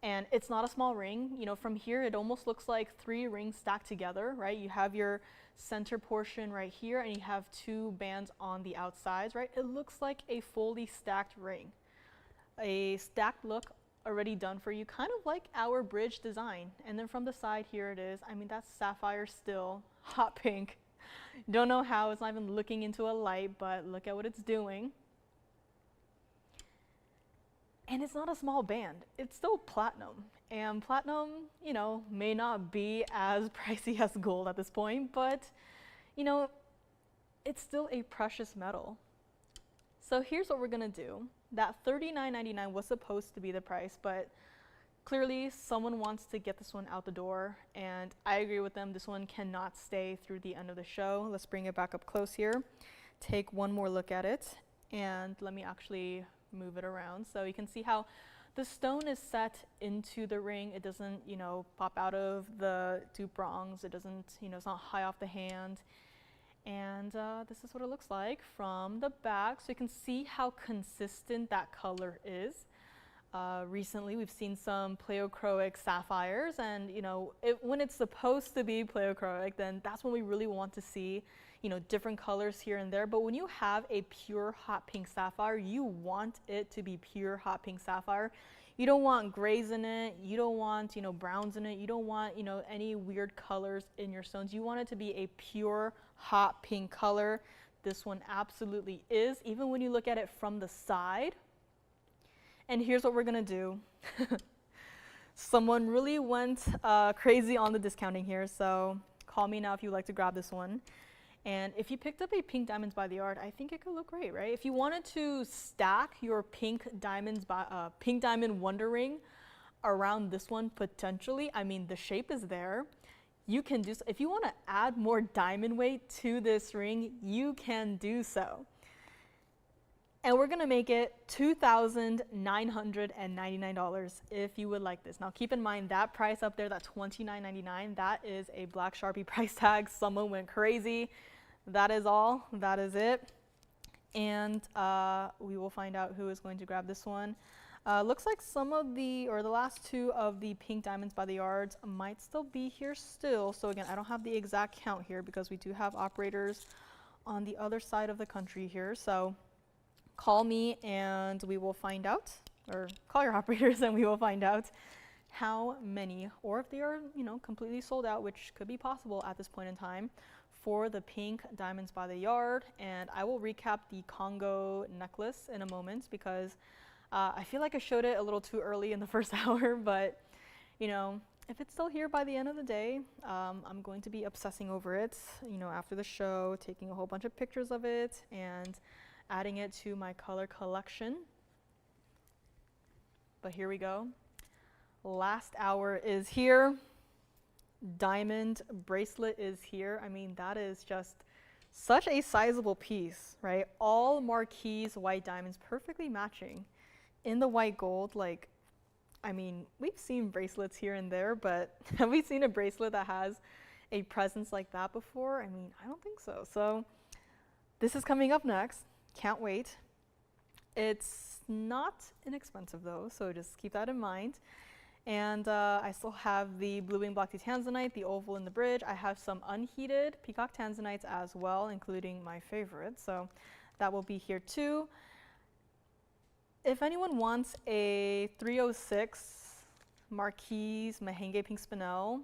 and it's not a small ring. You know, from here it almost looks like 3 rings stacked together, right? You have your center portion right here and you have 2 bands on the outsides, right? It looks like a fully stacked ring. A stacked look already done for you, kind of like our bridge design. And then from the side here it is. I mean, that's sapphire still, hot pink. Don't know how, it's not even looking into a light, but look at what it's doing. And it's not a small band, it's still platinum. And platinum, you know, may not be as pricey as gold at this point, but, you know, it's still a precious metal. So here's what we're gonna do. That $39.99 was supposed to be the price, but clearly someone wants to get this one out the door, and I agree with them. This one cannot stay through the end of the show. Let's bring it back up close here. Take one more look at it, and let me actually move it around so you can see how the stone is set into the ring. It doesn't, you know, pop out of the 2 prongs. It doesn't, you know, it's not high off the hand. And this is what it looks like from the back. So you can see how consistent that color is. Recently, we've seen some pleochroic sapphires, and you know, when it's supposed to be pleochroic, then that's when we really want to see, you know, different colors here and there. But when you have a pure hot pink sapphire, you want it to be pure hot pink sapphire. You don't want grays in it. You don't want, you know, browns in it. You don't want, you know, any weird colors in your stones. You want it to be a pure hot pink color. This one absolutely is, even when you look at it from the side. And here's what we're gonna do. Someone really went crazy on the discounting here, so call me now if you'd like to grab this one. And if you picked up a pink diamonds by the yard, I think it could look great, right? If you wanted to stack your pink diamond wonder ring around this one potentially, I mean, the shape is there. You can do so. If you want to add more diamond weight to this ring, you can do so. And we're gonna make it $2,999 if you would like this. Now keep in mind that price up there, that $29.99, that is a black Sharpie price tag. Someone went crazy. That is all, that is it. And we will find out who is going to grab this one. Looks like some of the last 2 of the pink diamonds by the yards might still be here still. So again, I don't have the exact count here because we do have operators on the other side of the country here. So call me and we will find out, or call your operators and we will find out how many, or if they are, you know, completely sold out, which could be possible at this point in time, for the pink diamonds by the yard. And I will recap the Congo necklace in a moment because I feel like I showed it a little too early in the first hour, but you know, if it's still here by the end of the day, I'm going to be obsessing over it, you know, after the show, taking a whole bunch of pictures of it and adding it to my color collection. But here we go. Last hour is here. Diamond bracelet is here. I mean, that is just such a sizable piece, right? All marquise white diamonds perfectly matching in the white gold. Like, I mean, we've seen bracelets here and there, but have we seen a bracelet that has a presence like that before? I mean, I don't think so. So this is coming up next. Can't wait. It's not inexpensive though, so just keep that in mind. And I still have the blue wing black tea Tanzanite, the oval in the bridge. I have some unheated peacock Tanzanites as well, including my favorite. So that will be here too. If anyone wants a 306 Marquise Mahenge Pink Spinel,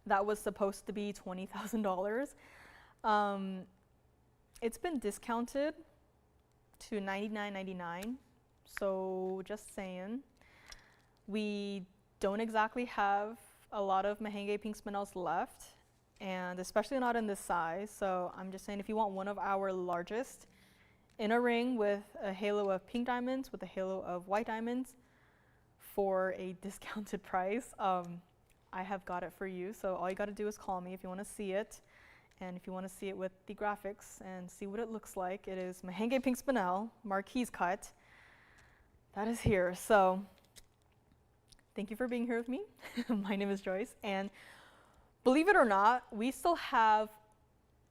that was supposed to be $20,000. It's been discounted to $99.99, so just saying. We don't exactly have a lot of Mahenge Pink Spinels left, and especially not in this size, so I'm just saying if you want one of our largest in a ring with a halo of pink diamonds, with a halo of white diamonds, for a discounted price. I have got it for you, so all you got to do is call me if you want to see it. And if you want to see it with the graphics and see what it looks like, it is Mahenge Pink Spinel, Marquise cut. That is here. So thank you for being here with me. My name is Joyce, and believe it or not, we still have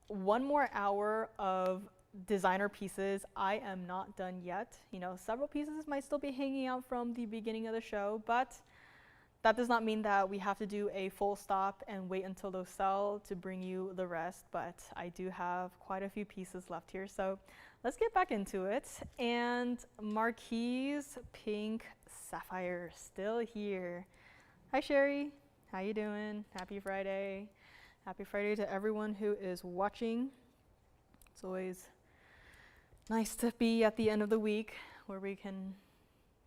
one more hour of designer pieces. I am not done yet. You know, several pieces might still be hanging out from the beginning of the show, but that does not mean that we have to do a full stop and wait until those sell to bring you the rest, but I do have quite a few pieces left here. So let's get back into it. And Marquise Pink Sapphire still here. Hi Sherry, how you doing? Happy Friday. Happy Friday to everyone who is watching. It's always nice to be at the end of the week where we can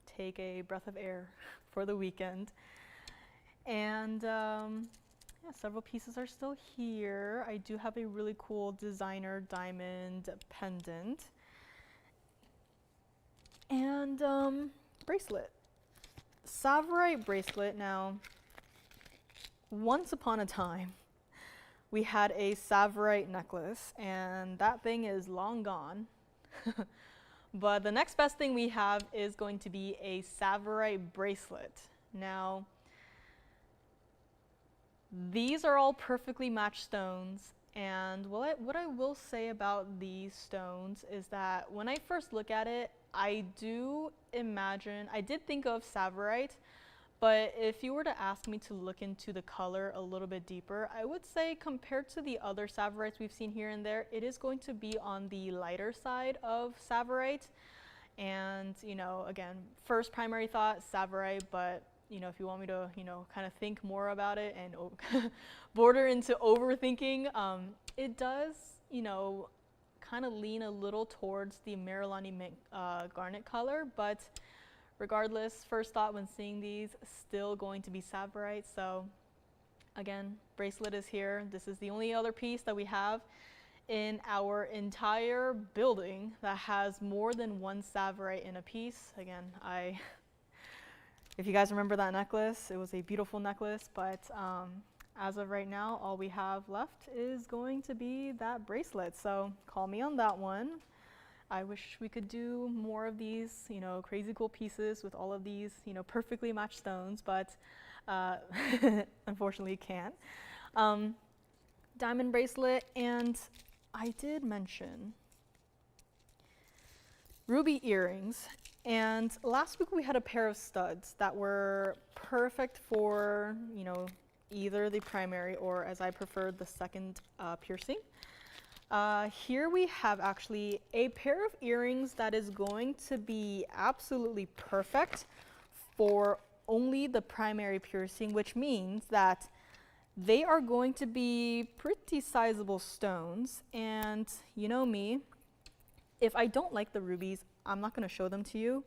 take a breath of air for the weekend. And yeah, several pieces are still here. I do have a really cool designer diamond pendant and bracelet. Tsavorite bracelet. Now, once upon a time, we had a Tsavorite necklace, and that thing is long gone. But the next best thing we have is going to be a Tsavorite bracelet. Now, these are all perfectly matched stones, and what I will say about these stones is that when I first look at it, I did think of Tsavorite, but if you were to ask me to look into the color a little bit deeper, I would say compared to the other Tsavorites we've seen here and there, it is going to be on the lighter side of Tsavorite. And, you know, again, first primary thought, Tsavorite, but you know, if you want me to, you know, kind of think more about it and border into overthinking, it does, you know, kind of lean a little towards the Marilani mint garnet color, but regardless, first thought when seeing these, still going to be Tsavorite. So again, bracelet is here. This is the only other piece that we have in our entire building that has more than one Tsavorite in a piece. Again, if you guys remember that necklace, it was a beautiful necklace, but as of right now, all we have left is going to be that bracelet. So call me on that one. I wish we could do more of these, you know, crazy cool pieces with all of these, you know, perfectly matched stones, but unfortunately can't. Diamond bracelet, and I did mention ruby earrings. And last week we had a pair of studs that were perfect for, you know, either the primary or, as I preferred, the second piercing. Here we have actually a pair of earrings that is going to be absolutely perfect for only the primary piercing, which means that they are going to be pretty sizable stones. And you know me, if I don't like the rubies, I'm not going to show them to you.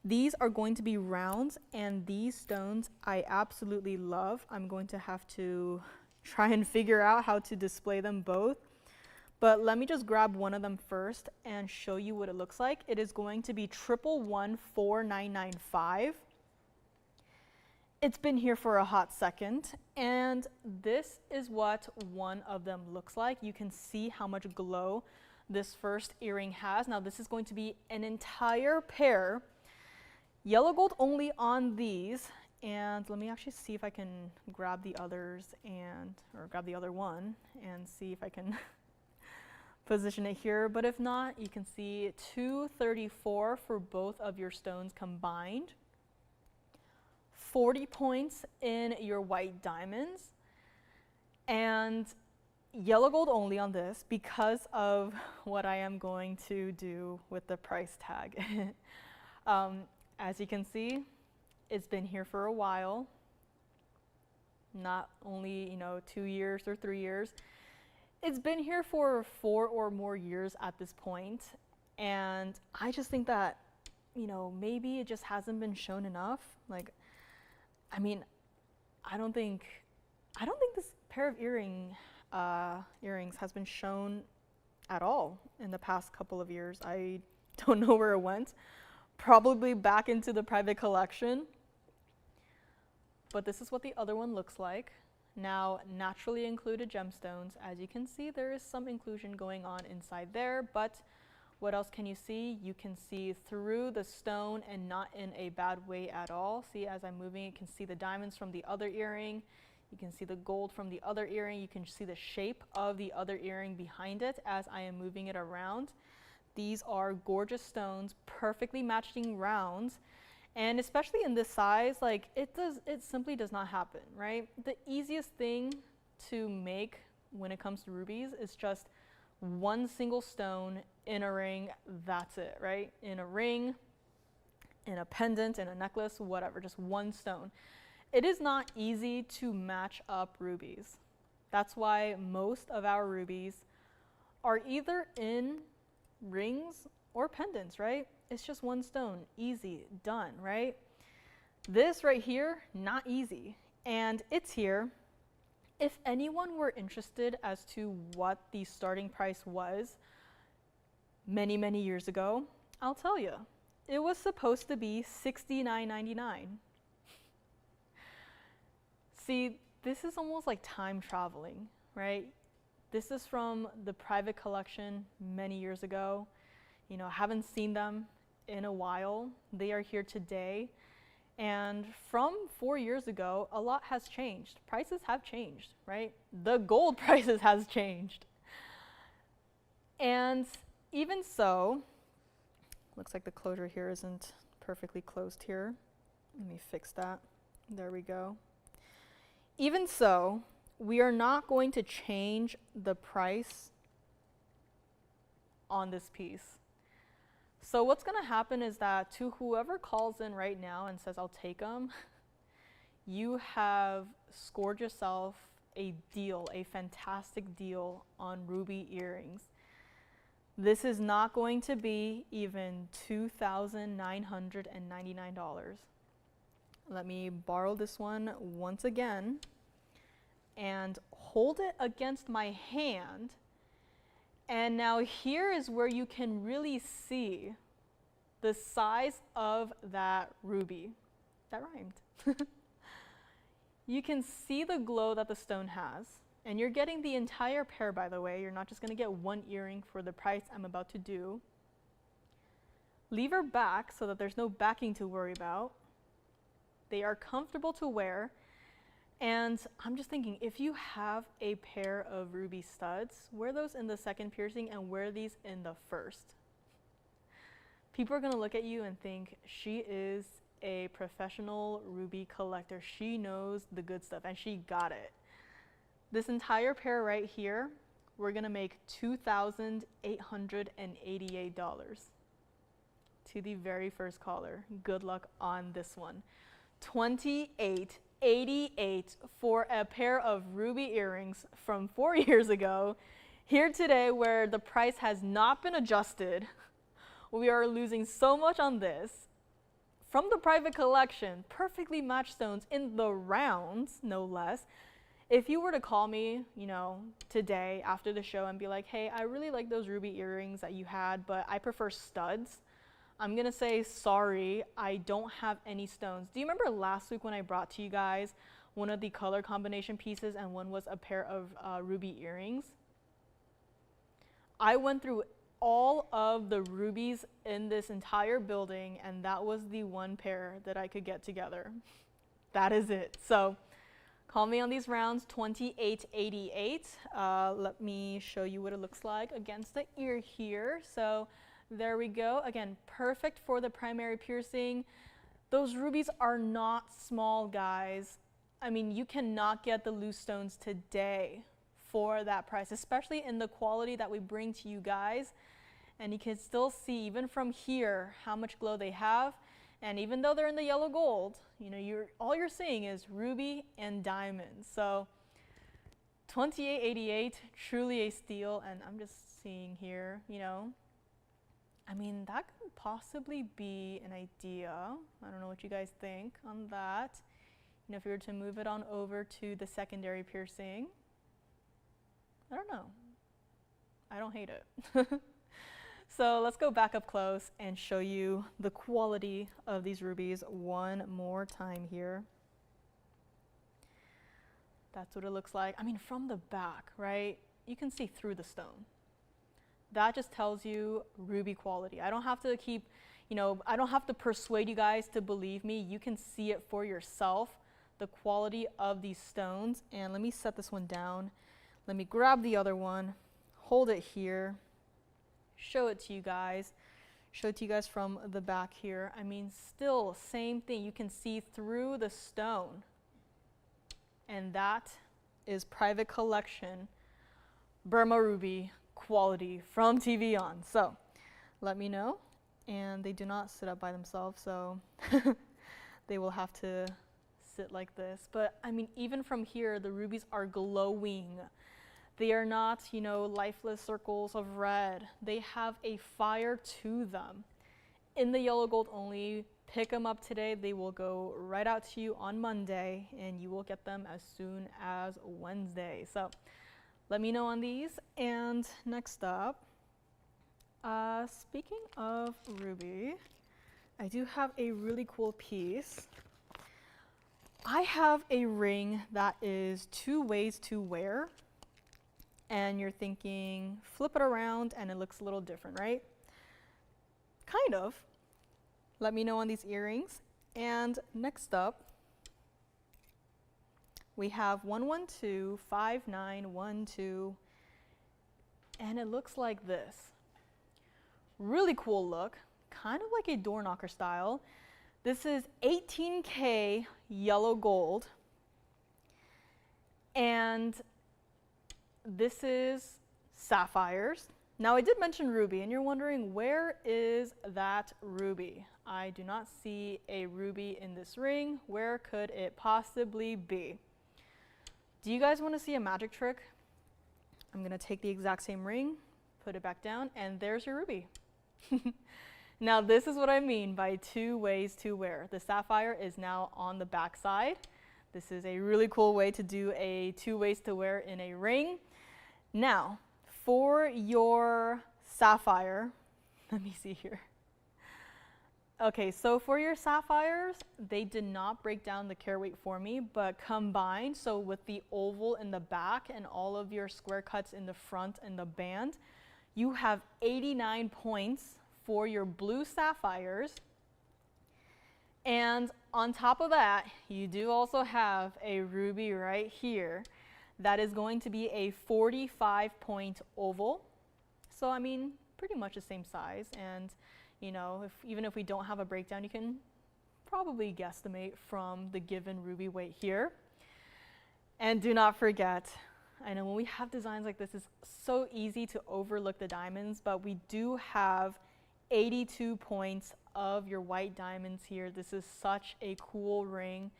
These are going to be rounds, and these stones I absolutely love. I'm going to have to try and figure out how to display them both. But let me just grab one of them first and show you what it looks like. It is going to be 1114995. It's been here for a hot second, and this is what one of them looks like. You can see how much glow this first earring has. Now this is going to be an entire pair, yellow gold only on these, and let me actually see if I can grab the others or grab the other one and see if I can position it here. But if not, you can see 234 for both of your stones combined, 40 points in your white diamonds, and yellow gold only on this because of what I am going to do with the price tag. As you can see, it's been here for a while, not only, you know, 2 years or 3 years. It's been here for 4 or more years at this point, and I just think that, you know, maybe it just hasn't been shown enough. Like, I mean, I don't think this pair of earrings has been shown at all in the past couple of years. I don't know where it went. Probably back into the private collection. but this is what the other one looks like. Now, naturally included gemstones, as you can see, there is some inclusion going on inside there, but what else can you see? You can see through the stone and not in a bad way at all. See, as I'm moving, you can see the diamonds from the other earring. You can see the gold from the other earring. You can see the shape of the other earring behind it as I am moving it around. These are gorgeous stones, perfectly matching rounds. And especially in this size, like it simply does not happen, right? The easiest thing to make when it comes to rubies is just one single stone in a ring, that's it, right? In a ring, in a pendant, in a necklace, whatever, just one stone. It is not easy to match up rubies. That's why most of our rubies are either in rings or pendants, right? It's just one stone, easy, done, right? This right here, not easy, and it's here. If anyone were interested as to what the starting price was many, many years ago, I'll tell you. It was supposed to be $69.99. See, this is almost like time traveling, right? This is from the private collection many years ago. You know, haven't seen them in a while. They are here today. And from 4 years ago, a lot has changed. Prices have changed, right? The gold prices has changed. And even so, looks like the closure here isn't perfectly closed here. Let me fix that. There we go. Even so, we are not going to change the price on this piece. So what's going to happen is that to whoever calls in right now and says, I'll take them, you have scored yourself a deal, a fantastic deal on ruby earrings. This is not going to be even $2,999. Let me borrow this one once again and hold it against my hand. And now here is where you can really see the size of that ruby. That rhymed. You can see the glow that the stone has. And you're getting the entire pair, by the way. You're not just going to get one earring for the price I'm about to do. Leave her back so that there's no backing to worry about. They are comfortable to wear. And I'm just thinking, if you have a pair of ruby studs, wear those in the second piercing and wear these in the first. People are going to look at you and think, she is a professional ruby collector. She knows the good stuff, and she got it. This entire pair right here, we're going to make $2,888 to the very first caller. Good luck on this one. $2,888 for a pair of ruby earrings from 4 years ago. Here today, where the price has not been adjusted, we are losing so much on this. From the private collection, perfectly matched stones in the rounds, no less. If you were to call me, you know, today after the show and be like, hey, I really like those ruby earrings that you had, but I prefer studs, I'm going to say, sorry, I don't have any stones. Do you remember last week when I brought to you guys one of the color combination pieces and one was a pair of ruby earrings? I went through all of the rubies in this entire building, and that was the one pair that I could get together. That is it. So call me on these rounds, $2,888. Let me show you what it looks like against the ear here. So there we go. Again, perfect for the primary piercing. Those rubies are not small, guys. I mean, you cannot get the loose stones today for that price, especially in the quality that we bring to you guys. And you can still see, even from here, how much glow they have. And even though they're in the yellow gold, you know, all you're seeing is ruby and diamonds. So $2,888, truly a steal. And I'm just seeing here, you know, I mean, that could possibly be an idea. I don't know what you guys think on that. You know, if we were to move it on over to the secondary piercing, I don't know. I don't hate it. So let's go back up close and show you the quality of these rubies one more time here. That's what it looks like. I mean, from the back, right? You can see through the stone. That just tells you ruby quality. I don't have to keep, I don't have to persuade you guys to believe me. You can see it for yourself, the quality of these stones. And let me set this one down. Let me grab the other one, hold it here, show it to you guys. Show it to you guys from the back here. I mean, still, same thing. You can see through the stone. And that is private collection Burma ruby quality from TVON. So let me know. And they do not sit up by themselves, so they will have to sit like this. But I mean, even from here, the rubies are glowing. They are not, lifeless circles of red. They have a fire to them. In the yellow gold only, pick them up today. They will go right out to you on Monday, and you will get them as soon as Wednesday. So let me know on these. And next up, speaking of ruby, I do have a really cool piece. I have a ring that is 2 ways to wear. And you're thinking, flip it around and it looks a little different, right? Kind of. Let me know on these earrings. And next up, we have 112, 5912, and it looks like this. Really cool look, kind of like a door knocker style. This is 18K yellow gold. And this is sapphires. Now I did mention ruby, and you're wondering, where is that ruby? I do not see a ruby in this ring. Where could it possibly be? Do you guys want to see a magic trick? I'm going to take the exact same ring, put it back down, and there's your ruby. Now this is what I mean by 2 ways to wear. The sapphire is now on the back side. This is a really cool way to do a 2 ways to wear in a ring. Now, for your sapphire, let me see here. Okay, so for your sapphires, they did not break down the carat weight for me, but combined, so with the oval in the back and all of your square cuts in the front and the band, you have 89 points for your blue sapphires. And on top of that, you do also have a ruby right here. That is going to be a 45-point oval. So I mean, pretty much the same size. And even if we don't have a breakdown, you can probably guesstimate from the given ruby weight here. And do not forget, I know when we have designs like this, it's so easy to overlook the diamonds, but we do have 82 points of your white diamonds here. This is such a cool ring.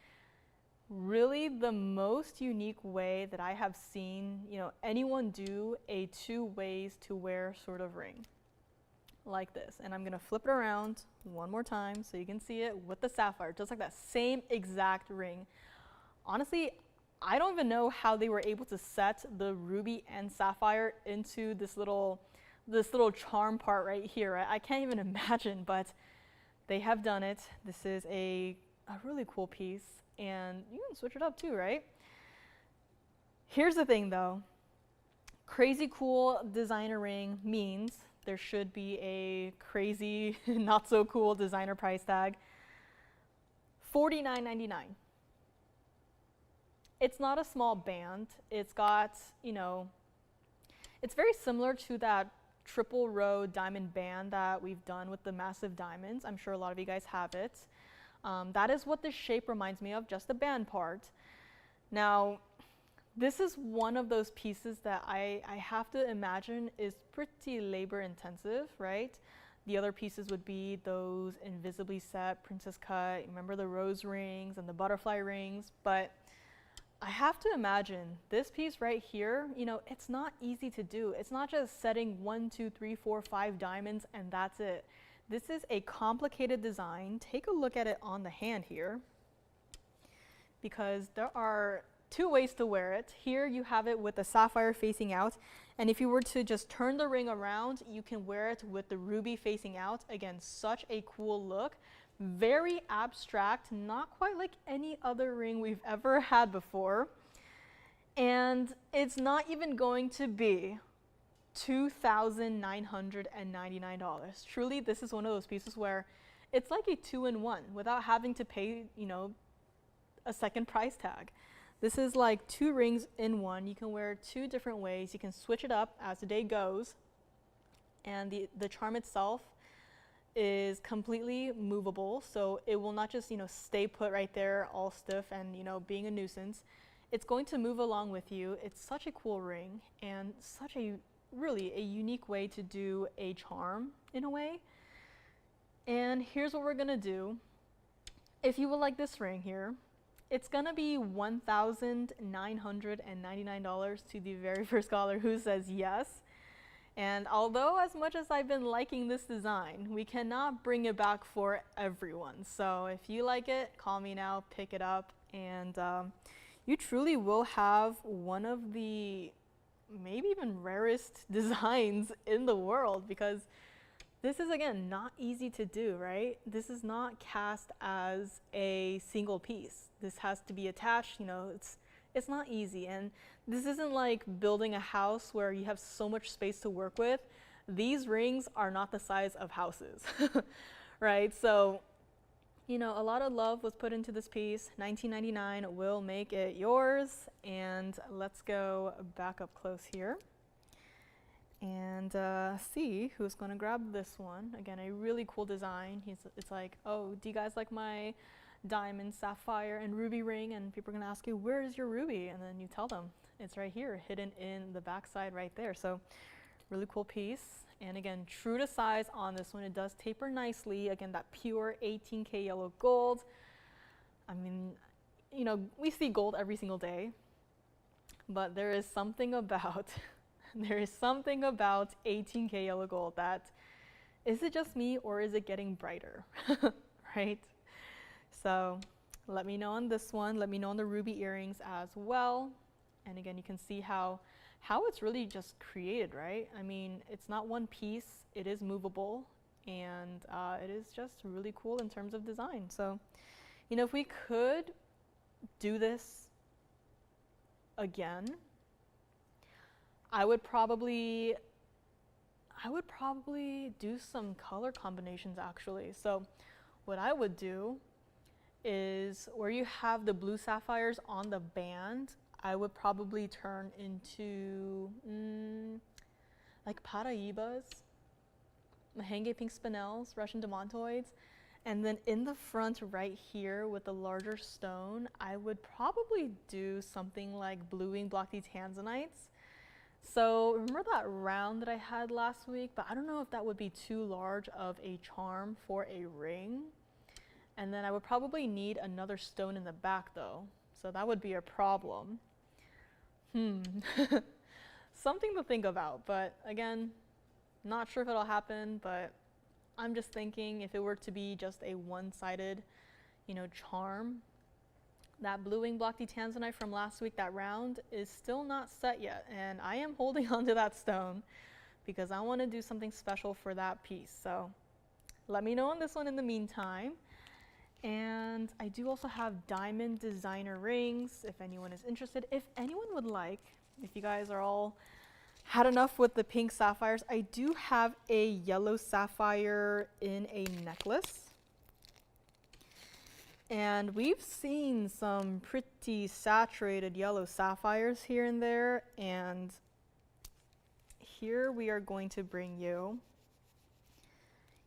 Really the most unique way that I have seen, anyone do a 2 ways to wear sort of ring like this. And I'm going to flip it around one more time so you can see it with the sapphire, just like that same exact ring. Honestly, I don't even know how they were able to set the ruby and sapphire into this little charm part right here. I can't even imagine, but they have done it. This is a really cool piece. And you can switch it up too, right? Here's the thing though. Crazy cool designer ring means there should be a crazy, not so cool designer price tag. $49.99. It's not a small band. It's got, it's very similar to that triple row diamond band that we've done with the massive diamonds. I'm sure a lot of you guys have it. That is what this shape reminds me of, just the band part. Now, this is one of those pieces that I have to imagine is pretty labor intensive, right? The other pieces would be those invisibly set princess cut, remember the rose rings and the butterfly rings, but I have to imagine this piece right here, it's not easy to do. It's not just setting 1, 2, 3, 4, 5 diamonds and that's it. This is a complicated design. Take a look at it on the hand here, because there are 2 ways to wear it. Here you have it with the sapphire facing out, and if you were to just turn the ring around, you can wear it with the ruby facing out. Again, such a cool look. Very abstract, not quite like any other ring we've ever had before. And it's not even going to be $2,999. Truly, this is one of those pieces where it's like a two-in-one without having to pay, a second price tag. This is like two rings in one. You can wear two different ways. You can switch it up as the day goes. And the charm itself is completely movable, so it will not just, stay put right there all stiff and, being a nuisance. It's going to move along with you. It's such a cool ring and such a really a unique way to do a charm in a way. And here's what we're gonna do. If you would like this ring here, it's gonna be $1,999 to the very first caller who says yes. And although as much as I've been liking this design, we cannot bring it back for everyone. So if you like it, call me now, pick it up, and you truly will have one of the maybe even rarest designs in the world, because this is, again, not easy to do, right? This is not cast as a single piece. This has to be attached, it's not easy. And this isn't like building a house where you have so much space to work with. These rings are not the size of houses, right? So, a lot of love was put into this piece. $19.99 will make it yours. And let's go back up close here and see who's going to grab this one. Again, a really cool design. It's like, oh, do you guys like my diamond, sapphire, and ruby ring? And people are going to ask you, where is your ruby? And then you tell them it's right here, hidden in the backside right there. So really cool piece. And again, true to size on this one. It does taper nicely. Again, that pure 18K yellow gold. I mean, we see gold every single day, but there is something about 18K yellow gold that, is it just me or is it getting brighter, right? So let me know on this one. Let me know on the ruby earrings as well. And again, you can see how it's really just created, right? I mean, it's not one piece, it is movable, and it is just really cool in terms of design. So, if we could do this again, I would probably do some color combinations actually. So what I would do is, where you have the blue sapphires on the band, I would probably turn into like paraibas, Mahenge pink spinels, Russian demontoids, and then in the front right here with the larger stone, I would probably do something like blue-winged block-D Tanzanites. So remember that round that I had last week, but I don't know if that would be too large of a charm for a ring. And then I would probably need another stone in the back though, so that would be a problem. Something to think about, but again, not sure if it'll happen, but I'm just thinking if it were to be just a one-sided, charm. That blue-winged block-D Tanzanite from last week, that round, is still not set yet, and I am holding onto that stone because I want to do something special for that piece. So let me know on this one in the meantime. And I do also have diamond designer rings if anyone is interested. If anyone would like, if you guys are all had enough with the pink sapphires, I do have a yellow sapphire in a necklace. And we've seen some pretty saturated yellow sapphires here and there, and here we are going to bring you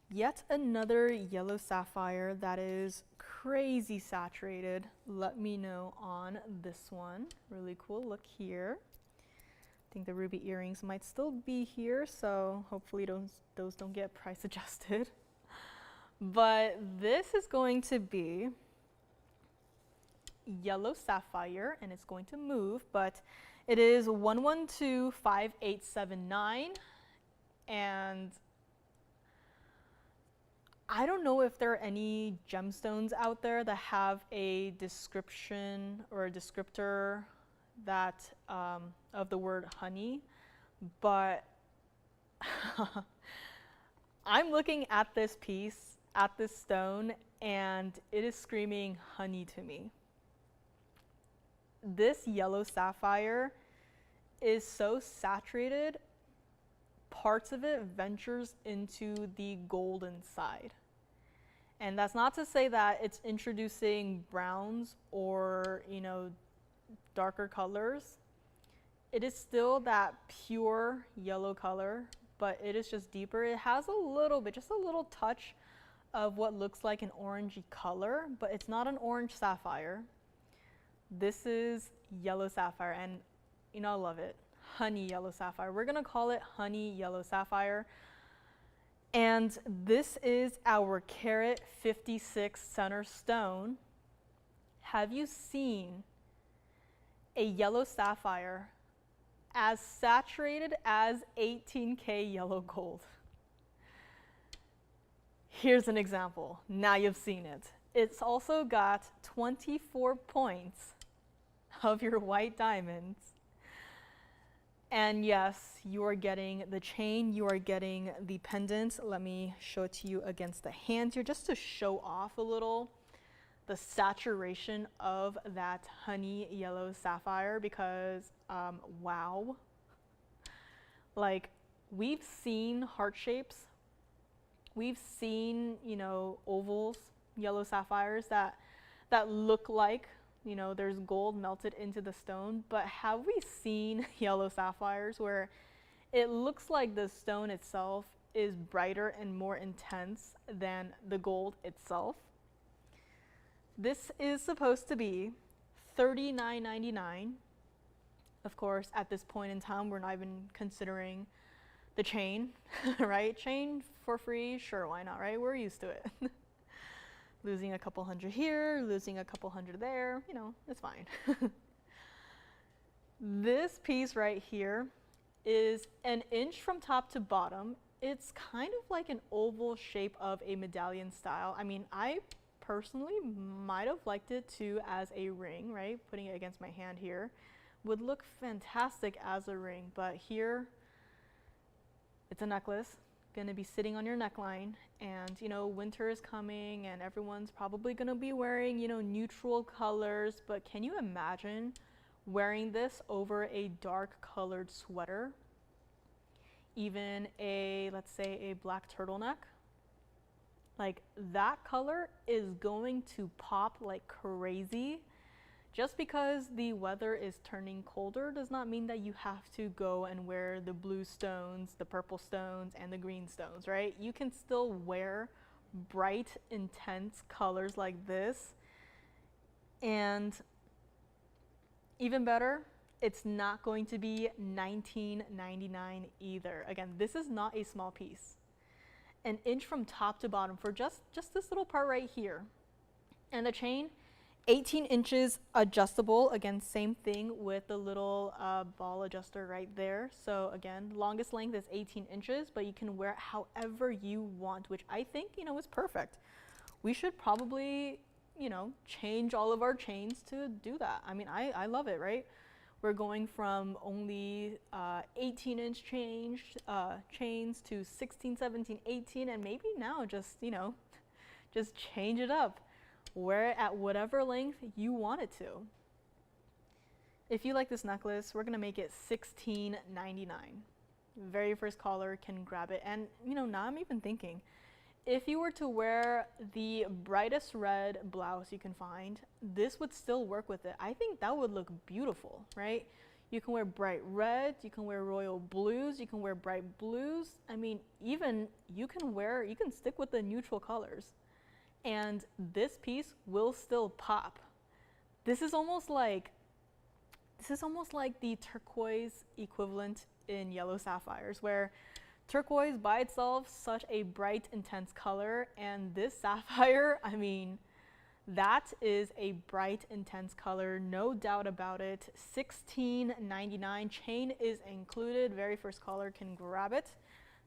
yet another yellow sapphire that is crazy saturated. Let me know on this one. Really cool. Look here. I think the ruby earrings might still be here, so hopefully those don't get price adjusted. But this is going to be yellow sapphire, and it's going to move, but it is 1125879, and I don't know if there are any gemstones out there that have a description or a descriptor that of the word honey, but I'm looking at this piece, at this stone, and it is screaming honey to me. this yellow sapphire is so saturated, parts of it ventures into the golden side. And that's not to say that it's introducing browns or, you know, darker colors. It is still that pure yellow color, but it is just deeper. It has a little bit, just a little touch of what looks like an orangey color, but it's not an orange sapphire. This is yellow sapphire, and you know, I love it. Honey yellow sapphire. We're gonna call it honey yellow sapphire. And this is our carat 56 center stone. Have you seen a yellow sapphire as saturated as 18K yellow gold? Here's an example. Now you've seen it. It's also got 24 points of your white diamonds. And yes, you are getting the chain, you are getting the pendant. Let me show it to you against the hand here, just to show off a little the saturation of that honey yellow sapphire, because wow. Like, we've seen heart shapes, we've seen, you know, ovals, yellow sapphires that look like, you know, there's gold melted into the stone, but have we seen yellow sapphires where it looks like the stone itself is brighter and more intense than the gold itself? This is supposed to be $39.99. Of course, at this point in time, we're not even considering the chain, right? Chain for free, sure, why not, right? We're used to it. Losing a couple hundred here, losing a couple hundred there, you know, it's fine. This piece right here is an inch from top to bottom. It's kind of like an oval shape of a medallion style. I mean, I personally might have liked it too as a ring, right? Putting it against my hand here would look fantastic as a ring, but here it's a necklace. Going to be sitting on your neckline, and you know, winter is coming and everyone's probably going to be wearing, you know, neutral colors, but can you imagine wearing this over a dark colored sweater? Even a, let's say, a black turtleneck? Like, that color is going to pop like crazy. Just because the weather is turning colder does not mean that you have to go and wear the blue stones, the purple stones, and the green stones, right? You can still wear bright, intense colors like this. And even better, it's not going to be $19.99 either. Again, this is not a small piece. An inch from top to bottom for just this little part right here. And the chain, 18 inches adjustable. Again, same thing with the little ball adjuster right there. So again, longest length is 18 inches, but you can wear it however you want, which I think, you know, is perfect. We should probably, you know, change all of our chains to do that. I mean, I love it, right? We're going from only 18-inch chains to 16, 17, 18, and maybe now just, you know, just change it up. Wear it at whatever length you want it to. If you like this necklace, we're gonna make it $16.99. Very first caller can grab it. And you know, now I'm even thinking, if you were to wear the brightest red blouse you can find, this would still work with it. I think that would look beautiful, right? You can wear bright reds, you can wear royal blues, you can wear bright blues. I mean, even you can stick with the neutral colors. And this piece will still pop. This is almost like the turquoise equivalent in yellow sapphires, where turquoise by itself, such a bright, intense color, and this sapphire, I mean, that is a bright, intense color, no doubt about it. $16.99, chain is included. Very first caller can grab it.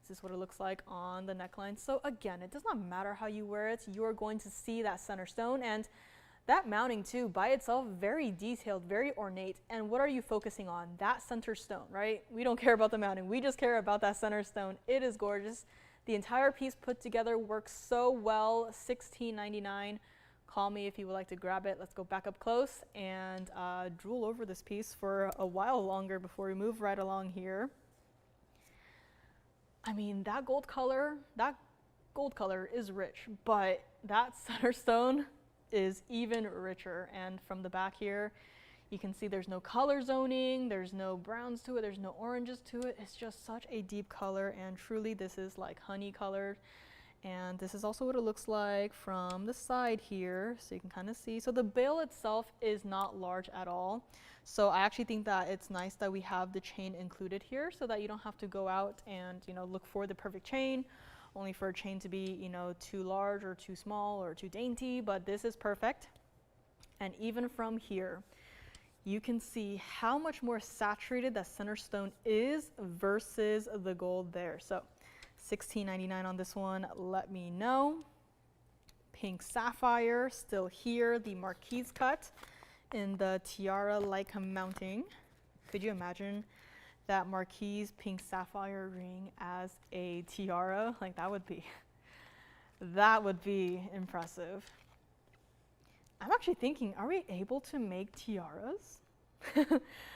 This is what it looks like on the neckline. So again, it does not matter how you wear it, you are going to see that center stone, and that mounting too, by itself, very detailed, very ornate. And what are you focusing on? That center stone, right? We don't care about the mounting, we just care about that center stone. It is gorgeous. The entire piece put together works so well. $16.99. Call me if you would like to grab it. Let's go back up close and drool over this piece for a while longer before we move right along here. I mean, that gold color is rich, but that center stone is even richer. And from the back here, you can see there's no color zoning, there's no browns to it, there's no oranges to it. It's just such a deep color, and truly this is like honey colored. And this is also what it looks like from the side here, so you can kind of see. So the bail itself is not large at all. So I actually think that it's nice that we have the chain included here so that you don't have to go out and, you know, look for the perfect chain, only for a chain to be, you know, too large or too small or too dainty, but this is perfect. And even from here, you can see how much more saturated that center stone is versus the gold there. So $16.99 on this one, let me know. Pink sapphire, still here, the marquise cut in the tiara-like mounting. Could you imagine that marquise pink sapphire ring as a tiara? Like that would be impressive. I'm actually thinking, are we able to make tiaras?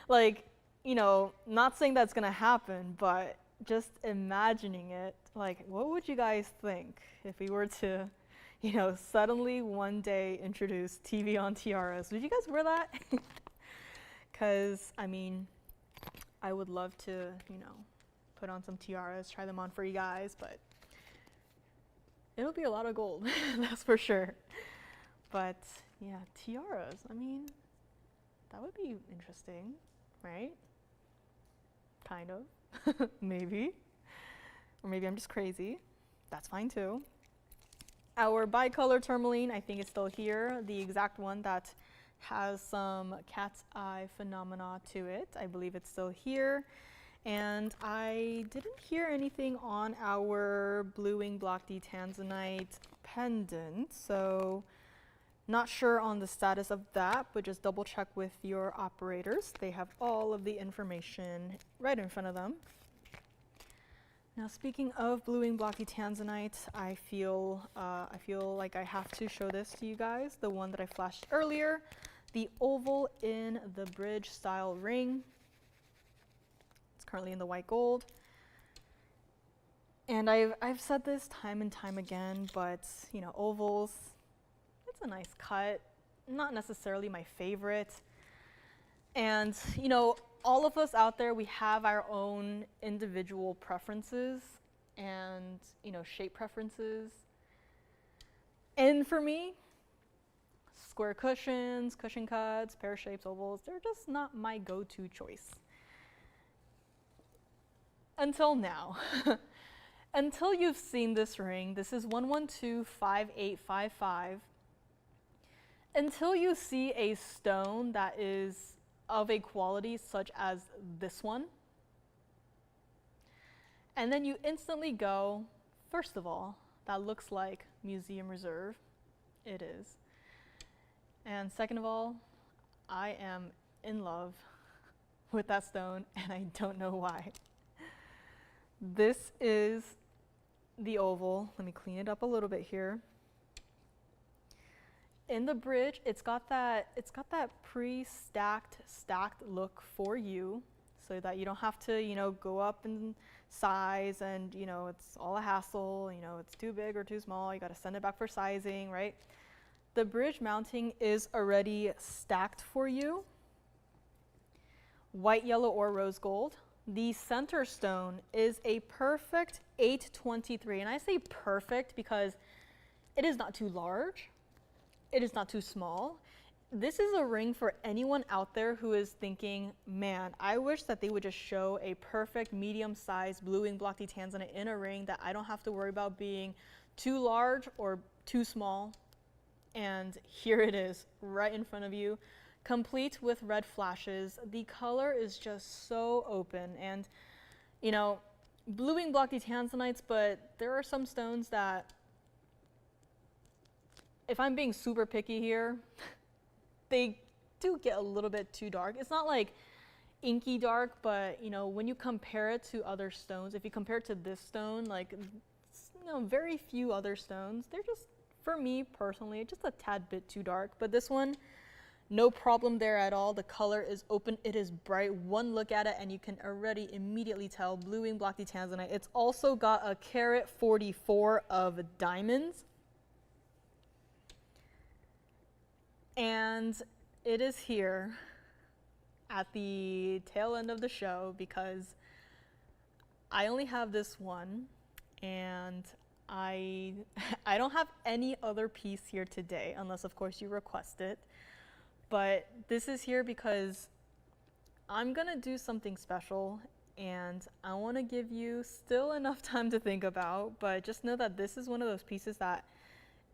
Like, you know, not saying that's gonna happen, but just imagining it, like, what would you guys think if we were to, you know, suddenly one day introduce TVON tiaras? Would you guys wear that? Because, I mean, I would love to, you know, put on some tiaras, try them on for you guys, but it'll be a lot of gold, that's for sure. But yeah, tiaras, I mean, that would be interesting, right? Kind of. Maybe. Or maybe I'm just crazy. That's fine too. Our bicolor tourmaline, I think, is still here. The exact one that has some cat's eye phenomena to it. I believe it's still here. And I didn't hear anything on our Blue Wing Block D Tanzanite pendant, so not sure on the status of that, but just double check with your operators. They have all of the information right in front of them. Now, speaking of Blue Wing Block D Tanzanite, I feel like I have to show this to you guys, the one that I flashed earlier, the oval in the bridge style ring. It's currently in the white gold. And I've said this time and time again, but you know, ovals, it's a nice cut, not necessarily my favorite. And you know, all of us out there, we have our own individual preferences and, you know, shape preferences. And for me, square cushions, cushion cuts, pear shapes, ovals, they're just not my go-to choice. Until now. Until you've seen this ring, this is 1125855. Until you see a stone that is of a quality such as this one, and then you instantly go, first of all, that looks like Museum Reserve. It is. And second of all, I am in love with that stone, and I don't know why. This is the oval. Let me clean it up a little bit here. In the bridge, it's got that pre-stacked look for you, so that you don't have to, you know, go up in size and, you know, it's all a hassle, you know, it's too big or too small, you got to send it back for sizing, right? The bridge mounting is already stacked for you. White, yellow, or rose gold. The center stone is a perfect 823, and I say perfect because it is not too large. It is not too small. This is a ring for anyone out there who is thinking, man, I wish that they would just show a perfect medium-sized Blue Wing Block D Tanzanite in a ring that I don't have to worry about being too large or too small. And here it is, right in front of you, complete with red flashes. The color is just so open. And, you know, Blue Wing Block D Tanzanites, but there are some stones that, if I'm being super picky here, they do get a little bit too dark. It's not like inky dark, but you know, when you compare it to other stones, if you compare it to this stone, like, you know, very few other stones, they're just for me personally, just a tad bit too dark. But this one, no problem there at all. The color is open, it is bright. One look at it and you can already immediately tell blue wing block Tanzanite. It's also got a carat 44 of diamonds. And it is here at the tail end of the show because I only have this one, and I don't have any other piece here today, unless of course you request it. But this is here because I'm gonna do something special, and I want to give you still enough time to think about, but just know that this is one of those pieces that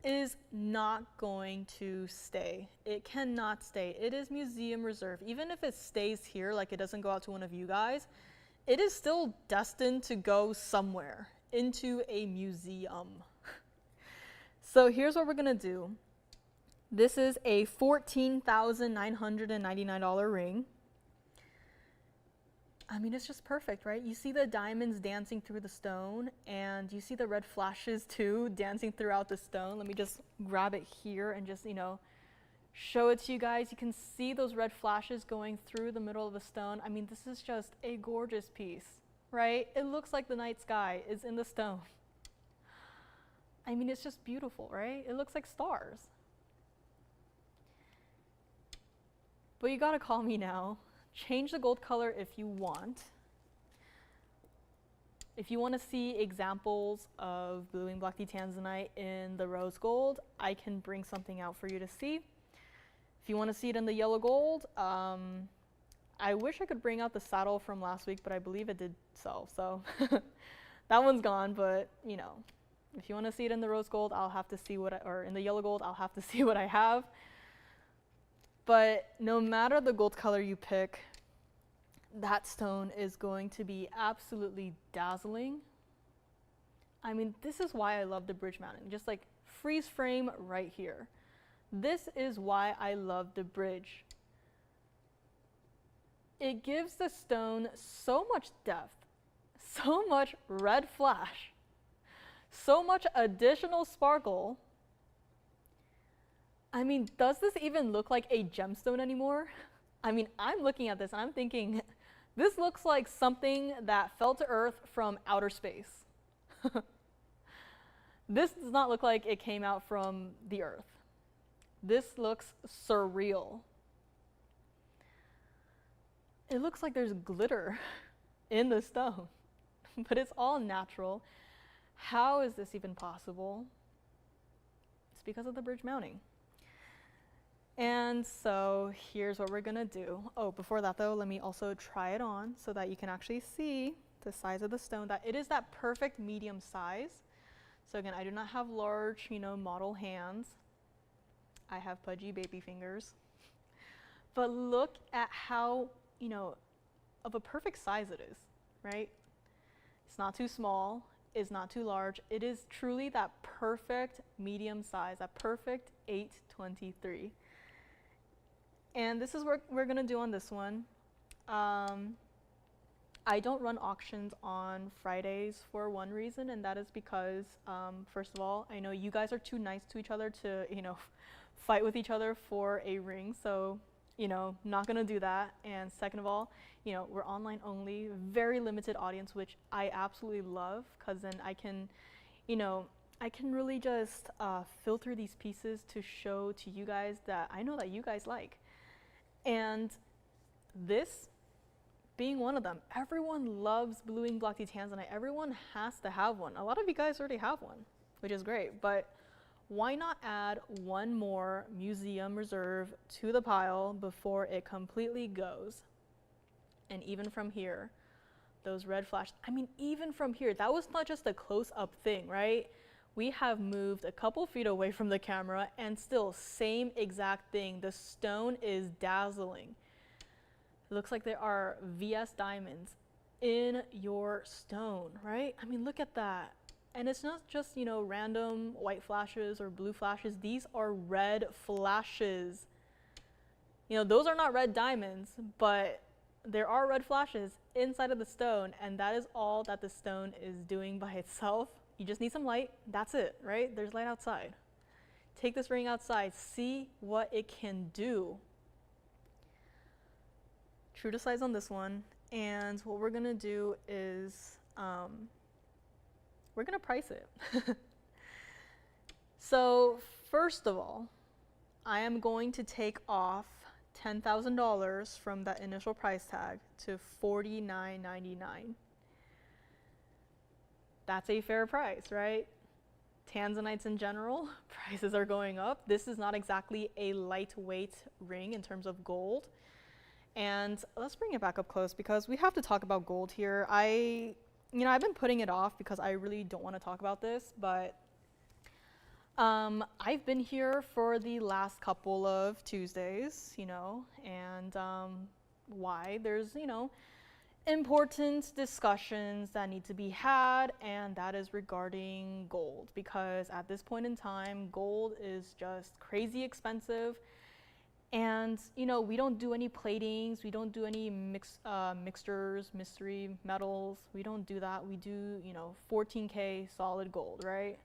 is not going to stay. It cannot stay. It is museum reserve. Even if it stays here, like it doesn't go out to one of you guys, it is still destined to go somewhere, into a museum. So here's what we're gonna do. This is a $14,999 ring. I mean, it's just perfect, right? You see the diamonds dancing through the stone, and you see the red flashes too dancing throughout the stone. Let me just grab it here and just, show it to you guys. You can see those red flashes going through the middle of the stone. I mean, this is just a gorgeous piece, right? It looks like the night sky is in the stone. I mean, it's just beautiful, right? It looks like stars. But you gotta call me now. Change the gold color if you want. If you want to see examples of blue wing block Tanzanite in the rose gold, I can bring something out for you to see. If you want to see it in the yellow gold, I wish I could bring out the saddle from last week, but I believe it did sell, so that one's gone. But if you want to see it in the rose gold, I'll have to see or in the yellow gold, I'll have to see what I have. But no matter the gold color you pick, that stone is going to be absolutely dazzling. I mean, this is why I love the bridge mounting, just like freeze frame right here. This is why I love the bridge. It gives the stone so much depth, so much red flash, so much additional sparkle. I mean, does this even look like a gemstone anymore? I mean, I'm looking at this and I'm thinking, this looks like something that fell to Earth from outer space. This does not look like it came out from the Earth. This looks surreal. It looks like there's glitter in the stone, but it's all natural. How is this even possible? It's because of the bridge mounting. And so here's what we're gonna do. Oh, before that though, let me also try it on so that you can actually see the size of the stone, that it is that perfect medium size. So again, I do not have large, model hands. I have pudgy baby fingers. But look at how, of a perfect size it is, right? It's not too small, it's not too large. It is truly that perfect medium size, that perfect 823. And this is what we're gonna do on this one. I don't run auctions on Fridays for one reason, and that is because, first of all, I know you guys are too nice to each other to, fight with each other for a ring, so, not gonna do that. And second of all, we're online only, very limited audience, which I absolutely love, because then I can, I can really just filter these pieces to show to you guys that I know that you guys like. And this being one of them, everyone loves blue wing block Tanzanite. Everyone has to have one. A lot of you guys already have one, which is great, but why not add one more museum reserve to the pile before it completely goes? And even from here, those red flash, I mean, even from here, that was not just a close-up thing, right? We have moved a couple feet away from the camera and still same exact thing. The stone is dazzling. It looks like there are VS diamonds in your stone, right? I mean, look at that. And it's not just, random white flashes or blue flashes. These are red flashes. Those are not red diamonds, but there are red flashes inside of the stone, and that is all that the stone is doing by itself. You just need some light, that's it, right? There's light outside. take this ring outside, see what it can do. True to size on this one, and what we're gonna do is we're gonna price it. So first of all, I am going to take off $10,000 from that initial price tag to $49.99. That's a fair price, right? Tanzanites in general, prices are going up. This is not exactly a lightweight ring in terms of gold. And let's bring it back up close because we have to talk about gold here. I've been putting it off because I really don't want to talk about this, but I've been here for the last couple of Tuesdays, and why? There's, important discussions that need to be had, and that is regarding gold, because at this point in time, gold is just crazy expensive. And, we don't do any platings, we don't do any mixtures, mystery metals, we don't do that. We do, 14K solid gold, right?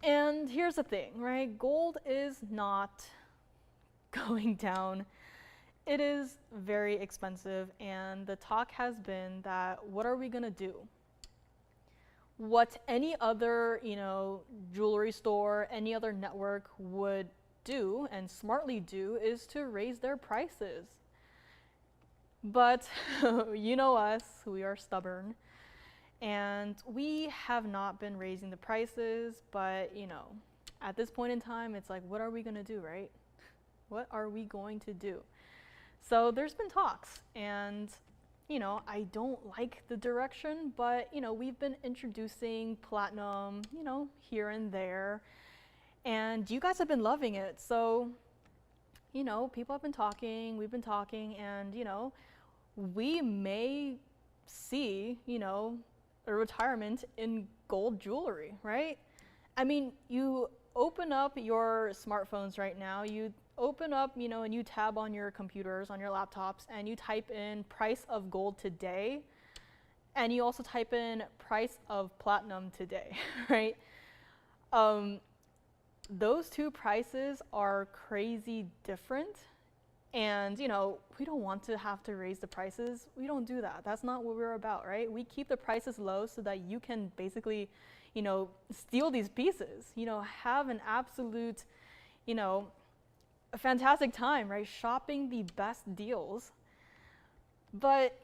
And here's the thing, right? Gold is not going down. It is very expensive, and the talk has been that what are we gonna do? What any other, jewelry store, any other network would do and smartly do is to raise their prices. But you know us, we are stubborn. And we have not been raising the prices, but at this point in time, it's like, what are we gonna do, right? What are we going to do? So there's been talks, and I don't like the direction, but we've been introducing platinum, here and there, and you guys have been loving it. So, people have been talking, we've been talking, and we may see, a retirement in gold jewelry, right? I mean, you open up your smartphones right now, you open up, a new tab on your computers, on your laptops, and you type in price of gold today, and you also type in price of platinum today, right? Those two prices are crazy different. And, we don't want to have to raise the prices. We don't do that. That's not what we're about, right? We keep the prices low so that you can basically, steal these pieces, have an absolute, a fantastic time, right? Shopping the best deals. But,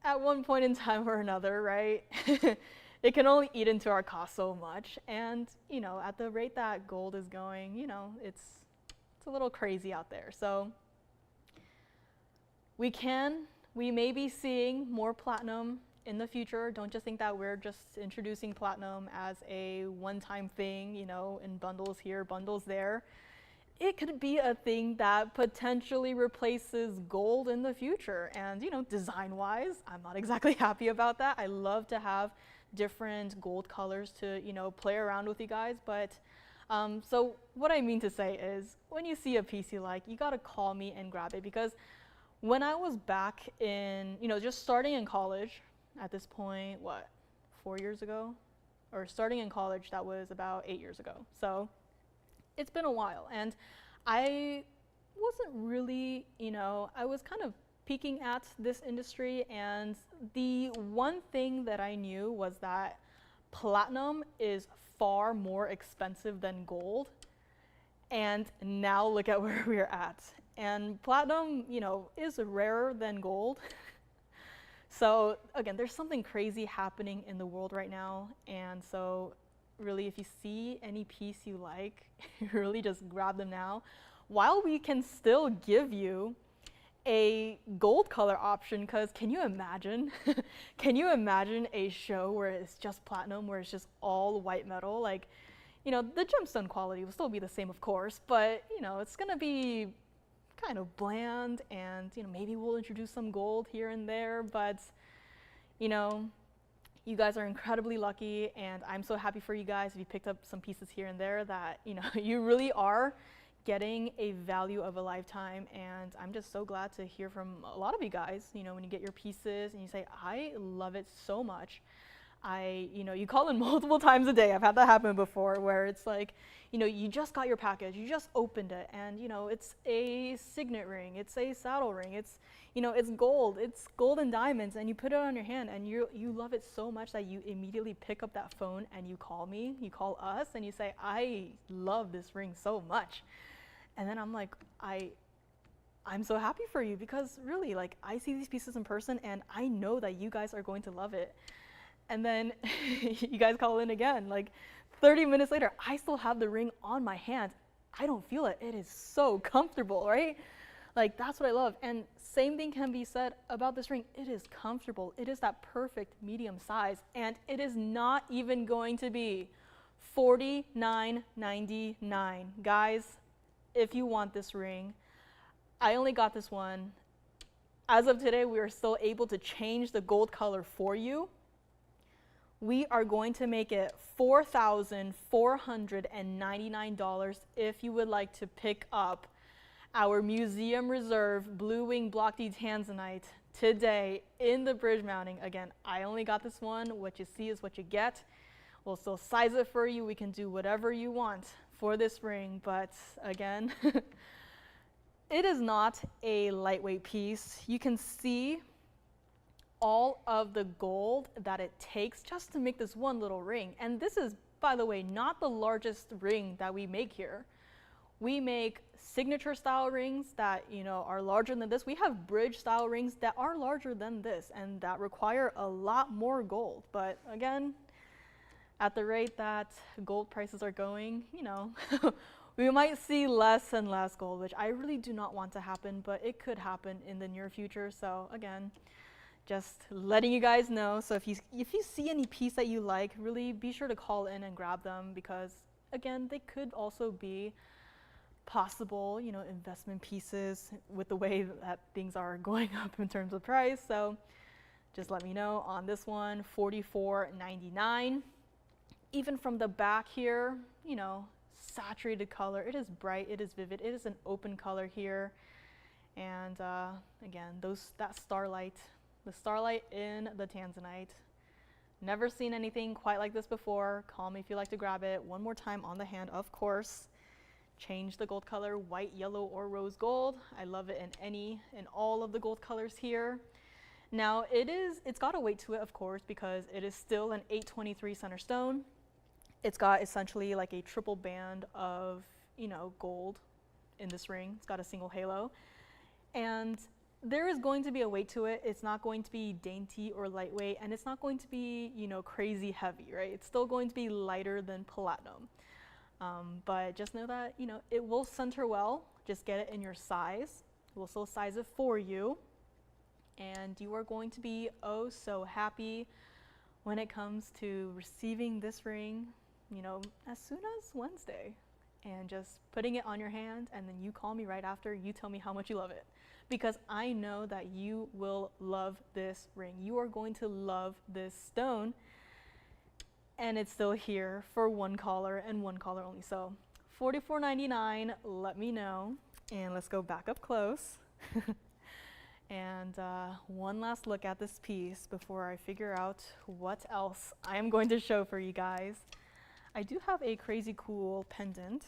at one point in time or another, right? It can only eat into our cost so much. And, at the rate that gold is going, it's a little crazy out there. So we may be seeing more platinum in the future. Don't just think that we're just introducing platinum as a one-time thing, in bundles here, bundles there. It could be a thing that potentially replaces gold in the future. And, design-wise, I'm not exactly happy about that. I love to have different gold colors to, play around with you guys, but so what I mean to say is, when you see a piece you like, you gotta call me and grab it, because when I was back in, just starting in college, at this point, 4 years ago? Or starting in college, that was about 8 years ago. So it's been a while, and I wasn't really, I was kind of peeking at this industry, and the one thing that I knew was that platinum is far more expensive than gold, and now look at where we're at. And platinum, is rarer than gold. So again, there's something crazy happening in the world right now, and so really, if you see any piece you like, really just grab them now, while we can still give you a gold color option, because can you imagine? Can you imagine a show where it's just platinum, where it's just all white metal? Like, the gemstone quality will still be the same, of course, but, it's gonna be kind of bland, and, maybe we'll introduce some gold here and there, but, you guys are incredibly lucky, and I'm so happy for you guys if you picked up some pieces here and there that, you really are getting a value of a lifetime. And I'm just so glad to hear from a lot of you guys, when you get your pieces and you say, I love it so much. You call in multiple times a day. I've had that happen before where it's like, you just got your package, you just opened it, and it's a signet ring, it's a saddle ring, it's gold and diamonds, and you put it on your hand, and you love it so much that you immediately pick up that phone and you call me, you call us, and you say, I love this ring so much. And then I'm like, I'm so happy for you, because really, like, I see these pieces in person and I know that you guys are going to love it. And then you guys call in again, like 30 minutes later, I still have the ring on my hand. I don't feel it. It is so comfortable, right? Like, that's what I love. And same thing can be said about this ring. It is comfortable. It is that perfect medium size, and it is not even going to be $49.99. Guys, if you want this ring, I only got this one. As of today, we are still able to change the gold color for you. We are going to make it $4,499 if you would like to pick up our Museum Reserve Blue Wing Block D Tanzanite today in the bridge mounting. Again, I only got this one. What you see is what you get. We'll still size it for you. We can do whatever you want for this ring, but again, it is not a lightweight piece. You can see all of the gold that it takes just to make this one little ring. And this is, by the way, not the largest ring that we make here. We make signature style rings that are larger than this. We have bridge style rings that are larger than this and that require a lot more gold. But again, at the rate that gold prices are going, we might see less and less gold, which I really do not want to happen, but it could happen in the near future. So again, just letting you guys know. So if you see any piece that you like, really be sure to call in and grab them, because again, they could also be possible, investment pieces with the way that things are going up in terms of price. So just let me know on this one. $44.99. Even from the back here, saturated color. It is bright, it is vivid, it is an open color here. And again, that starlight, the starlight in the Tanzanite. Never seen anything quite like this before. Call me if you'd like to grab it. One more time on the hand, of course. Change the gold color, white, yellow, or rose gold. I love it in all of the gold colors here. Now it's got a weight to it, of course, because it is still an 823 center stone. It's got essentially like a triple band of, gold in this ring. It's got a single halo. And there is going to be a weight to it. It's not going to be dainty or lightweight, and it's not going to be, crazy heavy, right? It's still going to be lighter than platinum. But just know that, it will center well. Just get it in your size. We'll still size it for you. And you are going to be oh so happy when it comes to receiving this ring, as soon as Wednesday, and just putting it on your hand, and then you call me right after, you tell me how much you love it, because I know that you will love this ring. You are going to love this stone, and it's still here for one caller and one caller only. So $44.99, let me know, and let's go back up close. And one last look at this piece before I figure out what else I am going to show for you guys. I do have a crazy cool pendant.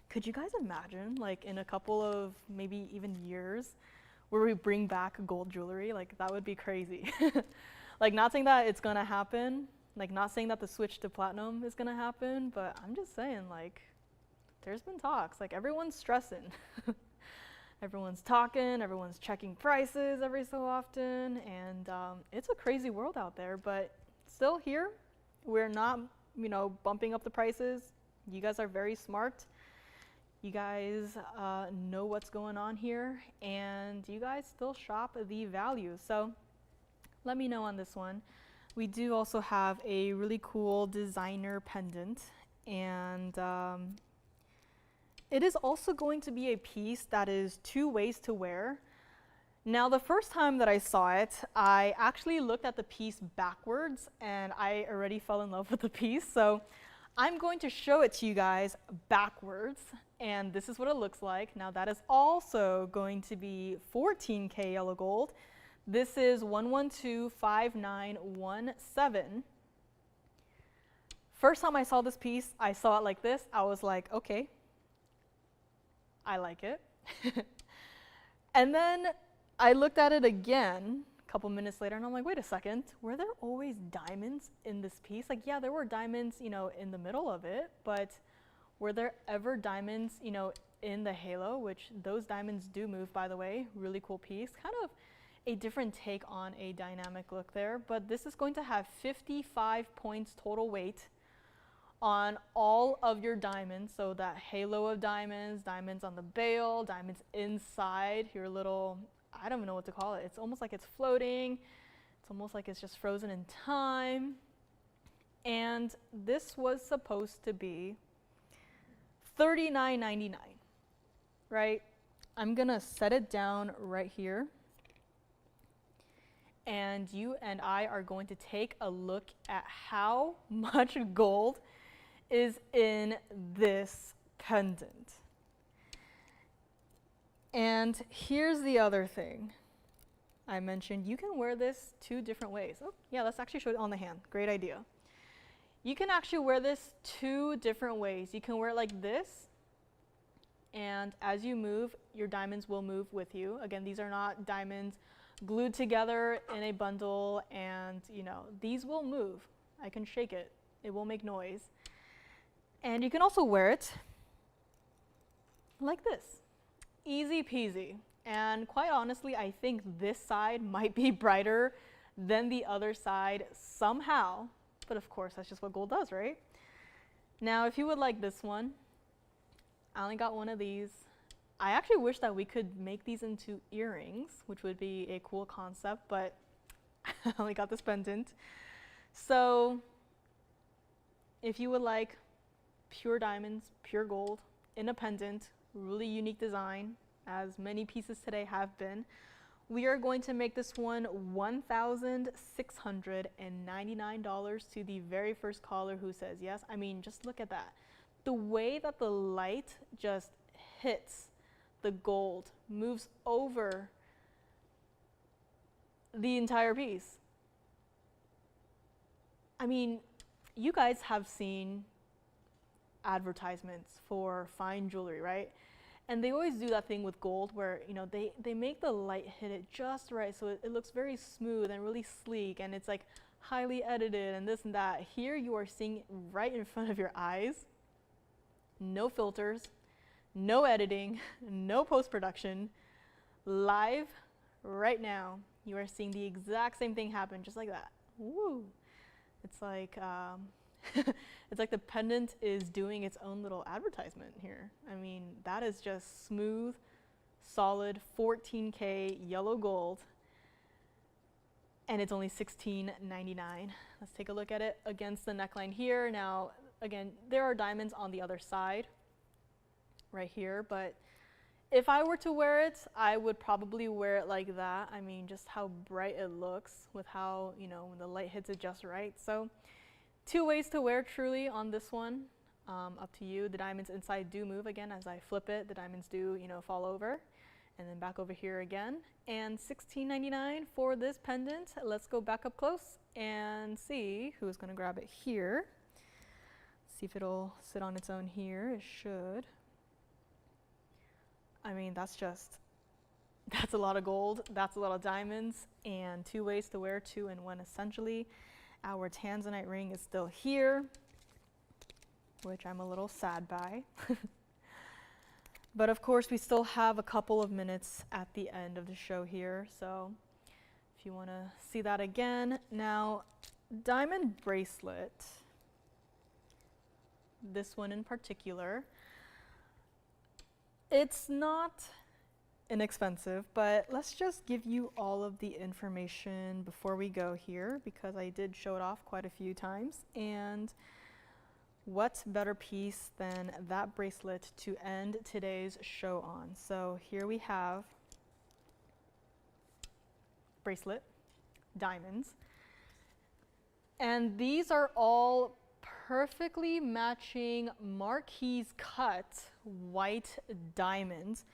Could you guys imagine, like, in a couple of maybe even years, where we bring back gold jewelry? Like, that would be crazy. Like, not saying that it's gonna happen, like, not saying that the switch to platinum is gonna happen, but I'm just saying, like, there's been talks. Like, everyone's stressing. Everyone's talking, everyone's checking prices every so often, and it's a crazy world out there, but still here, we're not, bumping up the prices. You guys are very smart. You guys know what's going on here, and you guys still shop the value. So let me know on this one. We do also have a really cool designer pendant, and it is also going to be a piece that is 2 ways to wear. Now, the first time that I saw it, I actually looked at the piece backwards, and I already fell in love with the piece. So I'm going to show it to you guys backwards, and this is what it looks like. Now, that is also going to be 14K yellow gold. This is 1125917. First time I saw this piece, I saw it like this. I was like, okay, I like it. And then I looked at it again a couple minutes later, and I'm like, wait a second, were there always diamonds in this piece? Like, yeah, there were diamonds, you know, in the middle of it, but were there ever diamonds, you know, in the halo, which those diamonds do move, by the way. Really cool piece. Kind of a different take on a dynamic look there, but this is going to have 55 points total weight on all of your diamonds. So that halo of diamonds, diamonds on the bail, diamonds inside your little, I don't even know what to call it. It's almost like it's floating. It's almost like it's just frozen in time. And this was supposed to be $39.99, right? I'm gonna set it down right here. And you and I are going to take a look at how much gold is in this pendant. And here's the other thing I mentioned. You can wear this 2 different ways. Oh, yeah, let's actually show it on the hand. Great idea. You can actually wear this 2 different ways. You can wear it like this, and as you move, your diamonds will move with you. Again, these are not diamonds glued together in a bundle, and you know, these will move. I can shake it. It will make noise. And you can also wear it like this. Easy peasy. And quite honestly, I think this side might be brighter than the other side somehow. But of course, that's just what gold does, right? Now, if you would like this one, I only got one of these. I actually wish that we could make these into earrings, which would be a cool concept, but I only got this pendant. So if you would like pure diamonds, pure gold, in a pendant, really unique design, as many pieces today have been, we are going to make this one $1,699 to the very first caller who says yes. I mean, just look at that. The way that the light just hits the gold, moves over the entire piece. I mean, you guys have seen advertisements for fine jewelry, right? And they always do that thing with gold where, you know, they make the light hit it just right so it looks very smooth and really sleek, and it's like highly edited and this and that. Here you are seeing it right in front of your eyes. No filters, no editing, no post-production. Live right now, you are seeing the exact same thing happen just like that. Woo! It's like it's like the pendant is doing its own little advertisement here. I mean, that is just smooth, solid 14K yellow gold, and it's only $16.99. Let's take a look at it against the neckline here. Now, again, there are diamonds on the other side right here, but if I were to wear it, I would probably wear it like that. I mean, just how bright it looks with how, you know, when the light hits it just right. So 2 ways to wear truly on this one, up to you. The diamonds inside do move again as I flip it. The diamonds do, you know, fall over and then back over here again. And $16.99 for this pendant. Let's go back up close and see who's gonna grab it here. See if it'll sit on its own here. It should. I mean, that's a lot of gold. That's a lot of diamonds, and 2 ways to wear 2 in 1 essentially. Our Tanzanite ring is still here, which I'm a little sad by. But of course, we still have a couple of minutes at the end of the show here, so if you want to see that again. Now, diamond bracelet, this one in particular, it's not inexpensive, but let's just give you all of the information before we go here, because I did show it off quite a few times. And what better piece than that bracelet to end today's show on? So here we have bracelet, diamonds, and these are all perfectly matching Marquise cut white diamonds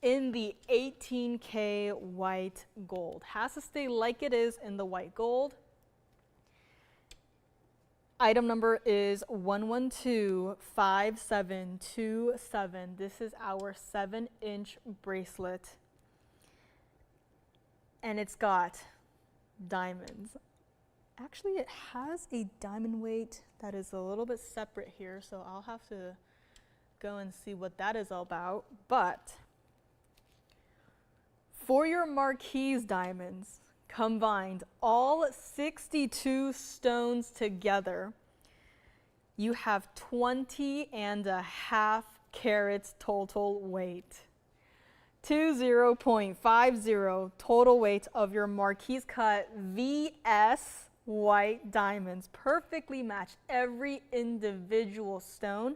in the 18K white gold. Has to stay like it is in the white gold. Item number is 1125727. This is our 7-inch bracelet. And it's got diamonds. Actually, it has a diamond weight that is a little bit separate here, so I'll have to go and see what that is all about. But for your marquise diamonds, combined, all 62 stones together, you have 20.5 carats total weight. 20.50 total weight of your marquise cut VS white diamonds. Perfectly match every individual stone.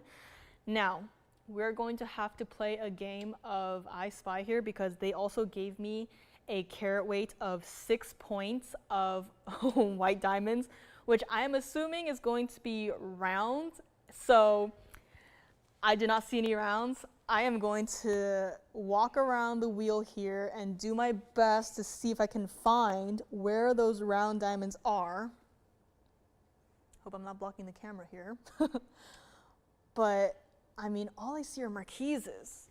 Now, we're going to have to play a game of I Spy here because they also gave me a carat weight of 6 points of white diamonds, which I am assuming is going to be round. So I did not see any rounds. I am going to walk around the wheel here and do my best to see if I can find where those round diamonds are. Hope I'm not blocking the camera here. But I mean, all I see are marquises.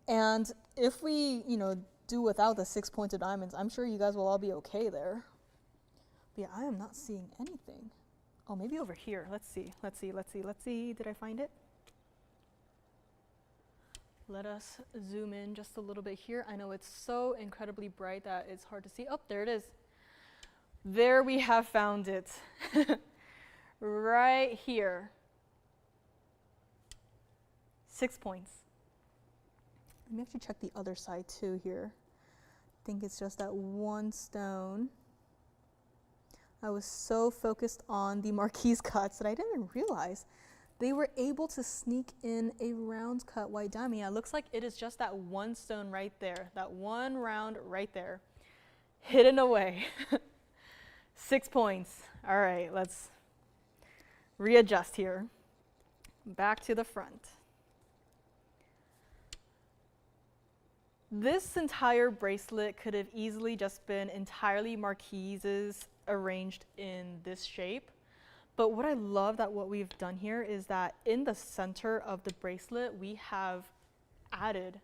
And if we, do without the 6 points of diamonds, I'm sure you guys will all be okay there. But yeah, I am not seeing anything. Oh, maybe over here. Let's see. Did I find it? Let us zoom in just a little bit here. I know it's so incredibly bright that it's hard to see. Oh, there it is. There we have found it. Right here. 6 points. Let me actually check the other side too here. I think it's just that one stone. I was so focused on the marquise cuts that I didn't even realize they were able to sneak in a round cut white diamond. Yeah, it looks like it is just that one stone right there, that one round right there, hidden away. 6 points. All right, let's readjust here. Back to the front. This entire bracelet could have easily just been entirely marquises arranged in this shape. But what I love that what we've done here is that in the center of the bracelet, we have added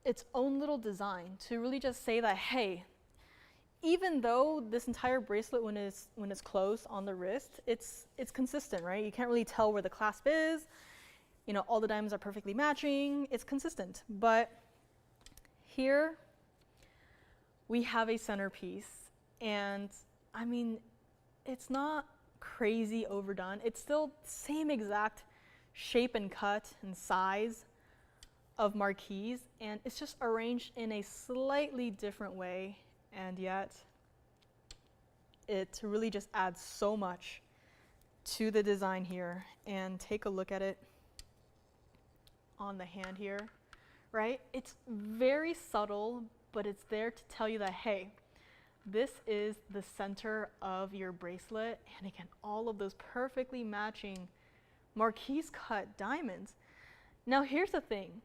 its own little design to really just say that, hey, even though this entire bracelet, when it's closed on the wrist, it's consistent, right? You can't really tell where the clasp is. All the diamonds are perfectly matching. It's consistent. But here we have a centerpiece. And I mean, it's not crazy overdone. It's still same exact shape and cut and size of marquise. And it's just arranged in a slightly different way. And yet it really just adds so much to the design here. And take a look at it on the hand here, right? It's very subtle, but it's there to tell you that, hey, this is the center of your bracelet. And again, all of those perfectly matching marquise cut diamonds. Now here's the thing.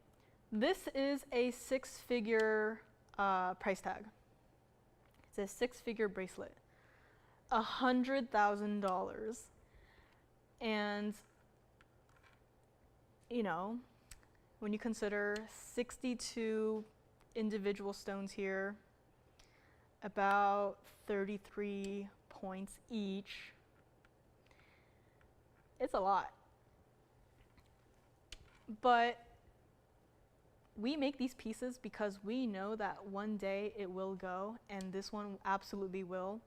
This is a 6-figure price tag. It's a 6-figure bracelet. $100,000. And, when you consider 62 individual stones here, about 33 points each, it's a lot. But we make these pieces because we know that one day it will go, and this one absolutely will.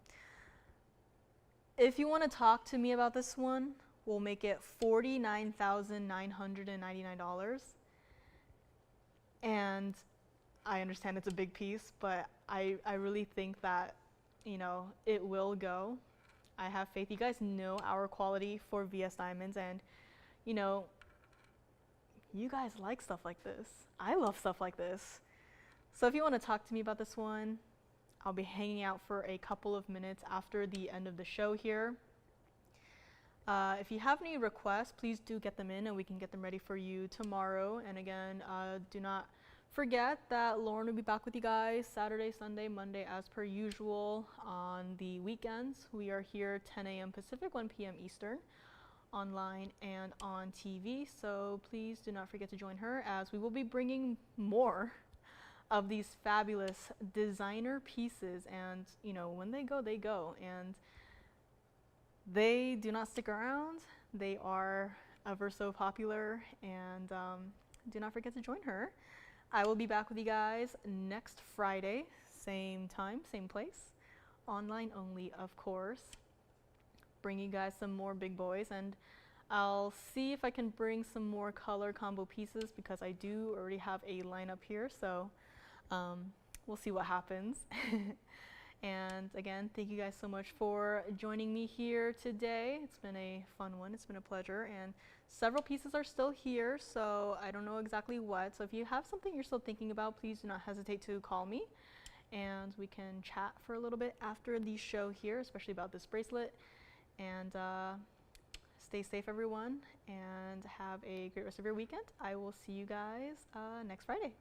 If you want to talk to me about this one, we'll make it $49,999. And I understand it's a big piece, but I really think that, it will go. I have faith. You guys know our quality for VS Diamonds, and, you guys like stuff like this. I love stuff like this. So if you want to talk to me about this one, I'll be hanging out for a couple of minutes after the end of the show here. If you have any requests, please do get them in and we can get them ready for you tomorrow. And again, do not forget that Lauren will be back with you guys Saturday, Sunday, Monday as per usual. On the weekends, we are here 10 a.m. Pacific, 1 p.m. Eastern, online and on TV. So please do not forget to join her, as we will be bringing more of these fabulous designer pieces. And you know, when they go, they go, and they do not stick around. They are ever so popular, and do not forget to join her. I will be back with you guys next Friday, same time, same place, online only, of course. Bring you guys some more big boys, and I'll see if I can bring some more color combo pieces, because I do already have a lineup here, so we'll see what happens. And again, thank you guys so much for joining me here today. It's been a fun one. It's been a pleasure. And several pieces are still here, so I don't know exactly what. So if you have something you're still thinking about, please do not hesitate to call me, and we can chat for a little bit after the show here, especially about this bracelet. And stay safe, everyone, and have a great rest of your weekend. I will see you guys next Friday.